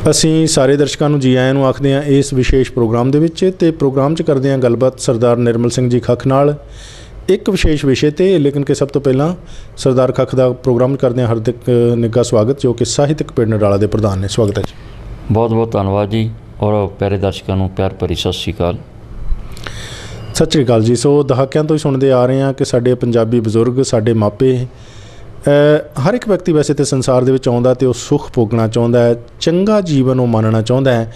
ਅਸੀਂ ਸਾਰੇ ਦਰਸ਼ਕਾਂ ਨੂੰ ਜੀ ਆਇਆਂ ਨੂੰ ਆਖਦੇ ਹਾਂ ਇਸ ਵਿਸ਼ੇਸ਼ ਪ੍ਰੋਗਰਾਮ ਦੇ ਵਿੱਚ। ਤੇ ਪ੍ਰੋਗਰਾਮ 'ਚ ਕਰਦੇ ਹਾਂ ਗੱਲਬਾਤ ਸਰਦਾਰ ਨਿਰਮਲ ਸਿੰਘ ਜੀ ਖੱਖ ਨਾਲ ਇੱਕ ਵਿਸ਼ੇਸ਼ ਵਿਸ਼ੇ 'ਤੇ। ਲੇਕਿਨ ਕਿ ਸਭ ਤੋਂ ਪਹਿਲਾਂ ਸਰਦਾਰ ਖੱਖ ਦਾ ਪ੍ਰੋਗਰਾਮ ਕਰਦੇ ਹਾਂ ਹਾਰਦਿਕ ਨਿੱਘਾ ਸਵਾਗਤ, ਜੋ ਕਿ ਸਾਹਿਤਕ ਪਿੰਡ ਨਡਾਲਾ ਦੇ ਪ੍ਰਧਾਨ ਨੇ। ਸਵਾਗਤ ਹੈ ਜੀ। ਬਹੁਤ ਬਹੁਤ ਧੰਨਵਾਦ ਜੀ, ਔਰ ਪਿਆਰੇ ਦਰਸ਼ਕਾਂ ਨੂੰ ਪਿਆਰ ਭਰੀ ਸਤਿ ਸ਼੍ਰੀ ਅਕਾਲ। ਸਤਿ ਸ਼੍ਰੀ ਅਕਾਲ ਜੀ। ਸੋ ਦਹਾਕਿਆਂ ਤੋਂ ਹੀ ਸੁਣਦੇ ਆ ਰਹੇ ਹਾਂ ਕਿ ਸਾਡੇ ਪੰਜਾਬੀ ਬਜ਼ੁਰਗ, ਸਾਡੇ ਮਾਪੇ, ਹਰ ਇੱਕ ਵਿਅਕਤੀ ਵੈਸੇ ਤਾਂ ਸੰਸਾਰ ਦੇ ਵਿੱਚ ਆਉਂਦਾ ਅਤੇ ਉਹ ਸੁੱਖ ਭੋਗਣਾ ਚਾਹੁੰਦਾ ਹੈ, ਚੰਗਾ ਜੀਵਨ ਉਹ ਮੰਨਣਾ ਚਾਹੁੰਦਾ ਹੈ।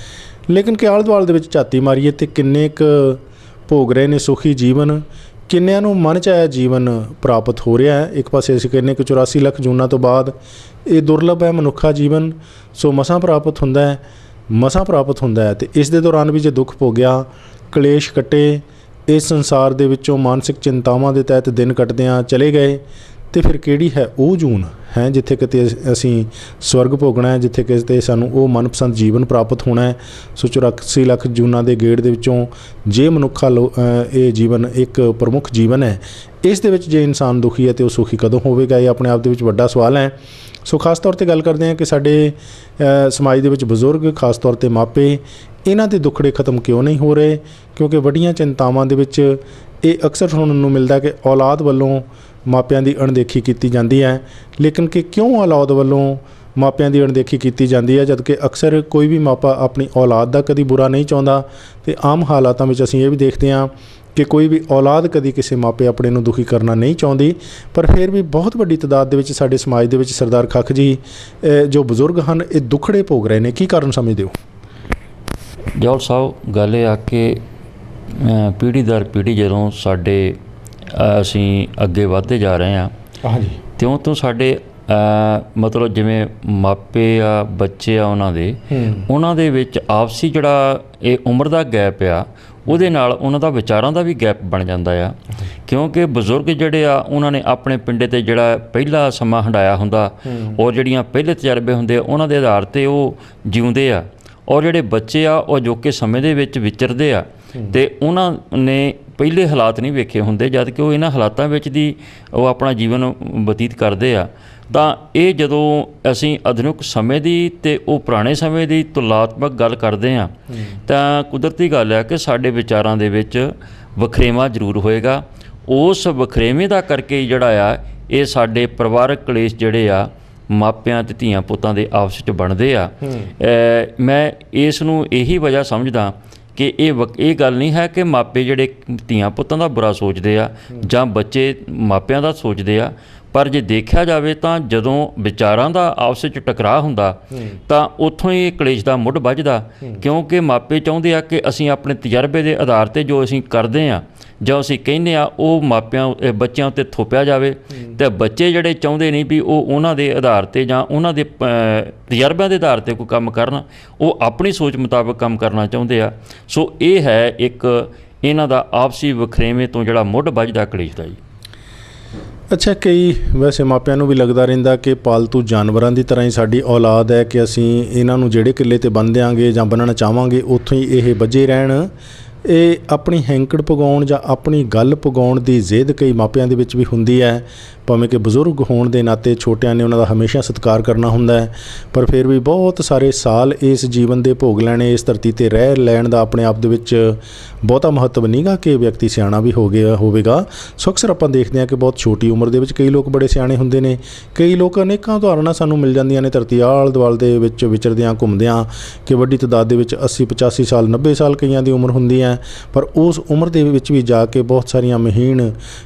ਲੇਕਿਨ ਕਿ ਆਲੇ ਦੁਆਲੇ ਦੇ ਵਿੱਚ ਝਾਤੀ ਮਾਰੀਏ ਅਤੇ ਕਿੰਨੇ ਕੁ ਭੋਗ ਰਹੇ ਨੇ ਸੁਖੀ ਜੀਵਨ, ਕਿੰਨਿਆਂ ਨੂੰ ਮਨ 'ਚ ਆਇਆ ਜੀਵਨ ਪ੍ਰਾਪਤ ਹੋ ਰਿਹਾ ਹੈ। ਇੱਕ ਪਾਸੇ ਅਸੀਂ ਕਹਿੰਦੇ ਕਿ 84 ਲੱਖ ਜੂਨਾਂ ਤੋਂ ਬਾਅਦ ਇਹ ਦੁਰਲਭ ਹੈ ਮਨੁੱਖਾ ਜੀਵਨ। ਸੋ ਮਸਾਂ ਪ੍ਰਾਪਤ ਹੁੰਦਾ ਹੈ, ਮਸਾਂ ਪ੍ਰਾਪਤ ਹੁੰਦਾ ਹੈ। ਅਤੇ ਇਸ ਦੇ ਦੌਰਾਨ ਵੀ ਜੇ ਦੁੱਖ ਭੋਗਿਆ, ਕਲੇਸ਼ ਕੱਟੇ, ਇਸ ਸੰਸਾਰ ਦੇ ਵਿੱਚੋਂ ਮਾਨਸਿਕ ਚਿੰਤਾਵਾਂ ਦੇ ਤਹਿਤ ਦਿਨ ਕੱਟਦਿਆਂ ਚਲੇ ਗਏ, ਅਤੇ ਫਿਰ ਕਿਹੜੀ ਹੈ ਉਹ ਜੂਨ ਹੈ ਜਿੱਥੇ ਕਿਤੇ ਅਸੀਂ ਸਵਰਗ ਭੋਗਣਾ ਹੈ, ਜਿੱਥੇ ਕਿਤੇ ਸਾਨੂੰ ਉਹ ਮਨਪਸੰਦ ਜੀਵਨ ਪ੍ਰਾਪਤ ਹੋਣਾ ਹੈ। ਸੋ 84 ਲੱਖ ਜੂਨਾਂ ਦੇ ਗੇੜ ਦੇ ਵਿੱਚੋਂ ਜੇ ਮਨੁੱਖਾ ਇਹ ਜੀਵਨ ਇੱਕ ਪ੍ਰਮੁੱਖ ਜੀਵਨ ਹੈ, ਇਸ ਦੇ ਵਿੱਚ ਜੇ ਇਨਸਾਨ ਦੁਖੀ ਹੈ ਤਾਂ ਉਹ ਸੁਖੀ ਕਦੋਂ ਹੋਵੇਗਾ? ਇਹ ਆਪਣੇ ਆਪ ਦੇ ਵਿੱਚ ਵੱਡਾ ਸਵਾਲ ਹੈ। ਸੋ ਖਾਸ ਤੌਰ 'ਤੇ ਗੱਲ ਕਰਦੇ ਹਾਂ ਕਿ ਸਾਡੇ ਸਮਾਜ ਦੇ ਵਿੱਚ ਬਜ਼ੁਰਗ, ਖਾਸ ਤੌਰ 'ਤੇ ਮਾਪੇ, ਇਹਨਾਂ ਦੇ ਦੁੱਖੜੇ ਖਤਮ ਕਿਉਂ ਨਹੀਂ ਹੋ ਰਹੇ? ਕਿਉਂਕਿ ਵੱਡੀਆਂ ਚਿੰਤਾਵਾਂ ਦੇ ਵਿੱਚ ਇਹ ਅਕਸਰ ਸੁਣਨ ਨੂੰ ਮਿਲਦਾ ਕਿ ਔਲਾਦ ਵੱਲੋਂ ਮਾਪਿਆਂ ਦੀ ਅਣਦੇਖੀ ਕੀਤੀ ਜਾਂਦੀ ਹੈ। ਲੇਕਿਨ ਕਿ ਕਿਉਂ ਔਲਾਦ ਵੱਲੋਂ ਮਾਪਿਆਂ ਦੀ ਅਣਦੇਖੀ ਕੀਤੀ ਜਾਂਦੀ ਹੈ, ਜਦ ਕਿ ਅਕਸਰ ਕੋਈ ਵੀ ਮਾਪਾ ਆਪਣੀ ਔਲਾਦ ਦਾ ਕਦੀ ਬੁਰਾ ਨਹੀਂ ਚਾਹੁੰਦਾ। ਅਤੇ ਆਮ ਹਾਲਾਤਾਂ ਵਿੱਚ ਅਸੀਂ ਇਹ ਵੀ ਦੇਖਦੇ ਹਾਂ ਕਿ ਕੋਈ ਵੀ ਔਲਾਦ ਕਦੀ ਕਿਸੇ ਮਾਪੇ ਆਪਣੇ ਨੂੰ ਦੁਖੀ ਕਰਨਾ ਨਹੀਂ ਚਾਹੁੰਦੀ। ਪਰ ਫਿਰ ਵੀ ਬਹੁਤ ਵੱਡੀ ਤਾਦਾਦ ਦੇ ਵਿੱਚ ਸਾਡੇ ਸਮਾਜ ਦੇ ਵਿੱਚ ਸਰਦਾਰ ਖੱਖ ਜੀ ਜੋ ਬਜ਼ੁਰਗ ਹਨ, ਇਹ ਦੁੱਖੜੇ ਭੋਗ ਰਹੇ ਨੇ। ਕੀ ਕਾਰਨ ਸਮਝਦੇ ਹੋ? ਜੌਲ ਸਾਹਿਬ, ਗੱਲ ਇਹ ਆ ਕਿ ਪੀੜ੍ਹੀ ਦਰ ਪੀੜ੍ਹੀ ਜਦੋਂ ਸਾਡੇ ਅਸੀਂ ਅੱਗੇ ਵੱਧਦੇ ਜਾ ਰਹੇ ਹਾਂ, ਹਾਂਜੀ, ਤਿਉਂ ਤੋਂ ਸਾਡੇ ਮਤਲਬ ਜਿਵੇਂ ਮਾਪੇ ਆ, ਬੱਚੇ ਆ, ਉਹਨਾਂ ਦੇ ਵਿੱਚ ਆਪਸੀ ਜਿਹੜਾ ਇਹ ਉਮਰ ਦਾ ਗੈਪ ਆ, ਉਹਦੇ ਨਾਲ ਉਹਨਾਂ ਦਾ ਵਿਚਾਰਾਂ ਦਾ ਵੀ ਗੈਪ ਬਣ ਜਾਂਦਾ ਆ। ਕਿਉਂਕਿ ਬਜ਼ੁਰਗ ਜਿਹੜੇ ਆ ਉਹਨਾਂ ਨੇ ਆਪਣੇ ਪਿੰਡੇ 'ਤੇ ਜਿਹੜਾ ਪਹਿਲਾ ਸਮਾਂ ਹੰਢਾਇਆ ਹੁੰਦਾ, ਔਰ ਜਿਹੜੀਆਂ ਪਹਿਲੇ ਤਜਰਬੇ ਹੁੰਦੇ ਆ ਉਹਨਾਂ ਦੇ ਆਧਾਰ 'ਤੇ ਉਹ ਜਿਉਂਦੇ ਆ। ਔਰ ਜਿਹੜੇ ਬੱਚੇ ਆ ਉਹ ਅਜੋਕੇ ਸਮੇਂ ਦੇ ਵਿੱਚ ਵਿਚਰਦੇ ਆ, ਅਤੇ ਉਹਨਾਂ ਨੇ ਪਹਿਲੇ ਹਾਲਾਤ ਨਹੀਂ ਵੇਖੇ ਹੁੰਦੇ, ਜਦ ਕਿ ਉਹ ਇਹਨਾਂ ਹਾਲਾਤਾਂ ਵਿੱਚ ਦੀ ਉਹ ਆਪਣਾ ਜੀਵਨ ਬਤੀਤ ਕਰਦੇ ਆ। ਤਾਂ ਇਹ ਜਦੋਂ ਅਸੀਂ ਆਧੁਨਿਕ ਸਮੇਂ ਦੀ ਅਤੇ ਉਹ ਪੁਰਾਣੇ ਸਮੇਂ ਦੀ ਤੁਲਨਾਤਮਕ ਗੱਲ ਕਰਦੇ ਹਾਂ, ਤਾਂ ਕੁਦਰਤੀ ਗੱਲ ਹੈ ਕਿ ਸਾਡੇ ਵਿਚਾਰਾਂ ਦੇ ਵਿੱਚ ਵਖਰੇਵਾਂ ਜ਼ਰੂਰ ਹੋਏਗਾ। ਉਸ ਵਖਰੇਵੇਂ ਦਾ ਕਰਕੇ ਜਿਹੜਾ ਆ ਇਹ ਸਾਡੇ ਪਰਿਵਾਰਕ ਕਲੇਸ਼ ਜਿਹੜੇ ਆ ਮਾਪਿਆਂ ਅਤੇ ਧੀਆਂ ਪੁੱਤਾਂ ਦੇ ਆਪਸ 'ਚ ਬਣਦੇ ਆ। ਮੈਂ ਇਸ ਨੂੰ ਇਹੀ ਵਜ੍ਹਾ ਸਮਝਦਾ ਕਿ ਇਹ ਗੱਲ ਨਹੀਂ ਹੈ ਕਿ ਮਾਪੇ ਜਿਹੜੇ ਧੀਆਂ ਪੁੱਤਾਂ ਦਾ ਬੁਰਾ ਸੋਚਦੇ ਆ ਜਾਂ ਬੱਚੇ ਮਾਪਿਆਂ ਦਾ ਸੋਚਦੇ ਆ। ਪਰ ਜੇ ਦੇਖਿਆ ਜਾਵੇ ਤਾਂ ਜਦੋਂ ਵਿਚਾਰਾਂ ਦਾ ਆਪਸ ਵਿੱਚ ਟਕਰਾਅ ਹੁੰਦਾ ਤਾਂ ਉੱਥੋਂ ਹੀ ਕਲੇਸ਼ ਦਾ ਮੁੱਢ ਵੱਜਦਾ। ਕਿਉਂਕਿ ਮਾਪੇ ਚਾਹੁੰਦੇ ਆ ਕਿ ਅਸੀਂ ਆਪਣੇ ਤਜਰਬੇ ਦੇ ਆਧਾਰ 'ਤੇ ਜੋ ਅਸੀਂ ਕਰਦੇ ਹਾਂ ਜਾਂ ਅਸੀਂ ਕਹਿੰਦੇ ਆ ਉਹ ਬੱਚਿਆਂ ਉੱਤੇ ਥੋਪਿਆ ਜਾਵੇ, ਅਤੇ ਬੱਚੇ ਜਿਹੜੇ ਚਾਹੁੰਦੇ ਨਹੀਂ ਵੀ ਉਹ ਉਹਨਾਂ ਦੇ ਆਧਾਰ 'ਤੇ ਜਾਂ ਉਹਨਾਂ ਦੇ ਤਜਰਬਿਆਂ ਦੇ ਆਧਾਰ 'ਤੇ ਕੋਈ ਕੰਮ ਕਰਨ, ਉਹ ਆਪਣੀ ਸੋਚ ਮੁਤਾਬਕ ਕੰਮ ਕਰਨਾ ਚਾਹੁੰਦੇ ਆ। ਸੋ ਇਹ ਹੈ ਇੱਕ ਇਹਨਾਂ ਦਾ ਆਪਸੀ ਵਖਰੇਵੇਂ ਤੋਂ ਜਿਹੜਾ ਮੁੱਢ ਵੱਜਦਾ ਕਲੇਸ਼ ਦਾ ਜੀ। ਅੱਛਾ, ਕਈ ਵੈਸੇ ਮਾਪਿਆਂ ਨੂੰ ਵੀ ਲੱਗਦਾ ਰਹਿੰਦਾ ਕਿ ਪਾਲਤੂ ਜਾਨਵਰਾਂ ਦੀ ਤਰ੍ਹਾਂ ਹੀ ਸਾਡੀ ਔਲਾਦ ਹੈ, ਕਿ ਅਸੀਂ ਇਹਨਾਂ ਨੂੰ ਜਿਹੜੇ ਕਿੱਲੇ 'ਤੇ ਬੰਨ੍ਹ ਦਿਆਂਗੇ ਜਾਂ ਬੰਨ੍ਹਣਾ ਚਾਹਵਾਂਗੇ ਉੱਥੋਂ ਹੀ ਇਹ ਬੱਝੇ ਰਹਿਣ। ਇਹ ਆਪਣੀ ਹੈਂਕੜ ਪਗਾਉਣ ਜਾਂ ਆਪਣੀ ਗੱਲ ਪਗਾਉਣ ਦੀ ਜ਼ਿੱਦ ਕਈ ਮਾਪਿਆਂ ਦੇ ਵਿੱਚ ਵੀ ਹੁੰਦੀ ਹੈ। ਭਾਵੇਂ ਕਿ ਬਜ਼ੁਰਗ ਹੋਣ ਦੇ ਨਾਤੇ ਛੋਟਿਆਂ ਨੇ ਉਹਨਾਂ ਦਾ ਹਮੇਸ਼ਾ ਸਤਿਕਾਰ ਕਰਨਾ ਹੁੰਦਾ ਹੈ, ਪਰ ਫਿਰ ਵੀ ਬਹੁਤ ਸਾਰੇ ਸਾਲ ਇਸ ਜੀਵਨ ਦੇ ਭੋਗ ਲੈਣੇ, ਇਸ ਧਰਤੀ 'ਤੇ ਰਹਿ ਲੈਣ ਦਾ ਆਪਣੇ ਆਪ ਦੇ ਵਿੱਚ ਬਹੁਤਾ ਮਹੱਤਵ ਨਹੀਂ ਗਾ ਕਿ ਵਿਅਕਤੀ ਸਿਆਣਾ ਵੀ ਹੋਵੇਗਾ। ਸੋ ਅਕਸਰ ਆਪਾਂ ਦੇਖਦੇ ਹਾਂ ਕਿ ਬਹੁਤ ਛੋਟੀ ਉਮਰ ਦੇ ਵਿੱਚ ਕਈ ਲੋਕ ਬੜੇ ਸਿਆਣੇ ਹੁੰਦੇ ਨੇ। ਕਈ ਲੋਕ, ਅਨੇਕਾਂ ਉਦਾਹਰਨਾਂ ਸਾਨੂੰ ਮਿਲ ਜਾਂਦੀਆਂ ਨੇ ਧਰਤੀ ਆਲ ਦੁਆਲ ਦੇ ਵਿੱਚ ਵਿਚਰਦਿਆਂ ਘੁੰਮਦਿਆਂ, ਕਿ ਵੱਡੀ ਤਾਦਾਦ ਦੇ ਵਿੱਚ 80 85 ਸਾਲ 90 ਸਾਲ ਕਈਆਂ ਦੀ ਉਮਰ ਹੁੰਦੀ ਹੈ। ਪਰ ਉਸ ਉਮਰ ਦੇ ਵਿੱਚ ਵੀ ਜਾ ਕੇ ਬਹੁਤ ਸਾਰੀਆਂ ਮਹੀਨ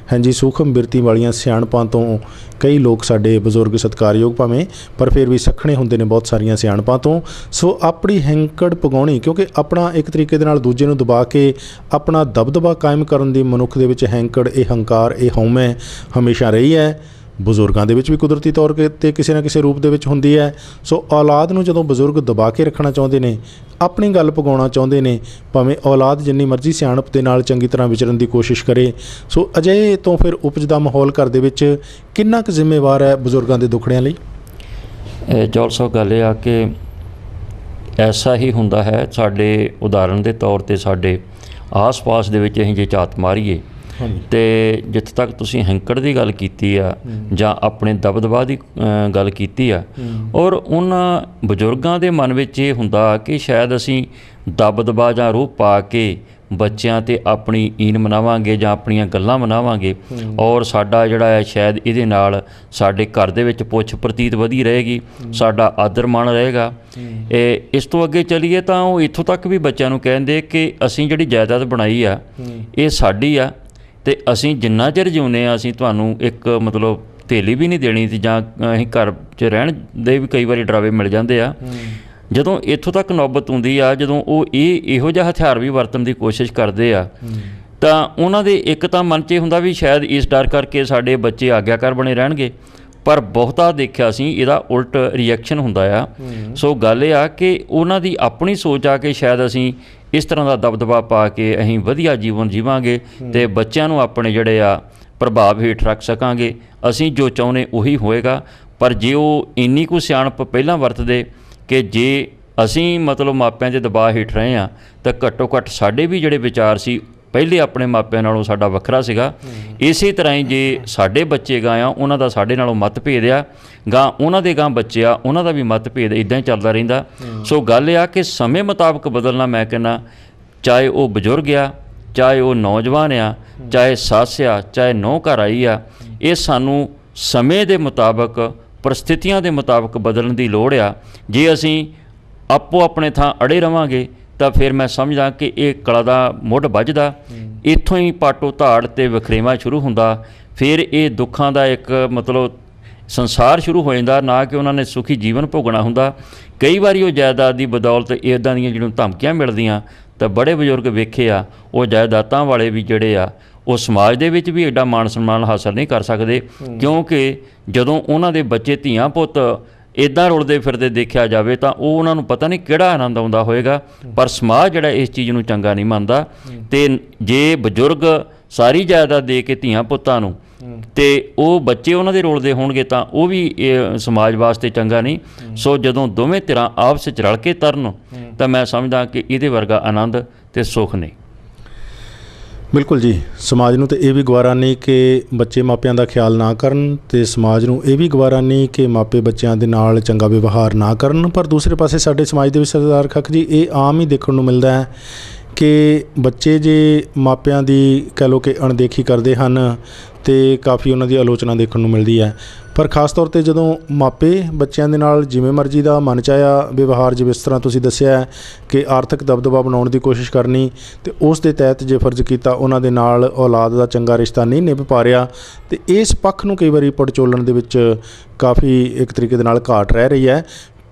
ਸੂਖਮ ਬਿਰਤੀ ਵਾਲੀਆਂ ਸਿਆਣਪਾਂ ਤੋਂ ਕਈ ਲੋਕ ਸਾਡੇ ਬਜ਼ੁਰਗ ਸਤਿਕਾਰਯੋਗ ਭਾਵੇਂ, ਪਰ ਫਿਰ ਵੀ ਸੱਖਣੇ ਹੁੰਦੇ ਨੇ ਬਹੁਤ ਸਾਰੀਆਂ ਸਿਆਣਪਾਂ ਤੋਂ। ਸੋ ਆਪਣੀ ਹੈਂਕੜ ਪਗਾਉਣੀ, ਕਿਉਂਕਿ ਆਪਣਾ ਇੱਕ ਤਰੀਕੇ ਦੇ ਨਾਲ ਦੂਜੇ ਨੂੰ ਦਬਾ ਕੇ ਆਪਣਾ ਦਬਦਬਾ ਕਾਇਮ ਕਰਨ ਦੀ ਮਨੁੱਖ ਦੇ ਵਿੱਚ ਹੈਂਕੜ, ਇਹ ਹੰਕਾਰ, ਇਹ ਹਉਮੈ ਹਮੇਸ਼ਾ ਰਹੀ ਹੈ। ਬਜ਼ੁਰਗਾਂ ਦੇ ਵਿੱਚ ਵੀ ਕੁਦਰਤੀ ਤੌਰ 'ਤੇ ਕਿਸੇ ਨਾ ਕਿਸੇ ਰੂਪ ਦੇ ਵਿੱਚ ਹੁੰਦੀ ਹੈ। ਸੋ ਔਲਾਦ ਨੂੰ ਜਦੋਂ ਬਜ਼ੁਰਗ ਦਬਾ ਕੇ ਰੱਖਣਾ ਚਾਹੁੰਦੇ ਨੇ, ਆਪਣੀ ਗੱਲ ਪਗਾਉਣਾ ਚਾਹੁੰਦੇ ਨੇ, ਭਾਵੇਂ ਔਲਾਦ ਜਿੰਨੀ ਮਰਜ਼ੀ ਸਿਆਣਪ ਦੇ ਨਾਲ ਚੰਗੀ ਤਰ੍ਹਾਂ ਵਿਚਰਨ ਦੀ ਕੋਸ਼ਿਸ਼ ਕਰੇ। ਸੋ ਅਜਿਹੇ ਤੋਂ ਫਿਰ ਉਪਜਦਾ ਮਾਹੌਲ ਘਰ ਦੇ ਵਿੱਚ ਕਿੰਨਾ ਕੁ ਜ਼ਿੰਮੇਵਾਰ ਹੈ ਬਜ਼ੁਰਗਾਂ ਦੇ ਦੁੱਖੜਿਆਂ ਲਈ? ਜੌਲ ਸਾਹਿਬ, ਗੱਲ ਇਹ ਆ ਕਿ ਐਸਾ ਹੀ ਹੁੰਦਾ ਹੈ। ਸਾਡੇ ਉਦਾਹਰਣ ਦੇ ਤੌਰ 'ਤੇ ਸਾਡੇ ਆਸ ਪਾਸ ਦੇ ਵਿੱਚ ਅਸੀਂ ਜੇ ਝਾਤ ਮਾਰੀਏ ਤੇ ਜਿੱਥੇ ਤੱਕ ਤੁਸੀਂ ਹੈਂਕੜ ਦੀ ਗੱਲ ਕੀਤੀ ਆ ਜਾਂ ਆਪਣੇ ਦਬਦਬਾ ਦੀ ਗੱਲ ਕੀਤੀ ਆ, ਔਰ ਉਹਨਾਂ ਬਜ਼ੁਰਗਾਂ ਦੇ ਮਨ ਵਿੱਚ ਇਹ ਹੁੰਦਾ ਕਿ ਸ਼ਾਇਦ ਅਸੀਂ ਦਬਦਬਾ ਜਾਂ ਰੋਹ ਪਾ ਕੇ ਬੱਚਿਆਂ 'ਤੇ ਆਪਣੀ ਈਨ ਮਨਾਵਾਂਗੇ ਜਾਂ ਆਪਣੀਆਂ ਗੱਲਾਂ ਮਨਾਵਾਂਗੇ, ਔਰ ਸਾਡਾ ਜਿਹੜਾ ਹੈ ਸ਼ਾਇਦ ਇਹਦੇ ਨਾਲ ਸਾਡੇ ਘਰ ਦੇ ਵਿੱਚ ਪੁੱਛ ਪ੍ਰਤੀਤ ਵਧੀ ਰਹੇਗੀ, ਸਾਡਾ ਆਦਰ ਮਾਣ ਰਹੇਗਾ। ਇਸ ਤੋਂ ਅੱਗੇ ਚੱਲੀਏ ਤਾਂ ਉਹ ਇੱਥੋਂ ਤੱਕ ਵੀ ਬੱਚਿਆਂ ਨੂੰ ਕਹਿੰਦੇ ਕਿ ਅਸੀਂ ਜਿਹੜੀ ਜਾਇਦਾਦ ਬਣਾਈ ਆ ਇਹ ਸਾਡੀ ਆ, ਅਤੇ ਅਸੀਂ ਜਿੰਨਾ ਚਿਰ ਜਿਉਂਦੇ ਹਾਂ ਅਸੀਂ ਤੁਹਾਨੂੰ ਇੱਕ ਮਤਲਬ ਥੈਲੀ ਵੀ ਨਹੀਂ ਦੇਣੀ ਸੀ, ਜਾਂ ਅਸੀਂ ਘਰ 'ਚ ਰਹਿਣ ਦੇ ਵੀ ਕਈ ਵਾਰੀ ਡਰਾਵੇ ਮਿਲ ਜਾਂਦੇ ਆ। ਜਦੋਂ ਇੱਥੋਂ ਤੱਕ ਨੌਬਤ ਆਉਂਦੀ ਆ, ਜਦੋਂ ਉਹ ਇਹੋ ਜਿਹਾ ਹਥਿਆਰ ਵੀ ਵਰਤਣ ਦੀ ਕੋਸ਼ਿਸ਼ ਕਰਦੇ ਆ, ਤਾਂ ਉਹਨਾਂ ਦੇ ਇੱਕ ਤਾਂ ਮਨ 'ਚ ਇਹ ਹੁੰਦਾ ਵੀ ਸ਼ਾਇਦ ਇਸ ਡਰ ਕਰਕੇ ਸਾਡੇ ਬੱਚੇ ਆਗਿਆਕਾਰ ਬਣੇ ਰਹਿਣਗੇ, ਪਰ ਬਹੁਤਾ ਦੇਖਿਆ ਅਸੀਂ ਇਹਦਾ ਉਲਟ ਰਿਐਕਸ਼ਨ ਹੁੰਦਾ ਆ। ਸੋ ਗੱਲ ਇਹ ਆ ਕਿ ਉਹਨਾਂ ਦੀ ਆਪਣੀ ਸੋਚ ਆ ਕਿ ਸ਼ਾਇਦ ਅਸੀਂ ਇਸ ਤਰ੍ਹਾਂ ਦਾ ਦਬਦਬਾ ਪਾ ਕੇ ਅਸੀਂ ਵਧੀਆ ਜੀਵਨ ਜੀਵਾਂਗੇ ਅਤੇ ਬੱਚਿਆਂ ਨੂੰ ਆਪਣੇ ਜਿਹੜੇ ਆ ਪ੍ਰਭਾਵ ਹੇਠ ਰੱਖ ਸਕਾਂਗੇ, ਅਸੀਂ ਜੋ ਚਾਹੁੰਦੇ ਉਹੀ ਹੋਏਗਾ। ਪਰ ਜੇ ਉਹ ਇੰਨੀ ਕੁ ਸਿਆਣਪ ਪਹਿਲਾਂ ਵਰਤਦੇ ਕਿ ਜੇ ਅਸੀਂ ਮਤਲਬ ਮਾਪਿਆਂ ਦੇ ਦਬਾਅ ਹੇਠ ਰਹੇ ਹਾਂ ਤਾਂ ਘੱਟੋ ਘੱਟ ਸਾਡੇ ਵੀ ਜਿਹੜੇ ਵਿਚਾਰ ਸੀ ਪਹਿਲੇ ਆਪਣੇ ਮਾਪਿਆਂ ਨਾਲੋਂ ਸਾਡਾ ਵੱਖਰਾ ਸੀਗਾ। ਇਸੇ ਤਰ੍ਹਾਂ ਹੀ ਜੇ ਸਾਡੇ ਬੱਚੇ ਗਾਂ ਆ ਉਹਨਾਂ ਦਾ ਸਾਡੇ ਨਾਲੋਂ ਮਤਭੇਦ ਆ, ਗਾਂ ਉਹਨਾਂ ਦੇ ਗਾਂ ਬੱਚੇ ਆ ਉਹਨਾਂ ਦਾ ਵੀ ਮਤਭੇਦ ਇੱਦਾਂ ਹੀ ਚੱਲਦਾ ਰਹਿੰਦਾ। ਸੋ ਗੱਲ ਇਹ ਆ ਕਿ ਸਮੇਂ ਮੁਤਾਬਕ ਬਦਲਣਾ, ਮੈਂ ਕਹਿੰਦਾ ਚਾਹੇ ਉਹ ਬਜ਼ੁਰਗ ਆ, ਚਾਹੇ ਉਹ ਨੌਜਵਾਨ ਆ, ਚਾਹੇ ਸੱਸ ਆ, ਚਾਹੇ ਨਹੁੰ ਘਰ ਆਈ ਆ, ਇਹ ਸਾਨੂੰ ਸਮੇਂ ਦੇ ਮੁਤਾਬਕ ਪਰਿਸਥਿਤੀਆਂ ਦੇ ਮੁਤਾਬਕ ਬਦਲਣ ਦੀ ਲੋੜ ਆ। ਜੇ ਅਸੀਂ ਆਪੋ ਆਪਣੇ ਥਾਂ ਅੜੇ ਰਹਾਂਗੇ ਤਾਂ ਫਿਰ ਮੈਂ ਸਮਝਦਾ ਕਿ ਇਹ ਕਲਾ ਦਾ ਮੁੱਢ ਵੱਜਦਾ, ਇੱਥੋਂ ਹੀ ਪਾਟੋ ਧਾੜ ਅਤੇ ਵਖਰੇਵਾਂ ਸ਼ੁਰੂ ਹੁੰਦਾ। ਫਿਰ ਇਹ ਦੁੱਖਾਂ ਦਾ ਇੱਕ ਮਤਲਬ ਸੰਸਾਰ ਸ਼ੁਰੂ ਹੋ ਜਾਂਦਾ, ਨਾ ਕਿ ਉਹਨਾਂ ਨੇ ਸੁਖੀ ਜੀਵਨ ਭੋਗਣਾ ਹੁੰਦਾ। ਕਈ ਵਾਰੀ ਉਹ ਜਾਇਦਾਦ ਦੀ ਬਦੌਲਤ ਇੱਦਾਂ ਦੀਆਂ ਜਿਹੜੀਆਂ ਧਮਕੀਆਂ ਮਿਲਦੀਆਂ, ਤਾਂ ਬੜੇ ਬਜ਼ੁਰਗ ਵੇਖੇ ਆ ਉਹ ਜਾਇਦਾਦਾਂ ਵਾਲੇ ਵੀ ਜਿਹੜੇ ਆ ਉਹ ਸਮਾਜ ਦੇ ਵਿੱਚ ਵੀ ਐਡਾ ਮਾਣ ਸਨਮਾਨ ਹਾਸਲ ਨਹੀਂ ਕਰ ਸਕਦੇ, ਕਿਉਂਕਿ ਜਦੋਂ ਉਹਨਾਂ ਦੇ ਬੱਚੇ ਧੀਆਂ ਪੁੱਤ ਇੱਦਾਂ ਰੁਲਦੇ ਫਿਰਦੇ ਦੇਖਿਆ ਜਾਵੇ ਤਾਂ ਉਹ ਉਹਨਾਂ ਨੂੰ ਪਤਾ ਨਹੀਂ ਕਿਹੜਾ ਆਨੰਦ ਆਉਂਦਾ ਹੋਏਗਾ। ਪਰ ਸਮਾਜ ਜਿਹੜਾ ਇਸ ਚੀਜ਼ ਨੂੰ ਚੰਗਾ ਨਹੀਂ ਮੰਨਦਾ, ਅਤੇ ਜੇ ਬਜ਼ੁਰਗ ਸਾਰੀ ਜਾਇਦਾਦ ਦੇ ਕੇ ਧੀਆਂ ਪੁੱਤਾਂ ਨੂੰ ਅਤੇ ਉਹ ਬੱਚੇ ਉਹਨਾਂ ਦੇ ਰੁਲਦੇ ਹੋਣਗੇ ਤਾਂ ਉਹ ਵੀ ਇਹ ਸਮਾਜ ਵਾਸਤੇ ਚੰਗਾ ਨਹੀਂ। ਸੋ ਜਦੋਂ ਦੋਵੇਂ ਧਿਰਾਂ ਆਪਸ 'ਚ ਰਲ ਕੇ ਤਰਨ ਤਾਂ ਮੈਂ ਸਮਝਦਾ ਕਿ ਇਹਦੇ ਵਰਗਾ ਆਨੰਦ ਅਤੇ ਸੁੱਖ ਨਹੀਂ। ਬਿਲਕੁਲ ਜੀ, ਸਮਾਜ ਨੂੰ ਤਾਂ ਇਹ ਵੀ ਗਵਾਰਾ ਨਹੀਂ ਕਿ ਬੱਚੇ ਮਾਪਿਆਂ ਦਾ ਖਿਆਲ ਨਾ ਕਰਨ, ਅਤੇ ਸਮਾਜ ਨੂੰ ਇਹ ਵੀ ਗਵਾਰਾ ਨਹੀਂ ਕਿ ਮਾਪੇ ਬੱਚਿਆਂ ਦੇ ਨਾਲ ਚੰਗਾ ਵਿਵਹਾਰ ਨਾ ਕਰਨ। ਪਰ ਦੂਸਰੇ ਪਾਸੇ ਸਾਡੇ ਸਮਾਜ ਦੇ ਵਿੱਚ ਸਰਦਾਰ ਖੱਖ ਜੀ ਇਹ ਆਮ ਹੀ ਦੇਖਣ ਨੂੰ ਮਿਲਦਾ ਹੈ ਕਿ ਬੱਚੇ ਜੇ ਮਾਪਿਆਂ ਦੀ ਕਹਿ ਲਓ ਕਿ ਅਣਦੇਖੀ ਕਰਦੇ ਹਨ ਅਤੇ ਕਾਫੀ ਉਹਨਾਂ ਦੀ ਆਲੋਚਨਾ ਦੇਖਣ ਨੂੰ ਮਿਲਦੀ ਹੈ। ਪਰ ਖ਼ਾਸ ਤੌਰ 'ਤੇ ਜਦੋਂ ਮਾਪੇ ਬੱਚਿਆਂ ਦੇ ਨਾਲ ਜਿਵੇਂ ਮਰਜ਼ੀ ਦਾ ਮਨ ਚਾਹਿਆ ਵਿਵਹਾਰ, ਜਿਵੇਂ ਇਸ ਤਰ੍ਹਾਂ ਤੁਸੀਂ ਦੱਸਿਆ ਕਿ ਆਰਥਿਕ ਦਬਦਬਾ ਬਣਾਉਣ ਦੀ ਕੋਸ਼ਿਸ਼ ਕਰਨੀ, ਅਤੇ ਉਸ ਦੇ ਤਹਿਤ ਜੇ ਫਰਜ਼ ਕੀਤਾ ਉਹਨਾਂ ਦੇ ਨਾਲ ਔਲਾਦ ਦਾ ਚੰਗਾ ਰਿਸ਼ਤਾ ਨਹੀਂ ਨਿਭ ਪਾ ਰਿਹਾ, ਅਤੇ ਇਸ ਪੱਖ ਨੂੰ ਕਈ ਵਾਰੀ ਪੜਚੋਲਣ ਦੇ ਵਿੱਚ ਕਾਫੀ ਇੱਕ ਤਰੀਕੇ ਦੇ ਨਾਲ ਘਾਟ ਰਹਿ ਰਹੀ ਹੈ।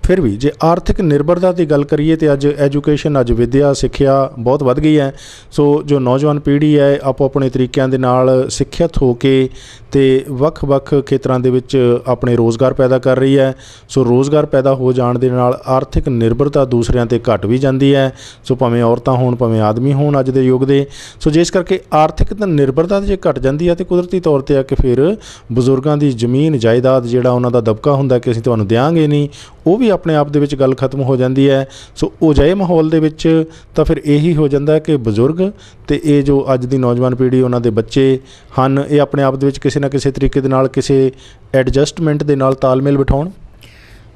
ਫਿਰ ਵੀ ਜੇ ਆਰਥਿਕ ਨਿਰਭਰਤਾ ਦੀ ਗੱਲ ਕਰੀਏ ਤਾਂ ਅੱਜ ਐਜੂਕੇਸ਼ਨ, ਅੱਜ ਵਿੱਦਿਆ ਸਿੱਖਿਆ ਬਹੁਤ ਵੱਧ ਗਈ ਹੈ। ਸੋ ਜੋ ਨੌਜਵਾਨ ਪੀੜ੍ਹੀ ਹੈ ਆਪੋ ਆਪਣੇ ਤਰੀਕਿਆਂ ਦੇ ਨਾਲ ਸਿੱਖਿਅਤ ਹੋ ਕੇ ਅਤੇ ਵੱਖ-ਵੱਖ ਖੇਤਰਾਂ ਦੇ ਵਿੱਚ ਆਪਣੇ ਰੋਜ਼ਗਾਰ ਪੈਦਾ ਕਰ ਰਹੀ ਹੈ। ਸੋ ਰੋਜ਼ਗਾਰ ਪੈਦਾ ਹੋ ਜਾਣ ਦੇ ਨਾਲ ਆਰਥਿਕ ਨਿਰਭਰਤਾ ਦੂਸਰਿਆਂ 'ਤੇ ਘਟ ਵੀ ਜਾਂਦੀ ਹੈ। ਸੋ ਭਾਵੇਂ ਔਰਤਾਂ ਹੋਣ ਭਾਵੇਂ ਆਦਮੀ ਹੋਣ ਅੱਜ ਦੇ ਯੁੱਗ ਦੇ। ਸੋ ਜਿਸ ਕਰਕੇ ਆਰਥਿਕ ਨਿਰਭਰਤਾ ਜੇ ਘਟ ਜਾਂਦੀ ਹੈ ਤਾਂ ਕੁਦਰਤੀ ਤੌਰ 'ਤੇ ਆ ਕਿ ਫਿਰ ਬਜ਼ੁਰਗਾਂ ਦੀ ਜ਼ਮੀਨ ਜਾਇਦਾਦ ਜਿਹੜਾ ਉਹਨਾਂ ਦਾ ਦਬਕਾ ਹੁੰਦਾ ਕਿ ਅਸੀਂ ਤੁਹਾਨੂੰ ਦਿਆਂਗੇ ਨਹੀਂ, ਉਹ ਵੀ ਆਪਣੇ ਆਪ ਦੇ ਵਿੱਚ ਗੱਲ ਖਤਮ ਹੋ ਜਾਂਦੀ ਹੈ। ਸੋ ਉਹ ਜਿਹੇ ਮਾਹੌਲ ਦੇ ਵਿੱਚ ਤਾਂ ਫਿਰ ਇਹੀ ਹੋ ਜਾਂਦਾ ਕਿ ਬਜ਼ੁਰਗ ਅਤੇ ਇਹ ਜੋ ਅੱਜ ਦੀ ਨੌਜਵਾਨ ਪੀੜ੍ਹੀ ਉਹਨਾਂ ਦੇ ਬੱਚੇ ਹਨ, ਇਹ ਆਪਣੇ ਆਪ ਦੇ ਵਿੱਚ ਕਿਸੇ ਨਾ ਕਿਸੇ ਤਰੀਕੇ ਦੇ ਨਾਲ ਕਿਸੇ ਐਡਜਸਟਮੈਂਟ ਦੇ ਨਾਲ ਤਾਲਮੇਲ ਬਿਠਾਉਣ।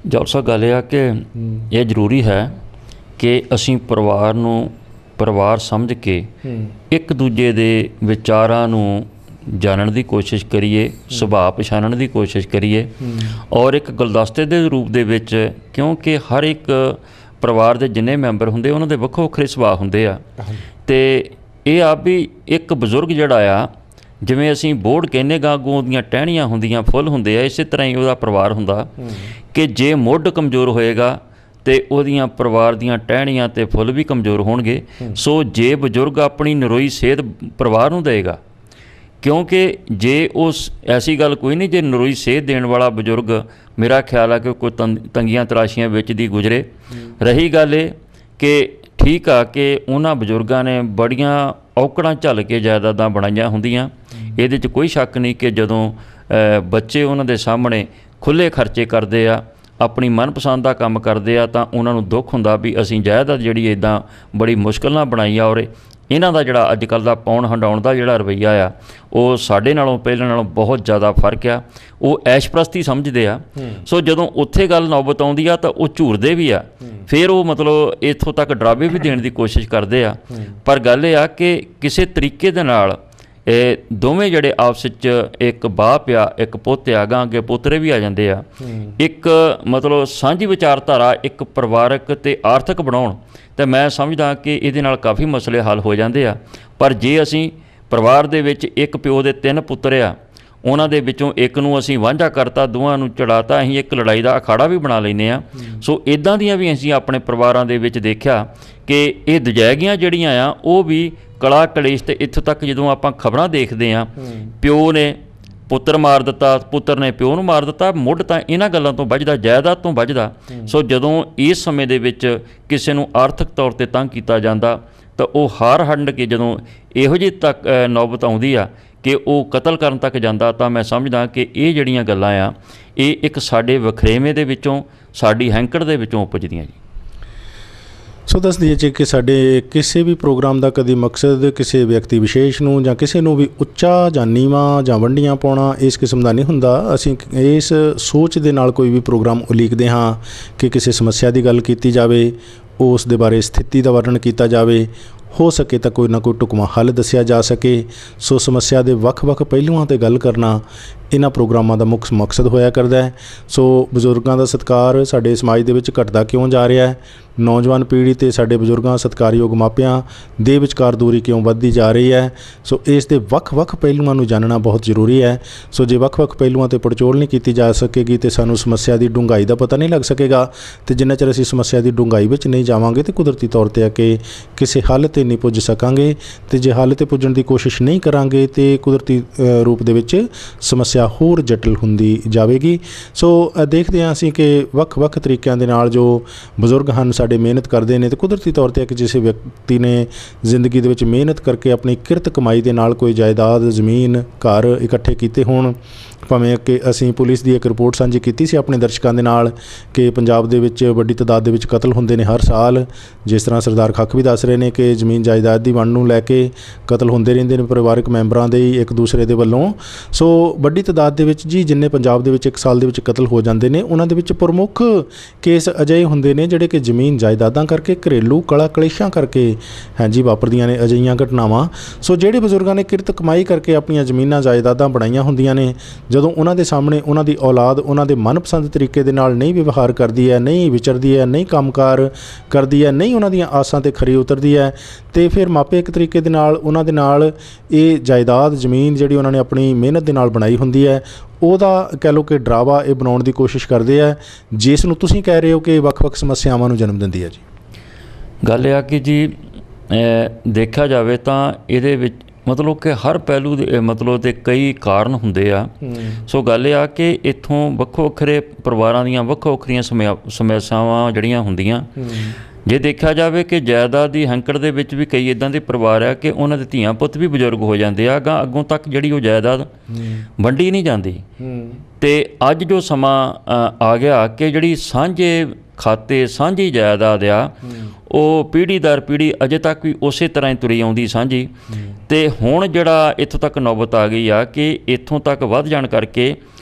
ਜੌਲ ਸਾਹਿਬ ਗੱਲ ਇਹ ਆ ਕਿ ਇਹ ਜ਼ਰੂਰੀ ਹੈ ਕਿ ਅਸੀਂ ਪਰਿਵਾਰ ਨੂੰ ਪਰਿਵਾਰ ਸਮਝ ਕੇ ਇੱਕ ਦੂਜੇ ਦੇ ਵਿਚਾਰਾਂ ਨੂੰ ਜਾਣਨ ਦੀ ਕੋਸ਼ਿਸ਼ ਕਰੀਏ, ਸੁਭਾਅ ਪਛਾਣਨ ਦੀ ਕੋਸ਼ਿਸ਼ ਕਰੀਏ, ਔਰ ਇੱਕ ਗੁਲਦਸਤੇ ਦੇ ਰੂਪ ਦੇ ਵਿੱਚ, ਕਿਉਂਕਿ ਹਰ ਇੱਕ ਪਰਿਵਾਰ ਦੇ ਜਿੰਨੇ ਮੈਂਬਰ ਹੁੰਦੇ ਉਹਨਾਂ ਦੇ ਵੱਖੋ ਵੱਖਰੇ ਸੁਭਾਅ ਹੁੰਦੇ ਆ। ਅਤੇ ਇਹ ਆ ਵੀ ਇੱਕ ਬਜ਼ੁਰਗ ਜਿਹੜਾ ਆ, ਜਿਵੇਂ ਅਸੀਂ ਬੋਹੜ ਕਹਿੰਦੇ ਗਾ ਅੱਗੋਂ ਉਹਦੀਆਂ ਟਹਿਣੀਆਂ ਹੁੰਦੀਆਂ, ਫੁੱਲ ਹੁੰਦੇ ਆ, ਇਸੇ ਤਰ੍ਹਾਂ ਹੀ ਉਹਦਾ ਪਰਿਵਾਰ ਹੁੰਦਾ ਕਿ ਜੇ ਮੁੱਢ ਕਮਜ਼ੋਰ ਹੋਏਗਾ ਅਤੇ ਉਹਦੀਆਂ ਪਰਿਵਾਰ ਦੀਆਂ ਟਹਿਣੀਆਂ ਅਤੇ ਫੁੱਲ ਵੀ ਕਮਜ਼ੋਰ ਹੋਣਗੇ। ਸੋ ਜੇ ਬਜ਼ੁਰਗ ਆਪਣੀ ਨਰੋਈ ਸਿਹਤ ਪਰਿਵਾਰ ਨੂੰ ਦੇਵੇਗਾ, ਕਿਉਂਕਿ ਜੇ ਉਸ ਐਸੀ ਗੱਲ ਕੋਈ ਨਹੀਂ, ਜੇ ਨਰੋਈ ਸਿਹਤ ਦੇਣ ਵਾਲਾ ਬਜ਼ੁਰਗ ਮੇਰਾ ਖਿਆਲ ਆ ਕਿ ਕੋਈ ਤੰਗੀਆਂ ਤਰਾਸ਼ੀਆਂ ਵਿੱਚ ਦੀ ਗੁਜ਼ਰੇ। ਰਹੀ ਗੱਲ ਇਹ ਕਿ ਠੀਕ ਆ ਕਿ ਉਹਨਾਂ ਬਜ਼ੁਰਗਾਂ ਨੇ ਬੜੀਆਂ ਔਕੜਾਂ ਝੱਲ ਕੇ ਜਾਇਦਾਦਾਂ ਬਣਾਈਆਂ ਹੁੰਦੀਆਂ, ਇਹਦੇ 'ਚ ਕੋਈ ਸ਼ੱਕ ਨਹੀਂ ਕਿ ਜਦੋਂ ਬੱਚੇ ਉਹਨਾਂ ਦੇ ਸਾਹਮਣੇ ਖੁੱਲ੍ਹੇ ਖਰਚੇ ਕਰਦੇ ਆ, ਆਪਣੀ ਮਨਪਸੰਦ ਦਾ ਕੰਮ ਕਰਦੇ ਆ, ਤਾਂ ਉਹਨਾਂ ਨੂੰ ਦੁੱਖ ਹੁੰਦਾ ਵੀ ਅਸੀਂ ਜਾਇਦਾਦ ਜਿਹੜੀ ਇੱਦਾਂ ਬੜੀ ਮੁਸ਼ਕਿਲ ਨਾਲ ਬਣਾਈ ਆ, ਔਰ ਇਹਨਾਂ ਦਾ ਜਿਹੜਾ ਅੱਜ ਕੱਲ੍ਹ ਦਾ ਪਾਉਣ ਹੰਡਾਉਣ ਦਾ ਜਿਹੜਾ ਰਵੱਈਆ ਆ ਉਹ ਸਾਡੇ ਨਾਲੋਂ ਪਹਿਲਾਂ ਨਾਲੋਂ ਬਹੁਤ ਜ਼ਿਆਦਾ ਫਰਕ ਆ। ਉਹ ਐਸ਼ਪ੍ਰਸਤੀ ਸਮਝਦੇ ਆ। ਸੋ ਜਦੋਂ ਉੱਥੇ ਗੱਲ ਨੌਬਤ ਆਉਂਦੀ ਆ ਤਾਂ ਉਹ ਝੂਰਦੇ ਵੀ ਆ, ਫਿਰ ਉਹ ਮਤਲਬ ਇੱਥੋਂ ਤੱਕ ਡਰਾਵੇ ਵੀ ਦੇਣ ਦੀ ਕੋਸ਼ਿਸ਼ ਕਰਦੇ ਆ। ਪਰ ਗੱਲ ਇਹ ਆ ਕਿ ਕਿਸੇ ਤਰੀਕੇ ਦੇ ਨਾਲ ਇਹ ਦੋਵੇਂ ਜਿਹੜੇ ਆਪਸ ਵਿੱਚ ਇੱਕ ਬਾਪ ਆ ਇੱਕ ਪੁੱਤ ਆ, ਅਗਾਂਹ ਅੱਗੇ ਪੋਤਰੇ ਵੀ ਆ ਜਾਂਦੇ ਆ, ਇੱਕ ਮਤਲਬ ਸਾਂਝੀ ਵਿਚਾਰਧਾਰਾ ਇੱਕ ਪਰਿਵਾਰਕ ਅਤੇ ਆਰਥਿਕ ਬਣਾਉਣ, ਅਤੇ ਮੈਂ ਸਮਝਦਾ ਕਿ ਇਹਦੇ ਨਾਲ ਕਾਫੀ ਮਸਲੇ ਹੱਲ ਹੋ ਜਾਂਦੇ ਆ। ਪਰ ਜੇ ਅਸੀਂ ਪਰਿਵਾਰ ਦੇ ਵਿੱਚ ਇੱਕ ਪਿਓ ਦੇ 3 ਪੁੱਤਰ ਆ, ਉਹਨਾਂ ਦੇ ਵਿੱਚੋਂ ਇੱਕ ਨੂੰ ਅਸੀਂ ਵਾਂਝਾ ਕਰਤਾ, ਦੋਵਾਂ ਨੂੰ ਚੜਾਤਾ, ਅਸੀਂ ਇੱਕ ਲੜਾਈ ਦਾ ਅਖਾੜਾ ਵੀ ਬਣਾ ਲੈਂਦੇ ਹਾਂ। ਸੋ ਇੱਦਾਂ ਦੀਆਂ ਵੀ ਅਸੀਂ ਆਪਣੇ ਪਰਿਵਾਰਾਂ ਦੇ ਵਿੱਚ ਦੇਖਿਆ ਕਿ ਇਹ ਦਜੈਗੀਆਂ ਜਿਹੜੀਆਂ ਆ ਉਹ ਵੀ ਕਲਾ ਕਲੇਸ਼, ਅਤੇ ਇੱਥੋਂ ਤੱਕ ਜਦੋਂ ਆਪਾਂ ਖਬਰਾਂ ਦੇਖਦੇ ਹਾਂ, ਪਿਓ ਨੇ ਪੁੱਤਰ ਮਾਰ ਦਿੱਤਾ, ਪੁੱਤਰ ਨੇ ਪਿਓ ਨੂੰ ਮਾਰ ਦਿੱਤਾ, ਮੁੱਢ ਤਾਂ ਇਹਨਾਂ ਗੱਲਾਂ ਤੋਂ ਵੱਜਦਾ, ਜਾਇਦਾਦ ਤੋਂ ਵੱਜਦਾ। ਸੋ ਜਦੋਂ ਇਸ ਸਮੇਂ ਦੇ ਵਿੱਚ ਕਿਸੇ ਨੂੰ ਆਰਥਿਕ ਤੌਰ 'ਤੇ ਤੰਗ ਕੀਤਾ ਜਾਂਦਾ ਤਾਂ ਉਹ ਹਾਰ ਹੰਡ ਕੇ ਜਦੋਂ ਇਹੋ ਜਿਹੀ ਤੱਕ ਨੌਬਤ ਆਉਂਦੀ ਆ ਕਿ ਉਹ ਕਤਲ ਕਰਨ ਤੱਕ ਜਾਂਦਾ, ਤਾਂ ਮੈਂ ਸਮਝਦਾ ਕਿ ਇਹ ਜਿਹੜੀਆਂ ਗੱਲਾਂ ਆ ਇਹ ਇੱਕ ਸਾਡੇ ਵਖਰੇਵੇਂ ਦੇ ਵਿੱਚੋਂ, ਸਾਡੀ ਹੈਂਕੜ ਦੇ ਵਿੱਚੋਂ ਉਪਜਦੀਆਂ ਜੀ। ਸੋ ਦੱਸ ਦਈਏ ਜੀ ਕਿ ਸਾਡੇ ਕਿਸੇ ਵੀ ਪ੍ਰੋਗਰਾਮ ਦਾ ਕਦੀ ਮਕਸਦ ਕਿਸੇ ਵਿਅਕਤੀ ਵਿਸ਼ੇਸ਼ ਨੂੰ ਜਾਂ ਕਿਸੇ ਨੂੰ ਵੀ ਉੱਚਾ ਜਾਂ ਨੀਵਾਂ ਜਾਂ ਵੰਡੀਆਂ ਪਾਉਣਾ ਇਸ ਕਿਸਮ ਦਾ ਨਹੀਂ ਹੁੰਦਾ। ਅਸੀਂ ਇਸ ਸੋਚ ਦੇ ਨਾਲ ਕੋਈ ਵੀ ਪ੍ਰੋਗਰਾਮ ਉਲੀਕਦੇ ਹਾਂ ਕਿ ਕਿਸੇ ਸਮੱਸਿਆ ਦੀ ਗੱਲ ਕੀਤੀ ਜਾਵੇ, ਉਸ ਦੇ ਬਾਰੇ ਸਥਿਤੀ ਦਾ ਵਰਣਨ ਕੀਤਾ ਜਾਵੇ, ਹੋ ਸਕੇ ਤਾਂ ਕੋਈ ਨਾ ਕੋਈ ਢੁਕਵਾਂ ਹੱਲ ਦੱਸਿਆ ਜਾ ਸਕੇ। ਸੋ ਸਮੱਸਿਆ ਦੇ ਵੱਖ-ਵੱਖ ਪਹਿਲੂਆਂ 'ਤੇ ਗੱਲ ਕਰਨਾ ਇਹਨਾਂ ਪ੍ਰੋਗਰਾਮਾਂ ਦਾ ਮੁੱਖ ਮਕਸਦ ਹੋਇਆ ਕਰਦਾ ਹੈ। ਸੋ ਬਜ਼ੁਰਗਾਂ ਦਾ ਸਤਿਕਾਰ ਸਾਡੇ ਸਮਾਜ ਦੇ ਵਿੱਚ ਘਟਦਾ ਕਿਉਂ ਜਾ ਰਿਹਾ ਹੈ, ਨੌਜਵਾਨ ਪੀੜ੍ਹੀ ਅਤੇ ਸਾਡੇ ਬਜ਼ੁਰਗਾਂ ਸਤਿਕਾਰਯੋਗ ਮਾਪਿਆਂ ਦੇ ਵਿਚਕਾਰ ਦੂਰੀ ਕਿਉਂ ਵੱਧਦੀ ਜਾ ਰਹੀ ਹੈ। ਸੋ ਇਸ ਦੇ ਵੱਖ-ਵੱਖ ਪਹਿਲੂਆਂ ਨੂੰ ਜਾਣਨਾ ਬਹੁਤ ਜ਼ਰੂਰੀ ਹੈ। ਸੋ ਜੇ ਵੱਖ-ਵੱਖ ਪਹਿਲੂਆਂ 'ਤੇ ਪੜਚੋਲ ਨਹੀਂ ਕੀਤੀ ਜਾ ਸਕੇਗੀ ਤਾਂ ਸਾਨੂੰ ਸਮੱਸਿਆ ਦੀ ਡੂੰਘਾਈ ਦਾ ਪਤਾ ਨਹੀਂ ਲੱਗ ਸਕੇਗਾ, ਅਤੇ ਜਿੰਨਾ ਚਿਰ ਅਸੀਂ ਸਮੱਸਿਆ ਦੀ ਡੂੰਘਾਈ ਵਿੱਚ ਨਹੀਂ ਜਾਵਾਂਗੇ ਤਾਂ ਕੁਦਰਤੀ ਤੌਰ 'ਤੇ ਆ ਕਿ ਕਿਸੇ ਹੱਲ 'ਤੇ ਨਹੀਂ ਪੁੱਜ ਸਕਾਂਗੇ, ਅਤੇ ਜੇ ਹੱਲ 'ਤੇ ਪੁੱਜਣ ਦੀ ਕੋਸ਼ਿਸ਼ ਨਹੀਂ ਕਰਾਂਗੇ ਤਾਂ ਕੁਦਰਤੀ ਰੂਪ ਦੇ ਵਿੱਚ ਸਮੱਸਿਆ ਹੋਰ ਜਟਿਲ ਹੁੰਦੀ ਜਾਵੇਗੀ। ਸੋ ਦੇਖਦੇ ਹਾਂ ਅਸੀਂ ਕਿ ਵੱਖ-ਵੱਖ ਤਰੀਕਿਆਂ ਦੇ ਨਾਲ ਜੋ ਬਜ਼ੁਰਗ ਹਨ ਸਾਡੇ ਮਿਹਨਤ ਕਰਦੇ ਨੇ, ਅਤੇ ਕੁਦਰਤੀ ਤੌਰ 'ਤੇ ਕਿ ਕਿਸੇ ਵਿਅਕਤੀ ਨੇ ਜ਼ਿੰਦਗੀ ਦੇ ਵਿੱਚ ਮਿਹਨਤ ਕਰਕੇ ਆਪਣੀ ਕਿਰਤ ਕਮਾਈ ਦੇ ਨਾਲ ਕੋਈ ਜਾਇਦਾਦ, ਜ਼ਮੀਨ, ਘਰ ਇਕੱਠੇ ਕੀਤੇ ਹੋਣ। ਭਾਵੇਂ ਕਿ ਅਸੀਂ ਪੁਲਿਸ ਦੀ ਇੱਕ ਰਿਪੋਰਟ ਸਾਂਝੀ ਕੀਤੀ ਸੀ ਆਪਣੇ ਦਰਸ਼ਕਾਂ ਦੇ ਨਾਲ ਕਿ ਪੰਜਾਬ ਦੇ ਵਿੱਚ ਵੱਡੀ ਤਾਦਾਦ ਦੇ ਵਿੱਚ ਕਤਲ ਹੁੰਦੇ ਨੇ ਹਰ ਸਾਲ। ਜਿਸ ਤਰ੍ਹਾਂ ਸਰਦਾਰ ਖੱਖ ਵੀ ਦੱਸ ਰਹੇ ਨੇ ਕਿ ਜ਼ਮੀਨ ਜਾਇਦਾਦ ਦੀ ਵੰਡ ਨੂੰ ਲੈ ਕੇ ਕਤਲ ਹੁੰਦੇ ਰਹਿੰਦੇ ਨੇ ਪਰਿਵਾਰਕ ਮੈਂਬਰਾਂ ਦੇ ਇੱਕ ਦੂਸਰੇ ਦੇ ਵੱਲੋਂ। ਸੋ ਵੱਡੀ ਤਾਦਾਦ ਦੇ ਵਿੱਚ ਜੀ ਜਿੰਨੇ ਪੰਜਾਬ ਦੇ ਵਿੱਚ ਇੱਕ ਸਾਲ ਦੇ ਵਿੱਚ ਕਤਲ ਹੋ ਜਾਂਦੇ ਨੇ, ਉਹਨਾਂ ਦੇ ਵਿੱਚ ਪ੍ਰਮੁੱਖ ਕੇਸ ਅਜਿਹੇ ਹੁੰਦੇ ਨੇ ਜਿਹੜੇ ਕਿ ਜ਼ਮੀਨ ਜਾਇਦਾਦਾਂ ਕਰਕੇ, ਘਰੇਲੂ ਕਲਾ ਕਲੇਸ਼ਾਂ ਕਰਕੇ ਹਾਂਜੀ ਵਾਪਰਦੀਆਂ ਨੇ ਅਜਿਹੀਆਂ ਘਟਨਾਵਾਂ। ਸੋ ਜਿਹੜੇ ਬਜ਼ੁਰਗਾਂ ਨੇ ਕਿਰਤ ਕਮਾਈ ਕਰਕੇ ਆਪਣੀਆਂ ਜ਼ਮੀਨਾਂ ਜਾਇਦਾਦਾਂ ਬਣਾਈਆਂ ਹੁੰਦੀਆਂ ਨੇ, ਜਦੋਂ ਉਹਨਾਂ ਦੇ ਸਾਹਮਣੇ ਉਹਨਾਂ ਦੀ ਔਲਾਦ ਉਹਨਾਂ ਦੇ ਮਨਪਸੰਦ ਤਰੀਕੇ ਦੇ ਨਾਲ ਨਹੀਂ ਵਿਵਹਾਰ ਕਰਦੀ ਹੈ, ਨਹੀਂ ਵਿਚਰਦੀ ਹੈ, ਨਹੀਂ ਕੰਮਕਾਰ ਕਰਦੀ ਹੈ, ਨਹੀਂ ਉਹਨਾਂ ਦੀਆਂ ਆਸਾਂ 'ਤੇ ਖਰੀ ਉਤਰਦੀ ਹੈ, ਅਤੇ ਫਿਰ ਮਾਪੇ ਇੱਕ ਤਰੀਕੇ ਦੇ ਨਾਲ ਉਹਨਾਂ ਦੇ ਨਾਲ ਇਹ ਜਾਇਦਾਦ ਜ਼ਮੀਨ ਜਿਹੜੀ ਉਹਨਾਂ ਨੇ ਆਪਣੀ ਮਿਹਨਤ ਦੇ ਨਾਲ ਬਣਾਈ ਹੁੰਦੀ ਹੈ ਉਹਦਾ ਕਹਿ ਲਓ ਕਿ ਡਰਾਵਾ ਇਹ ਬਣਾਉਣ ਦੀ ਕੋਸ਼ਿਸ਼ ਕਰਦੇ ਆ, ਜਿਸ ਨੂੰ ਤੁਸੀਂ ਕਹਿ ਰਹੇ ਹੋ ਕਿ ਵੱਖ-ਵੱਖ ਸਮੱਸਿਆਵਾਂ ਨੂੰ ਜਨਮ ਦਿੰਦੀ ਹੈ ਜੀ। ਗੱਲ ਇਹ ਆ ਕਿ ਜੀ ਦੇਖਿਆ ਜਾਵੇ ਤਾਂ ਇਹਦੇ ਵਿੱਚ ਮਤਲਬ ਕਿ ਹਰ ਪਹਿਲੂ ਦੇ ਮਤਲਬ ਦੇ ਕਈ ਕਾਰਨ ਹੁੰਦੇ ਆ। ਸੋ ਗੱਲ ਇਹ ਆ ਕਿ ਇੱਥੋਂ ਵੱਖੋ ਵੱਖਰੇ ਪਰਿਵਾਰਾਂ ਦੀਆਂ ਵੱਖੋ ਵੱਖਰੀਆਂ ਸਮੱਸਿਆਵਾਂ ਜਿਹੜੀਆਂ ਹੁੰਦੀਆਂ। ਜੇ ਦੇਖਿਆ ਜਾਵੇ ਕਿ ਜਾਇਦਾਦ ਦੀ ਹੈਂਕੜ ਦੇ ਵਿੱਚ ਵੀ ਕਈ ਇੱਦਾਂ ਦੇ ਪਰਿਵਾਰ ਆ ਕਿ ਉਹਨਾਂ ਦੇ ਧੀਆਂ ਪੁੱਤ ਵੀ ਬਜ਼ੁਰਗ ਹੋ ਜਾਂਦੇ ਆ, ਅੱਗੋਂ ਤੱਕ ਜਿਹੜੀ ਉਹ ਜਾਇਦਾਦ ਵੰਡੀ ਨਹੀਂ ਜਾਂਦੀ। ਅਤੇ ਅੱਜ ਜੋ ਸਮਾਂ ਆ ਗਿਆ ਕਿ ਜਿਹੜੀ ਸਾਂਝੇ ਖਾਤੇ, ਸਾਂਝੀ ਜਾਇਦਾਦ ਆ, ਉਹ ਪੀੜ੍ਹੀ ਦਰ ਪੀੜ੍ਹੀ ਅਜੇ ਤੱਕ ਵੀ ਉਸੇ ਤਰ੍ਹਾਂ ਹੀ ਤੁਰੀ ਆਉਂਦੀ ਸਾਂਝੀ। ਅਤੇ ਹੁਣ ਜਿਹੜਾ ਇੱਥੋਂ ਤੱਕ ਨੌਬਤ ਆ ਗਈ ਆ ਕਿ ਇੱਥੋਂ ਤੱਕ ਵੱਧ ਜਾਣ ਕਰਕੇ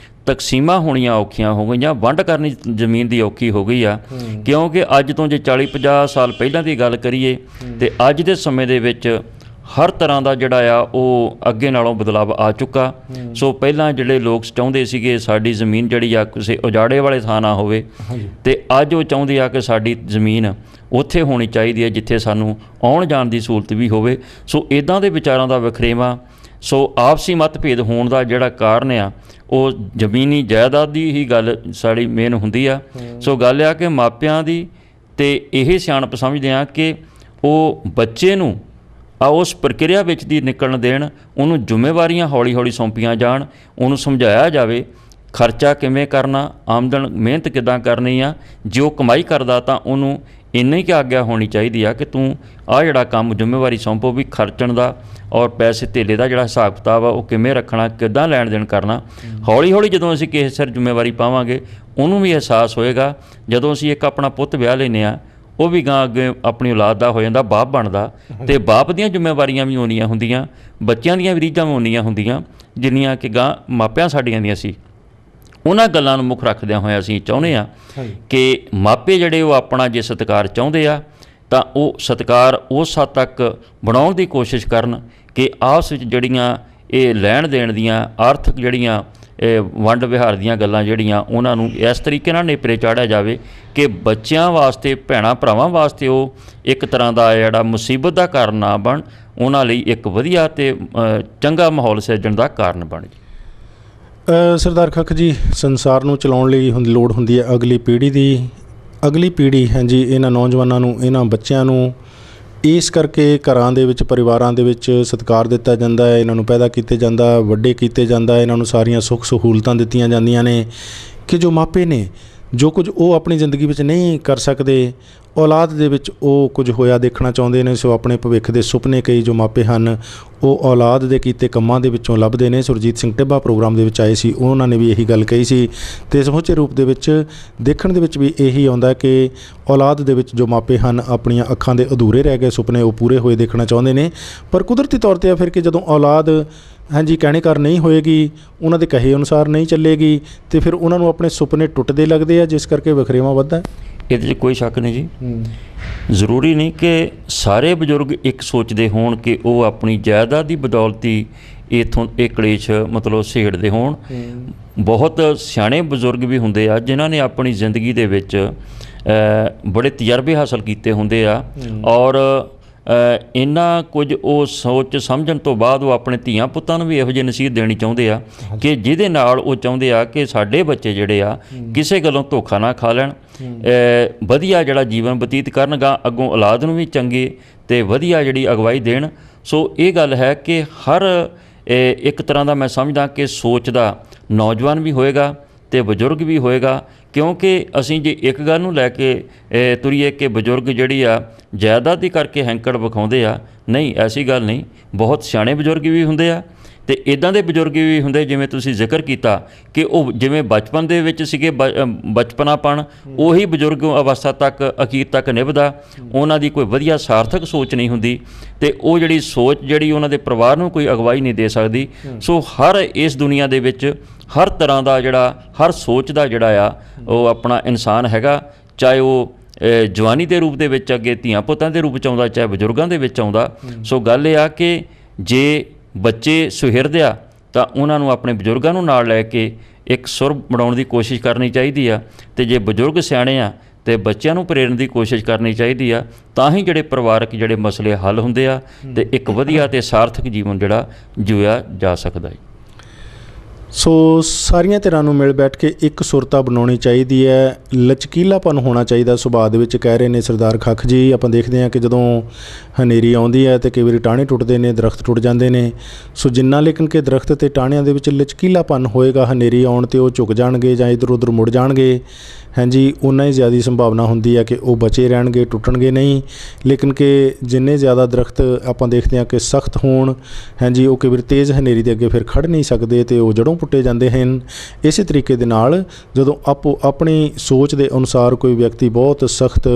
ਤਕਸੀਮਾਂ ਹੋਣੀਆਂ ਔਖੀਆਂ ਹੋ ਗਈਆਂ, ਵੰਡ ਕਰਨੀ ਜ਼ਮੀਨ ਦੀ ਔਖੀ ਹੋ ਗਈ ਆ। ਕਿਉਂਕਿ ਅੱਜ ਤੋਂ ਜੇ 40-50 ਸਾਲ ਪਹਿਲਾਂ ਦੀ ਗੱਲ ਕਰੀਏ ਅਤੇ ਅੱਜ ਦੇ ਸਮੇਂ ਦੇ ਵਿੱਚ ਹਰ ਤਰ੍ਹਾਂ ਦਾ ਜਿਹੜਾ ਆ ਉਹ ਅੱਗੇ ਨਾਲੋਂ ਬਦਲਾਵ ਆ ਚੁੱਕਾ। ਸੋ ਪਹਿਲਾਂ ਜਿਹੜੇ ਲੋਕ ਚਾਹੁੰਦੇ ਸੀਗੇ ਸਾਡੀ ਜ਼ਮੀਨ ਜਿਹੜੀ ਆ ਕਿਸੇ ਉਜਾੜੇ ਵਾਲੇ ਥਾਂ ਨਾ ਹੋਵੇ, ਅਤੇ ਅੱਜ ਉਹ ਚਾਹੁੰਦੇ ਆ ਕਿ ਸਾਡੀ ਜ਼ਮੀਨ ਉੱਥੇ ਹੋਣੀ ਚਾਹੀਦੀ ਹੈ ਜਿੱਥੇ ਸਾਨੂੰ ਆਉਣ ਜਾਣ ਦੀ ਸਹੂਲਤ ਵੀ ਹੋਵੇ। ਸੋ ਇੱਦਾਂ ਦੇ ਵਿਚਾਰਾਂ ਦਾ ਵਖਰੇਵਾਂ, ਸੋ ਆਪਸੀ ਮਤਭੇਦ ਹੋਣ ਦਾ ਜਿਹੜਾ ਕਾਰਨ ਆ ਉਹ ਜ਼ਮੀਨੀ ਜਾਇਦਾਦ ਦੀ ਹੀ ਗੱਲ ਸਾਡੀ ਮੇਨ ਹੁੰਦੀ ਆ। ਸੋ ਗੱਲ ਆ ਕਿ ਮਾਪਿਆਂ ਦੀ ਅਤੇ ਇਹ ਸਿਆਣਪ ਸਮਝਦੇ ਹਾਂ ਕਿ ਉਹ ਬੱਚੇ ਨੂੰ ਉਸ ਪ੍ਰਕਿਰਿਆ ਵਿੱਚ ਦੀ ਨਿਕਲਣ ਦੇਣ, ਉਹਨੂੰ ਜ਼ਿੰਮੇਵਾਰੀਆਂ ਹੌਲੀ ਹੌਲੀ ਸੌਂਪੀਆਂ ਜਾਣ, ਉਹਨੂੰ ਸਮਝਾਇਆ ਜਾਵੇ ਖਰਚਾ ਕਿਵੇਂ ਕਰਨਾ, ਆਮਦਨ ਮਿਹਨਤ ਕਿੱਦਾਂ ਕਰਨੀ ਆ। ਜੇ ਉਹ ਕਮਾਈ ਕਰਦਾ ਤਾਂ ਉਹਨੂੰ ਇੰਨੀ ਕੁ ਆਗਿਆ ਹੋਣੀ ਚਾਹੀਦੀ ਆ ਕਿ ਤੂੰ ਆਹ ਜਿਹੜਾ ਕੰਮ ਜ਼ਿੰਮੇਵਾਰੀ ਸੌਂਪੋ ਵੀ ਖਰਚਣ ਦਾ ਔਰ ਪੈਸੇ ਧੇਲੇ ਦਾ ਜਿਹੜਾ ਹਿਸਾਬ ਕਿਤਾਬ ਆ ਉਹ ਕਿਵੇਂ ਰੱਖਣਾ, ਕਿੱਦਾਂ ਲੈਣ ਦੇਣ ਕਰਨਾ। ਹੌਲੀ ਹੌਲੀ ਜਦੋਂ ਅਸੀਂ ਕਿਸੇ ਸਿਰ ਜ਼ਿੰਮੇਵਾਰੀ ਪਾਵਾਂਗੇ ਉਹਨੂੰ ਵੀ ਅਹਿਸਾਸ ਹੋਏਗਾ। ਜਦੋਂ ਅਸੀਂ ਇੱਕ ਆਪਣਾ ਪੁੱਤ ਵਿਆਹ ਲੈਂਦੇ ਹਾਂ ਉਹ ਵੀ ਗਾਂ ਅੱਗੇ ਆਪਣੀ ਔਲਾਦ ਦਾ ਹੋ ਜਾਂਦਾ ਬਾਪ ਬਣਦਾ, ਅਤੇ ਬਾਪ ਦੀਆਂ ਜ਼ਿੰਮੇਵਾਰੀਆਂ ਵੀ ਓਨੀਆਂ ਹੁੰਦੀਆਂ, ਬੱਚਿਆਂ ਦੀਆਂ ਵੀ ਰੀਝਾਂ ਵੀ ਓਨੀਆਂ ਹੁੰਦੀਆਂ ਜਿੰਨੀਆਂ ਕਿ ਗਾਂ ਮਾਪਿਆਂ ਸਾਡੀਆਂ ਦੀਆਂ ਸੀ। ਉਹਨਾਂ ਗੱਲਾਂ ਨੂੰ ਮੁੱਖ ਰੱਖਦਿਆਂ ਹੋਇਆ ਅਸੀਂ ਚਾਹੁੰਦੇ ਹਾਂ ਕਿ ਮਾਪੇ ਜਿਹੜੇ ਉਹ ਆਪਣਾ ਜੇ ਸਤਿਕਾਰ ਚਾਹੁੰਦੇ ਆ ਤਾਂ ਉਹ ਸਤਿਕਾਰ ਉਸ ਹੱਦ ਤੱਕ ਬਣਾਉਣ ਦੀ ਕੋਸ਼ਿਸ਼ ਕਰਨ ਕਿ ਆਪਸ ਵਿੱਚ ਜਿਹੜੀਆਂ ਇਹ ਲੈਣ ਦੇਣ ਦੀਆਂ ਆਰਥਿਕ ਜਿਹੜੀਆਂ ਵੰਡ ਵਿਹਾਰ ਦੀਆਂ ਗੱਲਾਂ ਜਿਹੜੀਆਂ ਉਹਨਾਂ ਨੂੰ ਇਸ ਤਰੀਕੇ ਨਾਲ ਨੇਪਰੇ ਚਾੜਿਆ ਜਾਵੇ ਕਿ ਬੱਚਿਆਂ ਵਾਸਤੇ, ਭੈਣਾਂ ਭਰਾਵਾਂ ਵਾਸਤੇ ਉਹ ਇੱਕ ਤਰ੍ਹਾਂ ਦਾ ਜਿਹੜਾ ਮੁਸੀਬਤ ਦਾ ਕਾਰਨ ਨਾ ਬਣ, ਉਹਨਾਂ ਲਈ ਇੱਕ ਵਧੀਆ ਅਤੇ ਚੰਗਾ ਮਾਹੌਲ ਸਿਰਜਣ ਦਾ ਕਾਰਨ ਬਣ ਜੇ। ਸਰਦਾਰ ਖੱਖ ਜੀ, ਸੰਸਾਰ ਨੂੰ ਚਲਾਉਣ ਲਈ ਲੋੜ ਹੁੰਦੀ ਹੈ ਅਗਲੀ ਪੀੜ੍ਹੀ ਦੀ। ਅਗਲੀ ਪੀੜ੍ਹੀ ਹਾਂਜੀ ਇਹਨਾਂ ਨੌਜਵਾਨਾਂ ਨੂੰ, ਇਹਨਾਂ ਬੱਚਿਆਂ ਨੂੰ ਇਸ ਕਰਕੇ ਘਰਾਂ ਦੇ ਵਿੱਚ, ਪਰਿਵਾਰਾਂ ਦੇ ਵਿੱਚ ਸਤਿਕਾਰ ਦਿੱਤਾ ਜਾਂਦਾ ਹੈ, ਇਹਨਾਂ ਨੂੰ ਪੈਦਾ ਕੀਤੇ ਜਾਂਦਾ, ਵੱਡੇ ਕੀਤੇ ਜਾਂਦਾ, ਇਹਨਾਂ ਨੂੰ ਸਾਰੀਆਂ ਸੁੱਖ ਸਹੂਲਤਾਂ ਦਿੱਤੀਆਂ ਜਾਂਦੀਆਂ ਨੇ ਕਿ ਜੋ ਮਾਪੇ ਨੇ ਜੋ ਕੁਝ ਉਹ ਆਪਣੀ ਜ਼ਿੰਦਗੀ ਵਿੱਚ ਨਹੀਂ ਕਰ ਸਕਦੇ, ਔਲਾਦ ਦੇ ਵਿੱਚ ਉਹ ਕੁਝ ਹੋਇਆ ਦੇਖਣਾ ਚਾਹੁੰਦੇ ਨੇ। ਸੋ ਆਪਣੇ ਭਵਿੱਖ ਦੇ ਸੁਪਨੇ ਕਈ ਜੋ ਮਾਪੇ ਹਨ ਉਹ ਔਲਾਦ ਦੇ ਕੀਤੇ ਕੰਮਾਂ ਦੇ ਵਿੱਚੋਂ ਲੱਭਦੇ ਨੇ। ਸੁਰਜੀਤ ਸਿੰਘ ਟਿੱਬਾ ਪ੍ਰੋਗਰਾਮ ਦੇ ਵਿੱਚ ਆਏ ਸੀ, ਉਹਨਾਂ ਨੇ ਵੀ ਇਹੀ ਗੱਲ ਕਹੀ ਸੀ ਅਤੇ ਸਮੁੱਚੇ ਰੂਪ ਦੇ ਵਿੱਚ ਦੇਖਣ ਦੇ ਵਿੱਚ ਵੀ ਇਹੀ ਆਉਂਦਾ ਕਿ ਔਲਾਦ ਦੇ ਵਿੱਚ ਜੋ ਮਾਪੇ ਹਨ ਆਪਣੀਆਂ ਅੱਖਾਂ ਦੇ ਅਧੂਰੇ ਰਹਿ ਗਏ ਸੁਪਨੇ ਉਹ ਪੂਰੇ ਹੋਏ ਦੇਖਣਾ ਚਾਹੁੰਦੇ ਨੇ। ਪਰ ਕੁਦਰਤੀ ਤੌਰ 'ਤੇ ਆ ਫਿਰ ਕਿ ਜਦੋਂ ਔਲਾਦ ਹਾਂਜੀ ਕਹਿਣੇਕਾਰ ਨਹੀਂ ਹੋਏਗੀ, ਉਹਨਾਂ ਦੇ ਕਹੇ ਅਨੁਸਾਰ ਨਹੀਂ ਚੱਲੇਗੀ ਅਤੇ ਫਿਰ ਉਹਨਾਂ ਨੂੰ ਆਪਣੇ ਸੁਪਨੇ ਟੁੱਟਦੇ ਲੱਗਦੇ ਆ, ਜਿਸ ਕਰਕੇ ਵਖਰੇਵਾਂ ਵੱਧਦਾ। ਇਹਦੇ 'ਚ ਕੋਈ ਸ਼ੱਕ ਨਹੀਂ ਜੀ। ਜ਼ਰੂਰੀ ਨਹੀਂ ਕਿ ਸਾਰੇ ਬਜ਼ੁਰਗ ਇੱਕ ਸੋਚਦੇ ਹੋਣ ਕਿ ਉਹ ਆਪਣੀ ਜਾਇਦਾਦ ਦੀ ਬਦੌਲਤੀ ਇੱਥੋਂ ਇਹ ਕਲੇਸ਼ ਮਤਲਬ ਸੇੜਦੇ ਹੋਣ। ਬਹੁਤ ਸਿਆਣੇ ਬਜ਼ੁਰਗ ਵੀ ਹੁੰਦੇ ਆ ਜਿਨ੍ਹਾਂ ਨੇ ਆਪਣੀ ਜ਼ਿੰਦਗੀ ਦੇ ਵਿੱਚ ਬੜੇ ਤਜਰਬੇ ਹਾਸਲ ਕੀਤੇ ਹੁੰਦੇ ਆ ਔਰ ਇੰਨਾ ਕੁਝ ਉਹ ਸੋਚ ਸਮਝਣ ਤੋਂ ਬਾਅਦ ਉਹ ਆਪਣੇ ਧੀਆਂ ਪੁੱਤਾਂ ਨੂੰ ਵੀ ਇਹੋ ਜਿਹੀ ਨਸੀਹਤ ਦੇਣੀ ਚਾਹੁੰਦੇ ਆ ਕਿ ਜਿਹਦੇ ਨਾਲ ਉਹ ਚਾਹੁੰਦੇ ਆ ਕਿ ਸਾਡੇ ਬੱਚੇ ਜਿਹੜੇ ਆ ਕਿਸੇ ਗੱਲੋਂ ਧੋਖਾ ਨਾ ਖਾ ਲੈਣ, ਵਧੀਆ ਜਿਹੜਾ ਜੀਵਨ ਬਤੀਤ ਕਰਨਗਾ, ਅੱਗੋਂ ਔਲਾਦ ਨੂੰ ਵੀ ਚੰਗੇ ਅਤੇ ਵਧੀਆ ਜਿਹੜੀ ਅਗਵਾਈ ਦੇਣ। ਸੋ ਇਹ ਗੱਲ ਹੈ ਕਿ ਹਰ ਇੱਕ ਤਰ੍ਹਾਂ ਦਾ ਮੈਂ ਸਮਝਦਾ ਕਿ ਸੋਚਦਾ ਨੌਜਵਾਨ ਵੀ ਹੋਏਗਾ ਅਤੇ ਬਜ਼ੁਰਗ ਵੀ ਹੋਏਗਾ, ਕਿਉਂਕਿ ਅਸੀਂ ਜੇ ਇੱਕ ਗੱਲ ਨੂੰ ਲੈ ਕੇ ਤੁਰੀਏ ਕਿ ਬਜ਼ੁਰਗ ਜਿਹੜੀ ਆ ਜਾਇਦਾਦ ਦੀ ਕਰਕੇ ਹੈਂਕੜ ਵਿਖਾਉਂਦੇ ਆ, ਨਹੀਂ, ਐਸੀ ਗੱਲ ਨਹੀਂ। ਬਹੁਤ ਸਿਆਣੇ ਬਜ਼ੁਰਗ ਵੀ ਹੁੰਦੇ ਆ ਅਤੇ ਇੱਦਾਂ ਦੇ ਬਜ਼ੁਰਗ ਵੀ ਹੁੰਦੇ ਜਿਵੇਂ ਤੁਸੀਂ ਜ਼ਿਕਰ ਕੀਤਾ ਕਿ ਉਹ ਜਿਵੇਂ ਬਚਪਨ ਦੇ ਵਿੱਚ ਸੀਗੇ, ਬਚਪਨਾਪਣ ਉਹੀ ਬਜ਼ੁਰਗ ਅਵਸਥਾ ਤੱਕ ਅਖੀਰ ਤੱਕ ਨਿਭਦਾ, ਉਹਨਾਂ ਦੀ ਕੋਈ ਵਧੀਆ ਸਾਰਥਕ ਸੋਚ ਨਹੀਂ ਹੁੰਦੀ ਅਤੇ ਉਹ ਜਿਹੜੀ ਸੋਚ ਜਿਹੜੀ ਉਹਨਾਂ ਦੇ ਪਰਿਵਾਰ ਨੂੰ ਕੋਈ ਅਗਵਾਈ ਨਹੀਂ ਦੇ ਸਕਦੀ। ਸੋ ਹਰ ਇਸ ਦੁਨੀਆ ਦੇ ਵਿੱਚ ਹਰ ਤਰ੍ਹਾਂ ਦਾ ਜਿਹੜਾ ਹਰ ਸੋਚ ਦਾ ਜਿਹੜਾ ਆ ਉਹ ਆਪਣਾ ਇਨਸਾਨ ਹੈਗਾ, ਚਾਹੇ ਉਹ ਜਵਾਨੀ ਦੇ ਰੂਪ ਦੇ ਵਿੱਚ ਅੱਗੇ ਧੀਆਂ ਪੁੱਤਾਂ ਦੇ ਰੂਪ 'ਚ ਆਉਂਦਾ, ਚਾਹੇ ਬਜ਼ੁਰਗਾਂ ਦੇ ਵਿੱਚ ਆਉਂਦਾ। ਸੋ ਗੱਲ ਇਹ ਆ ਕਿ ਜੇ ਬੱਚੇ ਸੁਹਿਰਦ ਆ ਤਾਂ ਉਹਨਾਂ ਨੂੰ ਆਪਣੇ ਬਜ਼ੁਰਗਾਂ ਨੂੰ ਨਾਲ ਲੈ ਕੇ ਇੱਕ ਸੁਰ ਬਣਾਉਣ ਦੀ ਕੋਸ਼ਿਸ਼ ਕਰਨੀ ਚਾਹੀਦੀ ਆ, ਅਤੇ ਜੇ ਬਜ਼ੁਰਗ ਸਿਆਣੇ ਆ ਅਤੇ ਬੱਚਿਆਂ ਨੂੰ ਪ੍ਰੇਰਨ ਦੀ ਕੋਸ਼ਿਸ਼ ਕਰਨੀ ਚਾਹੀਦੀ ਆ, ਤਾਂ ਹੀ ਜਿਹੜੇ ਪਰਿਵਾਰਕ ਜਿਹੜੇ ਮਸਲੇ ਹੱਲ ਹੁੰਦੇ ਆ ਅਤੇ ਇੱਕ ਵਧੀਆ ਅਤੇ ਸਾਰਥਕ ਜੀਵਨ ਜਿਹੜਾ ਜਿਉਆ ਜਾ ਸਕਦਾ ਹੈ। ਸੋ ਸਾਰੀਆਂ ਧਿਰਾਂ ਨੂੰ ਮਿਲ ਬੈਠ ਕੇ ਇੱਕ ਸੁਰਤਾ ਬਣਾਉਣੀ ਚਾਹੀਦੀ ਹੈ, ਲਚਕੀਲਾਪਨ ਹੋਣਾ ਚਾਹੀਦਾ ਸੁਭਾਅ ਦੇ ਵਿੱਚ, ਕਹਿ ਰਹੇ ਨੇ ਸਰਦਾਰ ਖੱਖ ਜੀ। ਆਪਾਂ ਦੇਖਦੇ ਹਾਂ ਕਿ ਜਦੋਂ ਹਨੇਰੀ ਆਉਂਦੀ ਹੈ ਅਤੇ ਕਈ ਵਾਰੀ ਟਾਹਣੇ ਟੁੱਟਦੇ ਨੇ, ਦਰਖਤ ਟੁੱਟ ਜਾਂਦੇ ਨੇ। ਸੋ ਜਿੰਨਾ ਲੇਕਿਨ ਕਿ ਦਰਖਤ ਅਤੇ ਟਾਹਣਿਆਂ ਦੇ ਵਿੱਚ ਲਚਕੀਲਾਪਨ ਹੋਏਗਾ, ਹਨੇਰੀ ਆਉਣ 'ਤੇ ਉਹ ਝੁਕ ਜਾਣਗੇ ਜਾਂ ਇੱਧਰ ਉੱਧਰ ਮੁੜ ਜਾਣਗੇ, ਹਾਂਜੀ, ਉਨਾ ਹੀ ਜ਼ਿਆਦਾ ਸੰਭਾਵਨਾ ਹੁੰਦੀ ਹੈ ਕਿ ਉਹ ਬਚੇ ਰਹਿਣਗੇ, ਟੁੱਟਣਗੇ ਨਹੀਂ। ਲੇਕਿਨ ਕਿ ਜਿੰਨੇ ਜ਼ਿਆਦਾ ਦਰਖਤ ਆਪਾਂ ਦੇਖਦੇ ਹਾਂ ਕਿ ਸਖਤ ਹੋਣ, ਹਾਂਜੀ, ਉਹ ਕਈ ਵਾਰ ਤੇਜ਼ ਹਨੇਰੀ ਦੇ ਅੱਗੇ ਫਿਰ ਖੜ੍ਹ ਨਹੀਂ ਸਕਦੇ ਅਤੇ ਉਹ ਜੜ੍ਹੋਂ ਪੁੱਟੇ ਜਾਂਦੇ ਹਨ। ਇਸੇ ਤਰੀਕੇ ਦੇ ਨਾਲ ਜਦੋਂ ਆਪੋ ਆਪਣੀ ਸੋਚ ਦੇ ਅਨੁਸਾਰ ਕੋਈ ਵਿਅਕਤੀ ਬਹੁਤ ਸਖਤ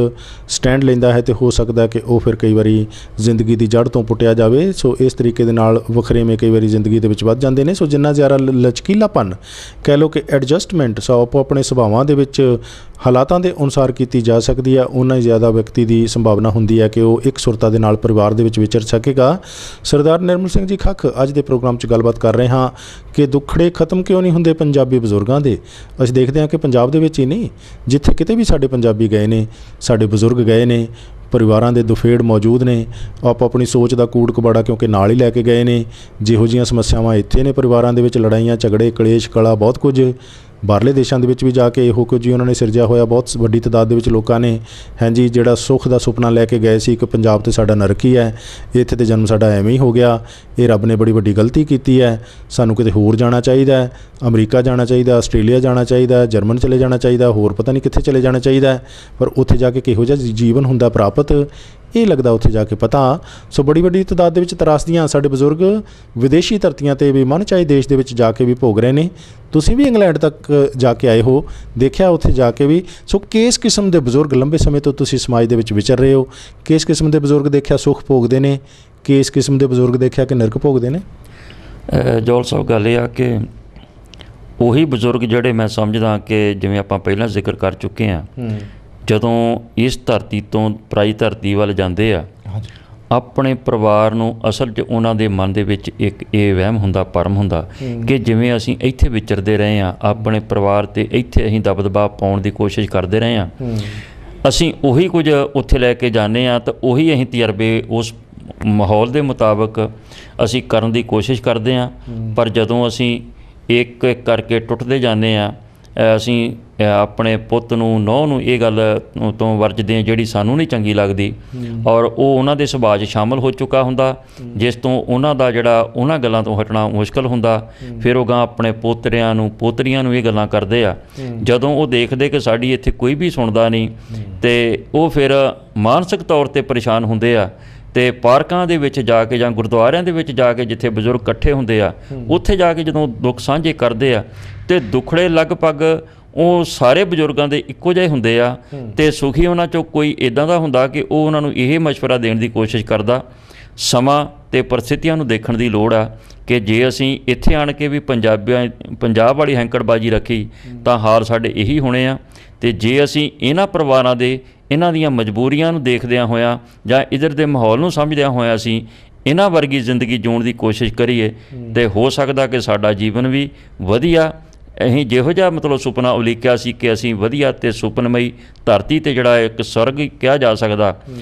ਸਟੈਂਡ ਲੈਂਦਾ ਹੈ ਤਾਂ ਹੋ ਸਕਦਾ ਕਿ ਉਹ ਫਿਰ ਕਈ ਵਾਰੀ ਜ਼ਿੰਦਗੀ ਦੀ ਜੜ੍ਹ ਤੋਂ ਪੁੱਟਿਆ ਜਾਵੇ। ਸੋ ਇਸ ਤਰੀਕੇ ਦੇ ਨਾਲ ਵਖਰੇਵੇਂ ਕਈ ਵਾਰੀ ਜ਼ਿੰਦਗੀ ਦੇ ਵਿੱਚ ਵੱਧ ਜਾਂਦੇ ਨੇ। ਸੋ ਜਿੰਨਾ ਜ਼ਿਆਦਾ ਲਚਕੀਲਾਪਨ ਕਹਿ ਲਓ ਕਿ ਐਡਜਸਟਮੈਂਟ ਸੋ ਆਪੋ ਆਪਣੇ ਸੁਭਾਵਾਂ ਦੇ ਵਿੱਚ ਹਾਲਾਤਾਂ ਦੇ ਅਨੁਸਾਰ ਕੀਤੀ ਜਾ ਸਕਦੀ ਹੈ, ਉਨਾ ਹੀ ਜ਼ਿਆਦਾ ਵਿਅਕਤੀ ਦੀ ਸੰਭਾਵਨਾ ਹੁੰਦੀ ਹੈ ਕਿ ਉਹ ਇੱਕ ਸੁਰਤਾ ਦੇ ਨਾਲ ਪਰਿਵਾਰ ਦੇ ਵਿੱਚ ਵਿਚਰ ਸਕੇਗਾ। ਸਰਦਾਰ ਨਿਰਮਲ ਸਿੰਘ ਜੀ ਖੱਖ ਅੱਜ ਦੇ ਪ੍ਰੋਗਰਾਮ 'ਚ ਗੱਲਬਾਤ ਕਰ ਰਹੇ ਹਾਂ ਕਿ ਦੁੱਖੜੇ ਖਤਮ ਕਿਉਂ ਨਹੀਂ ਹੁੰਦੇ ਪੰਜਾਬੀ ਬਜ਼ੁਰਗਾਂ ਦੇ। ਅਸੀਂ ਦੇਖਦੇ ਹਾਂ ਕਿ ਪੰਜਾਬ ਦੇ ਵਿੱਚ ਹੀ ਨਹੀਂ, ਜਿੱਥੇ ਕਿਤੇ ਵੀ ਸਾਡੇ ਪੰਜਾਬੀ ਗਏ ਨੇ, ਸਾਡੇ ਬਜ਼ੁਰਗ ਗਏ ਨੇ, ਪਰਿਵਾਰਾਂ ਦੇ ਦੁਫੇੜ ਮੌਜੂਦ ਨੇ, ਆਪੋ ਆਪਣੀ ਸੋਚ ਦਾ ਕੂੜ ਕਬਾੜਾ ਕਿਉਂਕਿ ਨਾਲ ਹੀ ਲੈ ਕੇ ਗਏ ਨੇ। ਜਿਹੋ ਜਿਹੀਆਂ ਸਮੱਸਿਆਵਾਂ ਇੱਥੇ ਨੇ ਪਰਿਵਾਰਾਂ ਦੇ ਵਿੱਚ, ਲੜਾਈਆਂ ਝਗੜੇ ਕਲੇਸ਼ ਕਲਾ ਬਹੁਤ ਕੁਝ, ਬਾਹਰਲੇ ਦੇਸ਼ਾਂ ਦੇ ਵਿੱਚ ਵੀ ਜਾ ਕੇ ਇਹੋ ਕੁਝ ਹੀ ਉਹਨਾਂ ਨੇ ਸਿਰਜਿਆ ਹੋਇਆ। ਬਹੁਤ ਵੱਡੀ ਤਾਦਾਦ ਦੇ ਵਿੱਚ ਲੋਕਾਂ ਨੇ ਹਾਂਜੀ ਜਿਹੜਾ ਸੁੱਖ ਦਾ ਸੁਪਨਾ ਲੈ ਕੇ ਗਏ ਸੀ ਕਿ ਪੰਜਾਬ ਤੇ ਸਾਡਾ ਨਰਕ ਹੀ ਹੈ, ਇੱਥੇ ਤੇ ਜਨਮ ਸਾਡਾ ਐਵੇਂ ਹੀ ਹੋ ਗਿਆ, ਇਹ ਰੱਬ ਨੇ ਬੜੀ ਵੱਡੀ ਗਲਤੀ ਕੀਤੀ ਹੈ, ਸਾਨੂੰ ਕਿਤੇ ਹੋਰ ਜਾਣਾ ਚਾਹੀਦਾ, ਅਮਰੀਕਾ ਜਾਣਾ ਚਾਹੀਦਾ, ਆਸਟ੍ਰੇਲੀਆ ਜਾਣਾ ਚਾਹੀਦਾ, ਜਰਮਨ ਚਲੇ ਜਾਣਾ ਚਾਹੀਦਾ, ਹੋਰ ਪਤਾ ਨਹੀਂ ਕਿੱਥੇ ਚਲੇ ਜਾਣਾ ਚਾਹੀਦਾ। ਪਰ ਉੱਥੇ ਜਾ ਕੇ ਕਿਹੋ ਜਿਹਾ ਜੀਵਨ ਹੁੰਦਾ ਪ੍ਰਾਪਤ ਇਹ ਲੱਗਦਾ ਉੱਥੇ ਜਾ ਕੇ ਪਤਾ। ਸੋ ਬੜੀ ਵੱਡੀ ਤਾਦਾਦ ਦੇ ਵਿੱਚ ਤਰਾਸਦੀਆਂ ਸਾਡੇ ਬਜ਼ੁਰਗ ਵਿਦੇਸ਼ੀ ਧਰਤੀਆਂ 'ਤੇ ਵੀ ਮਨਚਾਹੇ ਦੇਸ਼ ਦੇ ਵਿੱਚ ਜਾ ਕੇ ਵੀ ਭੋਗ ਰਹੇ ਨੇ। ਤੁਸੀਂ ਵੀ ਇੰਗਲੈਂਡ ਤੱਕ ਜਾ ਕੇ ਆਏ ਹੋ, ਦੇਖਿਆ ਉੱਥੇ ਜਾ ਕੇ ਵੀ। ਸੋ ਕਿਸ ਕਿਸਮ ਦੇ ਬਜ਼ੁਰਗ ਲੰਬੇ ਸਮੇਂ ਤੋਂ ਤੁਸੀਂ ਸਮਾਜ ਦੇ ਵਿੱਚ ਵਿਚਰ ਰਹੇ ਹੋ, ਕਿਸ ਕਿਸਮ ਦੇ ਬਜ਼ੁਰਗ ਦੇਖਿਆ ਸੁੱਖ ਭੋਗਦੇ ਨੇ, ਕਿਸ ਕਿਸਮ ਦੇ ਬਜ਼ੁਰਗ ਦੇਖਿਆ ਕਿ ਨਰਕ ਭੋਗਦੇ ਨੇ? ਜੌਲ ਸਾਹਿਬ ਗੱਲ ਇਹ ਆ ਕਿ ਉਹੀ ਬਜ਼ੁਰਗ ਜਿਹੜੇ ਮੈਂ ਸਮਝਦਾ ਕਿ ਜਿਵੇਂ ਆਪਾਂ ਪਹਿਲਾਂ ਜ਼ਿਕਰ ਕਰ ਚੁੱਕੇ ਹਾਂ, ਜਦੋਂ ਇਸ ਧਰਤੀ ਤੋਂ ਪਰਾਈ ਧਰਤੀ ਵੱਲ ਜਾਂਦੇ ਆ, ਆਪਣੇ ਪਰਿਵਾਰ ਨੂੰ ਅਸਲ 'ਚ ਉਹਨਾਂ ਦੇ ਮਨ ਦੇ ਵਿੱਚ ਇੱਕ ਇਹ ਵਹਿਮ ਹੁੰਦਾ, ਭਰਮ ਹੁੰਦਾ ਕਿ ਜਿਵੇਂ ਅਸੀਂ ਇੱਥੇ ਵਿਚਰਦੇ ਰਹੇ ਹਾਂ, ਆਪਣੇ ਪਰਿਵਾਰ 'ਤੇ ਇੱਥੇ ਅਸੀਂ ਦਬਦਬਾ ਪਾਉਣ ਦੀ ਕੋਸ਼ਿਸ਼ ਕਰਦੇ ਰਹੇ ਹਾਂ, ਅਸੀਂ ਉਹੀ ਕੁਝ ਉੱਥੇ ਲੈ ਕੇ ਜਾਂਦੇ ਹਾਂ ਤਾਂ ਉਹੀ ਅਸੀਂ ਤਜਰਬੇ ਉਸ ਮਾਹੌਲ ਦੇ ਮੁਤਾਬਕ ਅਸੀਂ ਕਰਨ ਦੀ ਕੋਸ਼ਿਸ਼ ਕਰਦੇ ਹਾਂ। ਪਰ ਜਦੋਂ ਅਸੀਂ ਇੱਕ ਇੱਕ ਕਰਕੇ ਟੁੱਟਦੇ ਜਾਂਦੇ ਹਾਂ, ਅਸੀਂ ਆਪਣੇ ਪੁੱਤ ਨੂੰ, ਨੂੰਹ ਨੂੰ ਇਹ ਗੱਲ ਤੋਂ ਵਰਜਦੇ ਹਾਂ ਜਿਹੜੀ ਸਾਨੂੰ ਨਹੀਂ ਚੰਗੀ ਲੱਗਦੀ, ਔਰ ਉਹ ਉਹਨਾਂ ਦੇ ਸੁਭਾਅ 'ਚ ਸ਼ਾਮਲ ਹੋ ਚੁੱਕਾ ਹੁੰਦਾ, ਜਿਸ ਤੋਂ ਉਹਨਾਂ ਦਾ ਜਿਹੜਾ ਉਹਨਾਂ ਗੱਲਾਂ ਤੋਂ ਹਟਣਾ ਮੁਸ਼ਕਲ ਹੁੰਦਾ। ਫਿਰ ਉਹ ਗਾਂ ਆਪਣੇ ਪੋਤਰਿਆਂ ਨੂੰ, ਪੋਤਰੀਆਂ ਨੂੰ ਇਹ ਗੱਲਾਂ ਕਰਦੇ ਆ। ਜਦੋਂ ਉਹ ਦੇਖਦੇ ਕਿ ਸਾਡੀ ਇੱਥੇ ਕੋਈ ਵੀ ਸੁਣਦਾ ਨਹੀਂ, ਅਤੇ ਉਹ ਫਿਰ ਮਾਨਸਿਕ ਤੌਰ 'ਤੇ ਪਰੇਸ਼ਾਨ ਹੁੰਦੇ ਆ। ਅਤੇ ਪਾਰਕਾਂ ਦੇ ਵਿੱਚ ਜਾ ਕੇ ਜਾਂ ਗੁਰਦੁਆਰਿਆਂ ਦੇ ਵਿੱਚ ਜਾ ਕੇ ਜਿੱਥੇ ਬਜ਼ੁਰਗ ਇਕੱਠੇ ਹੁੰਦੇ ਆ, ਉੱਥੇ ਜਾ ਕੇ ਜਦੋਂ ਦੁੱਖ ਸਾਂਝੇ ਕਰਦੇ ਆ, ਅਤੇ ਦੁੱਖੜੇ ਲਗਭਗ ਉਹ ਸਾਰੇ ਬਜ਼ੁਰਗਾਂ ਦੇ ਇੱਕੋ ਜਿਹੇ ਹੁੰਦੇ ਆ, ਅਤੇ ਸੁਖੀ ਉਹਨਾਂ 'ਚੋਂ ਕੋਈ ਇੱਦਾਂ ਦਾ ਹੁੰਦਾ ਕਿ ਉਹ ਉਹਨਾਂ ਨੂੰ ਇਹ ਮਸ਼ਵਰਾ ਦੇਣ ਦੀ ਕੋਸ਼ਿਸ਼ ਕਰਦਾ। ਸਮਾਂ ਅਤੇ ਪਰਿਸਥਿਤੀਆਂ ਨੂੰ ਦੇਖਣ ਦੀ ਲੋੜ ਆ ਕਿ ਜੇ ਅਸੀਂ ਇੱਥੇ ਆਣ ਕੇ ਵੀ ਪੰਜਾਬ ਵਾਲੀ ਹੈਂਕੜਬਾਜ਼ੀ ਰੱਖੀ ਤਾਂ ਹਾਲ ਸਾਡੇ ਇਹੀ ਹੋਣੇ ਆ। ਅਤੇ ਜੇ ਅਸੀਂ ਇਹਨਾਂ ਪਰਿਵਾਰਾਂ ਦੇ, ਇਹਨਾਂ ਦੀਆਂ ਮਜਬੂਰੀਆਂ ਨੂੰ ਦੇਖਦਿਆਂ ਹੋਇਆਂ ਜਾਂ ਇੱਧਰ ਦੇ ਮਾਹੌਲ ਨੂੰ ਸਮਝਦਿਆਂ ਹੋਇਆਂ ਅਸੀਂ ਇਹਨਾਂ ਵਰਗੀ ਜ਼ਿੰਦਗੀ ਜਿਉਣ ਦੀ ਕੋਸ਼ਿਸ਼ ਕਰੀਏ, ਅਤੇ ਹੋ ਸਕਦਾ ਕਿ ਸਾਡਾ ਜੀਵਨ ਵੀ ਵਧੀਆ, ਅਸੀਂ ਜਿਹੋ ਜਿਹਾ ਮਤਲਬ ਸੁਪਨਾ ਉਲੀਕਿਆ ਸੀ ਕਿ ਅਸੀਂ ਵਧੀਆ ਅਤੇ ਸੁਪਨਮਈ ਧਰਤੀ 'ਤੇ ਜਿਹੜਾ ਇੱਕ ਸਵਰਗ ਕਿਹਾ ਜਾ ਸਕਦਾ,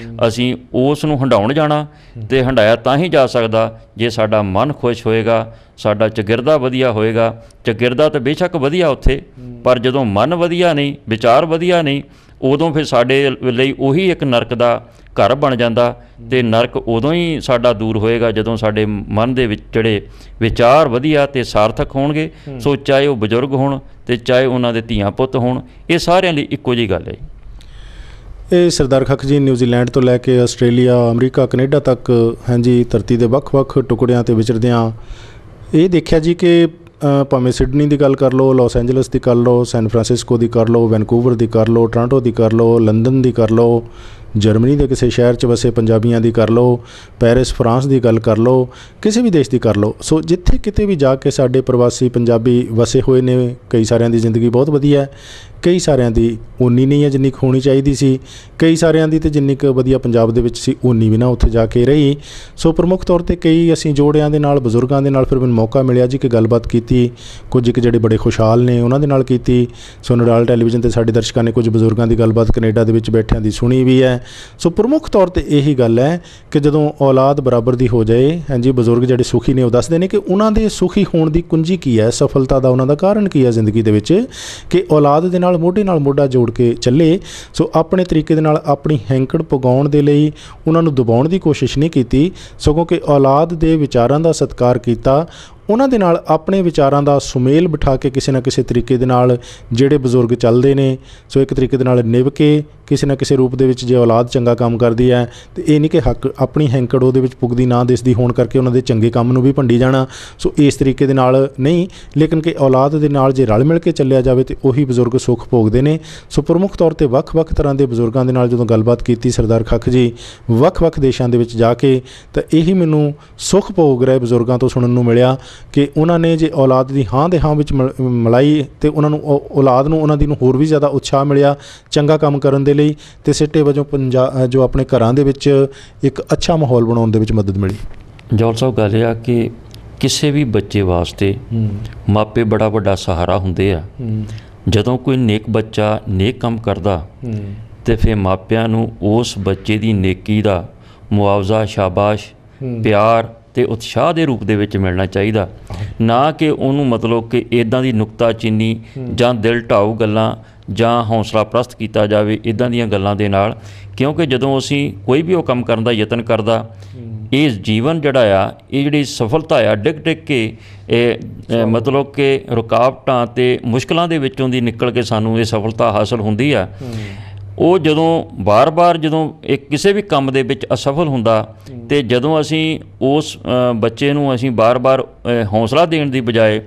ਅਸੀਂ ਉਸ ਨੂੰ ਹੰਡਾਉਣ ਜਾਣਾ। ਅਤੇ ਹੰਡਾਇਆ ਤਾਂ ਹੀ ਜਾ ਸਕਦਾ ਜੇ ਸਾਡਾ ਮਨ ਖੁਸ਼ ਹੋਏਗਾ, ਸਾਡਾ ਚੌਗਿਰਦਾ ਵਧੀਆ ਹੋਏਗਾ। ਚੌਗਿਰਦਾ ਤਾਂ ਬੇਸ਼ੱਕ ਵਧੀਆ ਉੱਥੇ, ਪਰ ਜਦੋਂ ਮਨ ਵਧੀਆ ਨਹੀਂ, ਵਿਚਾਰ ਵਧੀਆ ਨਹੀਂ, ਉਦੋਂ ਫਿਰ ਸਾਡੇ ਲਈ ਉਹੀ ਇੱਕ ਨਰਕ ਦਾ ਘਰ ਬਣ ਜਾਂਦਾ। ਅਤੇ ਨਰਕ ਉਦੋਂ ਹੀ ਸਾਡਾ ਦੂਰ ਹੋਏਗਾ ਜਦੋਂ ਸਾਡੇ ਮਨ ਦੇ ਵਿੱਚ ਜਿਹੜੇ ਵਿਚਾਰ ਵਧੀਆ ਅਤੇ ਸਾਰਥਕ ਹੋਣਗੇ। ਸੋ ਚਾਹੇ ਉਹ ਬਜ਼ੁਰਗ ਹੋਣ ਅਤੇ ਚਾਹੇ ਉਹਨਾਂ ਦੇ ਧੀਆਂ ਪੁੱਤ ਹੋਣ, ਇਹ ਸਾਰਿਆਂ ਲਈ ਇੱਕੋ ਜਿਹੀ ਗੱਲ ਹੈ। ਇਹ ਸਰਦਾਰ ਖੱਖ ਜੀ ਨਿਊਜ਼ੀਲੈਂਡ ਤੋਂ ਲੈ ਕੇ ਆਸਟ੍ਰੇਲੀਆ, ਅਮਰੀਕਾ, ਕੈਨੇਡਾ ਤੱਕ ਹਾਂਜੀ ਧਰਤੀ ਦੇ ਵੱਖ-ਵੱਖ ਟੁਕੜਿਆਂ 'ਤੇ ਵਿਚਰਦਿਆਂ ਇਹ ਦੇਖਿਆ ਜੀ ਕਿ ਭਾਵੇਂ ਸਿਡਨੀ ਦੀ ਗੱਲ ਕਰ ਲਓ, ਲਾਸ ਐਂਜਲਸ ਦੀ ਕਰ ਲਓ, ਸੈਨ ਫਰਾਂਸਿਸਕੋ ਦੀ ਕਰ ਲਓ, ਵੈਨਕੂਵਰ ਦੀ ਕਰ ਲਓ, ਟੋਰਾਂਟੋ ਦੀ ਕਰ ਲਓ, ਲੰਡਨ ਦੀ ਕਰ ਲਓ, ਜਰਮਨੀ ਦੇ ਕਿਸੇ ਸ਼ਹਿਰ 'ਚ ਵਸੇ ਪੰਜਾਬੀਆਂ ਦੀ ਕਰ ਲਓ, ਪੈਰਿਸ ਫਰਾਂਸ ਦੀ ਗੱਲ ਕਰ ਲਓ, ਕਿਸੇ ਵੀ ਦੇਸ਼ ਦੀ ਕਰ ਲਓ। ਸੋ ਜਿੱਥੇ ਕਿਤੇ ਵੀ ਜਾ ਕੇ ਸਾਡੇ ਪ੍ਰਵਾਸੀ ਪੰਜਾਬੀ ਵਸੇ ਹੋਏ ਨੇ, ਕਈ ਸਾਰਿਆਂ ਦੀ ਜ਼ਿੰਦਗੀ ਬਹੁਤ ਵਧੀਆ ਹੈ, ਕਈ ਸਾਰਿਆਂ ਦੀ ਓਨੀ ਨਹੀਂ ਹੈ ਜਿੰਨੀ ਕੁ ਹੋਣੀ ਚਾਹੀਦੀ ਸੀ, ਕਈ ਸਾਰਿਆਂ ਦੀ ਤਾਂ ਜਿੰਨੀ ਕੁ ਵਧੀਆ ਪੰਜਾਬ ਦੇ ਵਿੱਚ ਸੀ ਓਨੀ ਵੀ ਨਾ ਉੱਥੇ ਜਾ ਕੇ ਰਹੀ। ਸੋ ਪ੍ਰਮੁੱਖ ਤੌਰ 'ਤੇ ਕਈ ਅਸੀਂ ਜੋੜਿਆਂ ਦੇ ਨਾਲ, ਬਜ਼ੁਰਗਾਂ ਦੇ ਨਾਲ ਫਿਰ ਮੈਨੂੰ ਮੌਕਾ ਮਿਲਿਆ ਜੀ ਕਿ ਗੱਲਬਾਤ ਕੀਤੀ। ਕੁਝ ਕੁ ਜਿਹੜੇ ਬੜੇ ਖੁਸ਼ਹਾਲ ਨੇ ਉਹਨਾਂ ਦੇ ਨਾਲ ਕੀਤੀ। ਸੋ ਨਡਾਲ ਟੈਲੀਵਿਜ਼ਨ 'ਤੇ ਸਾਡੇ ਦਰਸ਼ਕਾਂ ਨੇ ਕੁਝ ਬਜ਼ੁਰਗਾਂ ਦੀ ਗੱਲਬਾਤ ਕੈਨੇਡਾ ਦੇ ਵਿੱਚ ਬੈਠਿਆਂ ਦੀ ਸੁਣੀ ਵੀ ਹੈ। ਸੋ ਪ੍ਰਮੁੱਖ ਤੌਰ 'ਤੇ ਇਹੀ ਗੱਲ ਹੈ ਕਿ ਜਦੋਂ ਔਲਾਦ ਬਰਾਬਰ ਦੀ ਹੋ ਜਾਏ, ਹਾਂਜੀ ਬਜ਼ੁਰਗ ਜਿਹੜੇ ਸੁਖੀ ਨੇ ਉਹ ਦੱਸਦੇ ਨੇ ਕਿ ਉਹਨਾਂ ਦੇ ਸੁਖੀ ਹੋਣ ਦੀ ਕੁੰਜੀ ਕੀ ਹੈ, ਸਫਲਤਾ ਦਾ ਉਹਨਾਂ ਦਾ ਕਾਰਨ ਕੀ ਹੈ ਜ਼ਿੰਦਗੀ ਦੇ ਵਿੱਚ, ਕਿ ਔਲਾਦ ਦੇ ਨਾਲ ਮੋਢੇ ਨਾਲ ਮੋਢਾ ਜੋੜ ਕੇ ਚੱਲੇ। ਸੋ ਆਪਣੇ ਤਰੀਕੇ ਦੇ ਨਾਲ ਆਪਣੀ ਹੈਂਕੜ ਪੁਗਾਉਣ ਦੇ ਲਈ ਉਹਨਾਂ ਨੂੰ ਦਬਾਉਣ ਦੀ ਕੋਸ਼ਿਸ਼ ਨਹੀਂ ਕੀਤੀ, ਸਗੋਂ ਕਿ ਔਲਾਦ ਦੇ ਵਿਚਾਰਾਂ ਦਾ ਸਤਿਕਾਰ ਕੀਤਾ, ਉਹਨਾਂ ਦੇ ਨਾਲ ਆਪਣੇ ਵਿਚਾਰਾਂ ਦਾ ਸੁਮੇਲ ਬਿਠਾ ਕੇ ਕਿਸੇ ਨਾ ਕਿਸੇ ਤਰੀਕੇ ਦੇ ਨਾਲ ਜਿਹੜੇ ਬਜ਼ੁਰਗ ਚੱਲਦੇ ਨੇ, ਸੋ ਇੱਕ ਤਰੀਕੇ ਦੇ ਨਾਲ ਨਿਭ ਕੇ ਕਿਸੇ ਨਾ ਕਿਸੇ ਰੂਪ ਦੇ ਵਿੱਚ ਜੇ ਔਲਾਦ ਚੰਗਾ ਕੰਮ ਕਰਦੀ ਹੈ ਤਾਂ ਇਹ ਨਹੀਂ ਕਿ ਹੱਕ ਆਪਣੀ ਹੈਂਕੜ ਉਹਦੇ ਵਿੱਚ ਪੁੱਗਦੀ ਨਾ ਦਿਸਦੀ ਹੋਣ ਕਰਕੇ ਉਹਨਾਂ ਦੇ ਚੰਗੇ ਕੰਮ ਨੂੰ ਵੀ ਭੰਡੀ ਜਾਣਾ। ਸੋ ਇਸ ਤਰੀਕੇ ਦੇ ਨਾਲ ਨਹੀਂ, ਲੇਕਿਨ ਕਿ ਔਲਾਦ ਦੇ ਨਾਲ ਜੇ ਰਲ ਮਿਲ ਕੇ ਚੱਲਿਆ ਜਾਵੇ ਤਾਂ ਉਹੀ ਬਜ਼ੁਰਗ ਸੁੱਖ ਭੋਗਦੇ ਨੇ। ਸੋ ਪ੍ਰਮੁੱਖ ਤੌਰ 'ਤੇ ਵੱਖ-ਵੱਖ ਤਰ੍ਹਾਂ ਦੇ ਬਜ਼ੁਰਗਾਂ ਦੇ ਨਾਲ ਜਦੋਂ ਗੱਲਬਾਤ ਕੀਤੀ ਸਰਦਾਰ ਖੱਖ ਜੀ ਵੱਖ-ਵੱਖ ਦੇਸ਼ਾਂ ਦੇ ਵਿੱਚ ਜਾ ਕੇ, ਤਾਂ ਇਹੀ ਮੈਨੂੰ ਸੁੱਖ ਭੋਗ ਰਹੇ ਬਜ਼ੁਰਗਾਂ ਤੋਂ ਸੁਣਨ ਨੂੰ ਮਿਲਿਆ ਕਿ ਉਹਨਾਂ ਨੇ ਜੇ ਔਲਾਦ ਦੀ ਹਾਂ ਦੇ ਹਾਂ ਵਿੱਚ ਮਿਲਾਈ ਅਤੇ ਉਹਨਾਂ ਨੂੰ ਔਲਾਦ ਨੂੰ ਉਹਨਾਂ ਦੀ ਨੂੰ ਹੋਰ ਵੀ ਜ਼ਿਆਦਾ ਉਤਸ਼ਾਹ ਮਿਲਿਆ ਚੰਗਾ ਕੰਮ ਕਰਨ ਦੇ ਲਈ, ਅਤੇ ਸਿੱਟੇ ਵਜੋਂ ਜੋ ਆਪਣੇ ਘਰਾਂ ਦੇ ਵਿੱਚ ਇੱਕ ਅੱਛਾ ਮਾਹੌਲ ਬਣਾਉਣ ਦੇ ਵਿੱਚ ਮਦਦ ਮਿਲੀ। ਜੌਲ ਸਾਹਿਬ ਗੱਲ ਇਹ ਆ ਕਿ ਕਿਸੇ ਵੀ ਬੱਚੇ ਵਾਸਤੇ ਮਾਪੇ ਬੜਾ ਵੱਡਾ ਸਹਾਰਾ ਹੁੰਦੇ ਆ। ਜਦੋਂ ਕੋਈ ਨੇਕ ਬੱਚਾ ਨੇਕ ਕੰਮ ਕਰਦਾ ਅਤੇ ਫਿਰ ਮਾਪਿਆਂ ਨੂੰ ਉਸ ਬੱਚੇ ਦੀ ਨੇਕੀ ਦਾ ਮੁਆਵਜ਼ਾ, ਸ਼ਾਬਾਸ਼, ਪਿਆਰ ਅਤੇ ਉਤਸ਼ਾਹ ਦੇ ਰੂਪ ਦੇ ਵਿੱਚ ਮਿਲਣਾ ਚਾਹੀਦਾ, ਨਾ ਕਿ ਉਹਨੂੰ ਮਤਲਬ ਕਿ ਇੱਦਾਂ ਦੀ ਨੁਕਤਾਚੀਨੀ ਜਾਂ ਦਿਲ ਢਾਊ ਗੱਲਾਂ ਜਾਂ ਹੌਸਲਾ ਪ੍ਰਸਤ ਕੀਤਾ ਜਾਵੇ ਇੱਦਾਂ ਦੀਆਂ ਗੱਲਾਂ ਦੇ ਨਾਲ। ਕਿਉਂਕਿ ਜਦੋਂ ਅਸੀਂ ਕੋਈ ਵੀ ਉਹ ਕੰਮ ਕਰਨ ਦਾ ਯਤਨ ਕਰਦਾ, ਇਹ ਜੀਵਨ ਜਿਹੜਾ ਆ, ਇਹ ਜਿਹੜੀ ਸਫਲਤਾ ਆ, ਡਿੱਗ ਡਿੱਗ ਕੇ ਇਹ ਮਤਲਬ ਕਿ ਰੁਕਾਵਟਾਂ ਅਤੇ ਮੁਸ਼ਕਿਲਾਂ ਦੇ ਵਿੱਚੋਂ ਦੀ ਨਿਕਲ ਕੇ ਸਾਨੂੰ ਇਹ ਸਫਲਤਾ ਹਾਸਲ ਹੁੰਦੀ ਆ। ਉਹ ਜਦੋਂ ਬਾਰ-ਬਾਰ ਜਦੋਂ ਇੱਕ ਕਿਸੇ ਵੀ ਕੰਮ ਦੇ ਵਿੱਚ ਅਸਫਲ ਹੁੰਦਾ ਤੇ ਜਦੋਂ ਅਸੀਂ ਉਸ ਬੱਚੇ ਨੂੰ ਅਸੀਂ ਬਾਰ-ਬਾਰ ਹੌਸਲਾ ਦੇਣ ਦੀ ਬਜਾਏ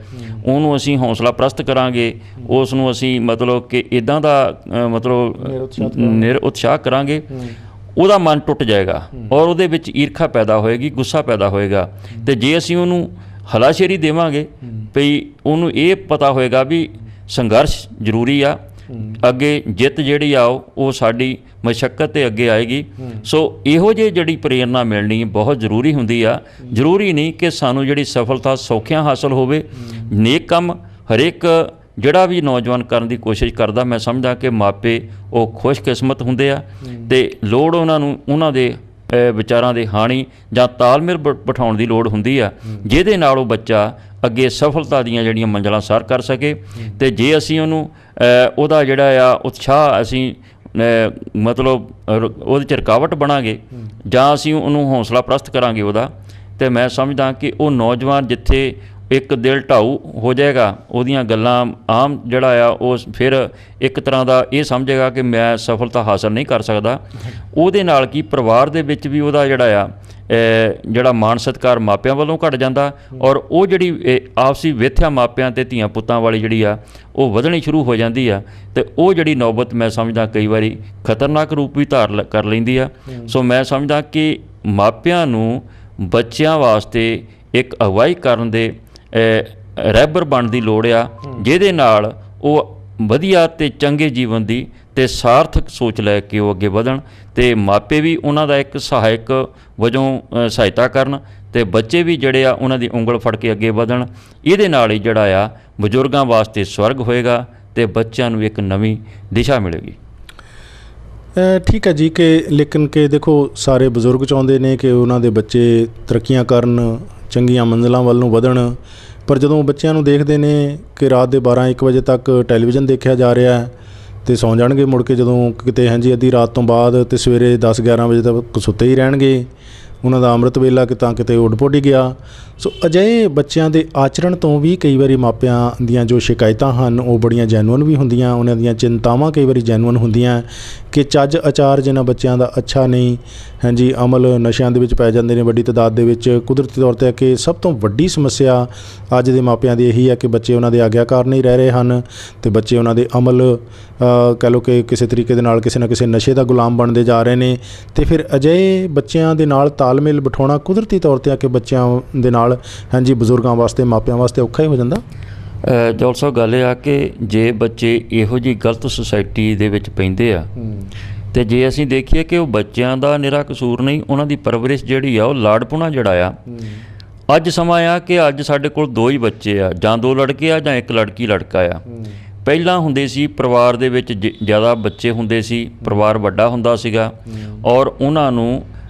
ਉਹਨੂੰ ਅਸੀਂ ਹੌਸਲਾ ਪ੍ਰਸਤ ਕਰਾਂਗੇ, ਉਸ ਨੂੰ ਅਸੀਂ ਮਤਲਬ ਕਿ ਇੱਦਾਂ ਦਾ ਮਤਲਬ ਨਿਰ ਉਤਸ਼ਾਹ ਕਰਾਂਗੇ, ਉਹਦਾ ਮਨ ਟੁੱਟ ਜਾਏਗਾ ਔਰ ਉਹਦੇ ਵਿੱਚ ਈਰਖਾ ਪੈਦਾ ਹੋਏਗੀ, ਗੁੱਸਾ ਪੈਦਾ ਹੋਏਗਾ। ਤੇ ਜੇ ਅਸੀਂ ਉਹਨੂੰ ਹਲਾਸ਼ੇਰੀ ਦੇਵਾਂਗੇ ਵੀ ਉਹਨੂੰ ਇਹ ਪਤਾ ਹੋਏਗਾ ਵੀ ਸੰਘਰਸ਼ ਜ਼ਰੂਰੀ ਆ, ਅੱਗੇ ਜਿੱਤ ਜਿਹੜੀ ਆ ਉਹ ਸਾਡੀ ਮਸ਼ੱਕਤ 'ਤੇ ਅੱਗੇ ਆਏਗੀ। ਸੋ ਇਹੋ ਜਿਹੀ ਜਿਹੜੀ ਪ੍ਰੇਰਨਾ ਮਿਲਣੀ ਬਹੁਤ ਜ਼ਰੂਰੀ ਹੁੰਦੀ ਆ। ਜ਼ਰੂਰੀ ਨਹੀਂ ਕਿ ਸਾਨੂੰ ਜਿਹੜੀ ਸਫਲਤਾ ਸੌਖਿਆਂ ਹਾਸਲ ਹੋਵੇ। ਨੇਕ ਕੰਮ ਹਰੇਕ ਜਿਹੜਾ ਵੀ ਨੌਜਵਾਨ ਕਰਨ ਦੀ ਕੋਸ਼ਿਸ਼ ਕਰਦਾ, ਮੈਂ ਸਮਝਦਾ ਕਿ ਮਾਪੇ ਉਹ ਖੁਸ਼ਕਿਸਮਤ ਹੁੰਦੇ ਆ ਤੇ ਲੋੜ ਉਹਨਾਂ ਨੂੰ ਉਹਨਾਂ ਦੇ ਵਿਚਾਰਾਂ ਦੇ ਹਾਣੀ ਜਾਂ ਤਾਲਮੇਲ ਬਿਠਾਉਣ ਦੀ ਲੋੜ ਹੁੰਦੀ ਆ, ਜਿਹਦੇ ਨਾਲ ਉਹ ਬੱਚਾ ਅੱਗੇ ਸਫਲਤਾ ਦੀਆਂ ਜਿਹੜੀਆਂ ਮੰਜ਼ਿਲਾਂ ਸਰ ਕਰ ਸਕੇ। ਤੇ ਜੇ ਅਸੀਂ ਉਹਨੂੰ ਉਹਦਾ ਜਿਹੜਾ ਆ ਉਤਸ਼ਾਹ ਅਸੀਂ ਮਤਲਬ ਉਹਦੇ 'ਚ ਰੁਕਾਵਟ ਬਣਾਂਗੇ ਜਾਂ ਅਸੀਂ ਉਹਨੂੰ ਹੌਸਲਾ ਪ੍ਰਸਤ ਕਰਾਂਗੇ ਉਹਦਾ, ਤੇ ਮੈਂ ਸਮਝਦਾ ਕਿ ਉਹ ਨੌਜਵਾਨ ਜਿੱਥੇ ਇੱਕ ਦਿਲ ਢਾਊ ਹੋ ਜਾਏਗਾ, ਉਹਦੀਆਂ ਗੱਲਾਂ ਆਮ ਜਿਹੜਾ ਆ ਉਹ ਫਿਰ ਇੱਕ ਤਰ੍ਹਾਂ ਦਾ ਇਹ ਸਮਝੇਗਾ ਕਿ ਮੈਂ ਸਫਲਤਾ ਹਾਸਲ ਨਹੀਂ ਕਰ ਸਕਦਾ। ਉਹਦੇ ਨਾਲ ਕੀ ਪਰਿਵਾਰ ਦੇ ਵਿੱਚ ਵੀ ਉਹਦਾ ਜਿਹੜਾ ਮਾਣ ਸਤਿਕਾਰ ਮਾਪਿਆਂ ਵੱਲੋਂ ਘਟ ਜਾਂਦਾ ਔਰ ਉਹ ਜਿਹੜੀ ਆਪਸੀ ਵਿਥਿਆ ਮਾਪਿਆਂ ਤੇ ਧੀਆਂ ਪੁੱਤਾਂ ਵਾਲੀ ਜਿਹੜੀ ਆ ਉਹ ਵਧਣੀ ਸ਼ੁਰੂ ਹੋ ਜਾਂਦੀ ਆ। ਤੇ ਉਹ ਜਿਹੜੀ ਨੌਬਤ ਮੈਂ ਸਮਝਦਾ ਕਈ ਵਾਰੀ ਖਤਰਨਾਕ ਰੂਪ ਵੀ ਧਾਰ ਕਰ ਲੈਂਦੀ ਆ। ਸੋ ਮੈਂ ਸਮਝਦਾ ਕਿ ਮਾਪਿਆਂ ਨੂੰ ਬੱਚਿਆਂ ਵਾਸਤੇ ਇੱਕ ਅਗਵਾਈ ਕਰਨ ਦੇ ਰਹਿਬਰ ਬਣਨ ਦੀ ਲੋੜ ਆ, ਜਿਹਦੇ ਨਾਲ ਉਹ ਵਧੀਆ ਤੇ ਚੰਗੇ ਜੀਵਨ ਦੀ ਤੇ ਸਾਰਥਕ ਸੋਚ ਲੈ ਕੇ ਉਹ ਅੱਗੇ ਵਧਣ ਤੇ ਮਾਪੇ ਵੀ ਉਹਨਾਂ ਦਾ ਇੱਕ ਸਹਾਇਕ ਵਜੋਂ ਸਹਾਇਤਾ ਕਰਨ ਤੇ ਬੱਚੇ ਵੀ ਜਿਹੜੇ ਆ ਉਹਨਾਂ ਦੀ ਉਂਗਲ ਫੜ ਕੇ ਅੱਗੇ ਵਧਣ। ਇਹਦੇ ਨਾਲ ਹੀ ਜਿਹੜਾ ਆ ਬਜ਼ੁਰਗਾਂ ਵਾਸਤੇ ਸਵਰਗ ਹੋਏਗਾ ਤੇ ਬੱਚਿਆਂ ਨੂੰ ਇੱਕ ਨਵੀਂ ਦਿਸ਼ਾ ਮਿਲੇਗੀ। ਠੀਕ ਹੈ ਜੀ। ਕਿ ਲੇਕਿਨ ਕਿ ਦੇਖੋ ਸਾਰੇ ਬਜ਼ੁਰਗ ਚਾਹੁੰਦੇ ਨੇ ਕਿ ਉਹਨਾਂ ਦੇ ਬੱਚੇ ਤਰੱਕੀਆਂ ਕਰਨ, ਚੰਗੀਆਂ ਮੰਜ਼ਿਲਾਂ ਵੱਲ ਨੂੰ ਵਧਣ, ਪਰ ਜਦੋਂ ਬੱਚਿਆਂ ਨੂੰ ਦੇਖਦੇ ਨੇ ਕਿ ਰਾਤ ਦੇ 12-1 ਵਜੇ ਤੱਕ ਟੈਲੀਵਿਜ਼ਨ ਦੇਖਿਆ ਜਾ ਰਿਹਾ ਹੈ ਤੇ ਸੌਂ ਜਾਣਗੇ ਮੁੜ ਕੇ ਜਦੋਂ ਕਿਤੇ ਹਾਂਜੀ ਅੱਧੀ ਰਾਤ ਤੋਂ ਬਾਅਦ, ਤੇ ਸਵੇਰੇ 10-11 ਵਜੇ ਤੱਕ ਸੁੱਤੇ ਹੀ ਰਹਿਣਗੇ, ਉਹਨਾਂ ਦਾ ਅੰਮ੍ਰਿਤ ਵੇਲਾ ਕਿਤੇ ਉੱਡ-ਪੁੱਡ ਹੀ ਗਿਆ। ਸੋ ਅਜਿਹੇ ਬੱਚਿਆਂ ਦੇ ਆਚਰਣ ਤੋਂ ਵੀ ਕਈ ਵਾਰੀ ਮਾਪਿਆਂ ਦੀਆਂ ਜੋ ਸ਼ਿਕਾਇਤਾਂ ਹਨ ਉਹ ਬੜੀਆਂ ਜੈਨੂਅਨ ਵੀ ਹੁੰਦੀਆਂ, ਉਹਨਾਂ ਦੀਆਂ ਚਿੰਤਾਵਾਂ ਕਈ ਵਾਰੀ ਜੈਨੂਅਨ ਹੁੰਦੀਆਂ ਕਿ ਚੱਜ ਆਚਾਰ ਜਿਹਨਾਂ ਬੱਚਿਆਂ ਦਾ ਅੱਛਾ ਨਹੀਂ, ਹਾਂਜੀ ਅਮਲ ਨਸ਼ਿਆਂ ਦੇ ਵਿੱਚ ਪੈ ਜਾਂਦੇ ਨੇ ਵੱਡੀ ਤਾਦਾਦ ਦੇ ਵਿੱਚ। ਕੁਦਰਤੀ ਤੌਰ 'ਤੇ ਕਿ ਸਭ ਤੋਂ ਵੱਡੀ ਸਮੱਸਿਆ ਅੱਜ ਦੇ ਮਾਪਿਆਂ ਦੀ ਇਹੀ ਹੈ ਕਿ ਬੱਚੇ ਉਹਨਾਂ ਦੇ ਆਗਿਆਕਾਰ ਨਹੀਂ ਰਹਿ ਰਹੇ ਹਨ ਅਤੇ ਬੱਚੇ ਉਹਨਾਂ ਦੇ ਅਮਲ ਕਹਿ ਲਓ ਕਿ ਕਿਸੇ ਤਰੀਕੇ ਦੇ ਨਾਲ ਕਿਸੇ ਨਾ ਕਿਸੇ ਨਸ਼ੇ ਦਾ ਗੁਲਾਮ ਬਣਦੇ ਜਾ ਰਹੇ ਨੇ। ਅਤੇ ਫਿਰ ਅਜਿਹੇ ਬੱਚਿਆਂ ਦੇ ਨਾਲ ਤਾਲਮੇਲ ਬਿਠਾਉਣਾ ਕੁਦਰਤੀ ਤੌਰ 'ਤੇ ਆ ਕਿ ਬੱਚਿਆਂ ਦੇ ਨਾਲ ਹਾਂਜੀ ਬਜ਼ੁਰਗਾਂ ਵਾਸਤੇ ਮਾਪਿਆਂ ਵਾਸਤੇ ਔਖਾ ਹੀ ਹੋ ਜਾਂਦਾ। ਜੌਲ ਸਾਹਿਬ ਗੱਲ ਇਹ ਆ ਕਿ ਜੇ ਬੱਚੇ ਇਹੋ ਜਿਹੀ ਗਲਤ ਸੁਸਾਇਟੀ ਦੇ ਵਿੱਚ ਪੈਂਦੇ ਆ ਤੇ ਜੇ ਅਸੀਂ ਦੇਖੀਏ ਕਿ ਉਹ ਬੱਚਿਆਂ ਦਾ ਨਿਰਾ ਕਸੂਰ ਨਹੀਂ, ਉਹਨਾਂ ਦੀ ਪਰਵਰਿਸ਼ ਜਿਹੜੀ ਆ ਉਹ ਲਾਡਪੁਣਾ ਜਿਹੜਾ ਆ। ਅੱਜ ਸਮਾਂ ਆ ਕਿ ਅੱਜ ਸਾਡੇ ਕੋਲ 2 ਹੀ ਬੱਚੇ ਆ, ਜਾਂ 2 ਲੜਕੇ ਆ ਜਾਂ 1 ਲੜਕਾ ਆ। ਪਹਿਲਾਂ ਹੁੰਦੇ ਸੀ ਪਰਿਵਾਰ ਦੇ ਵਿੱਚ ਜ਼ਿਆਦਾ ਬੱਚੇ ਹੁੰਦੇ ਸੀ, ਪਰਿਵਾਰ ਵੱਡਾ ਹੁੰਦਾ ਸੀਗਾ ਔਰ ਉਹਨਾਂ ਨੂੰ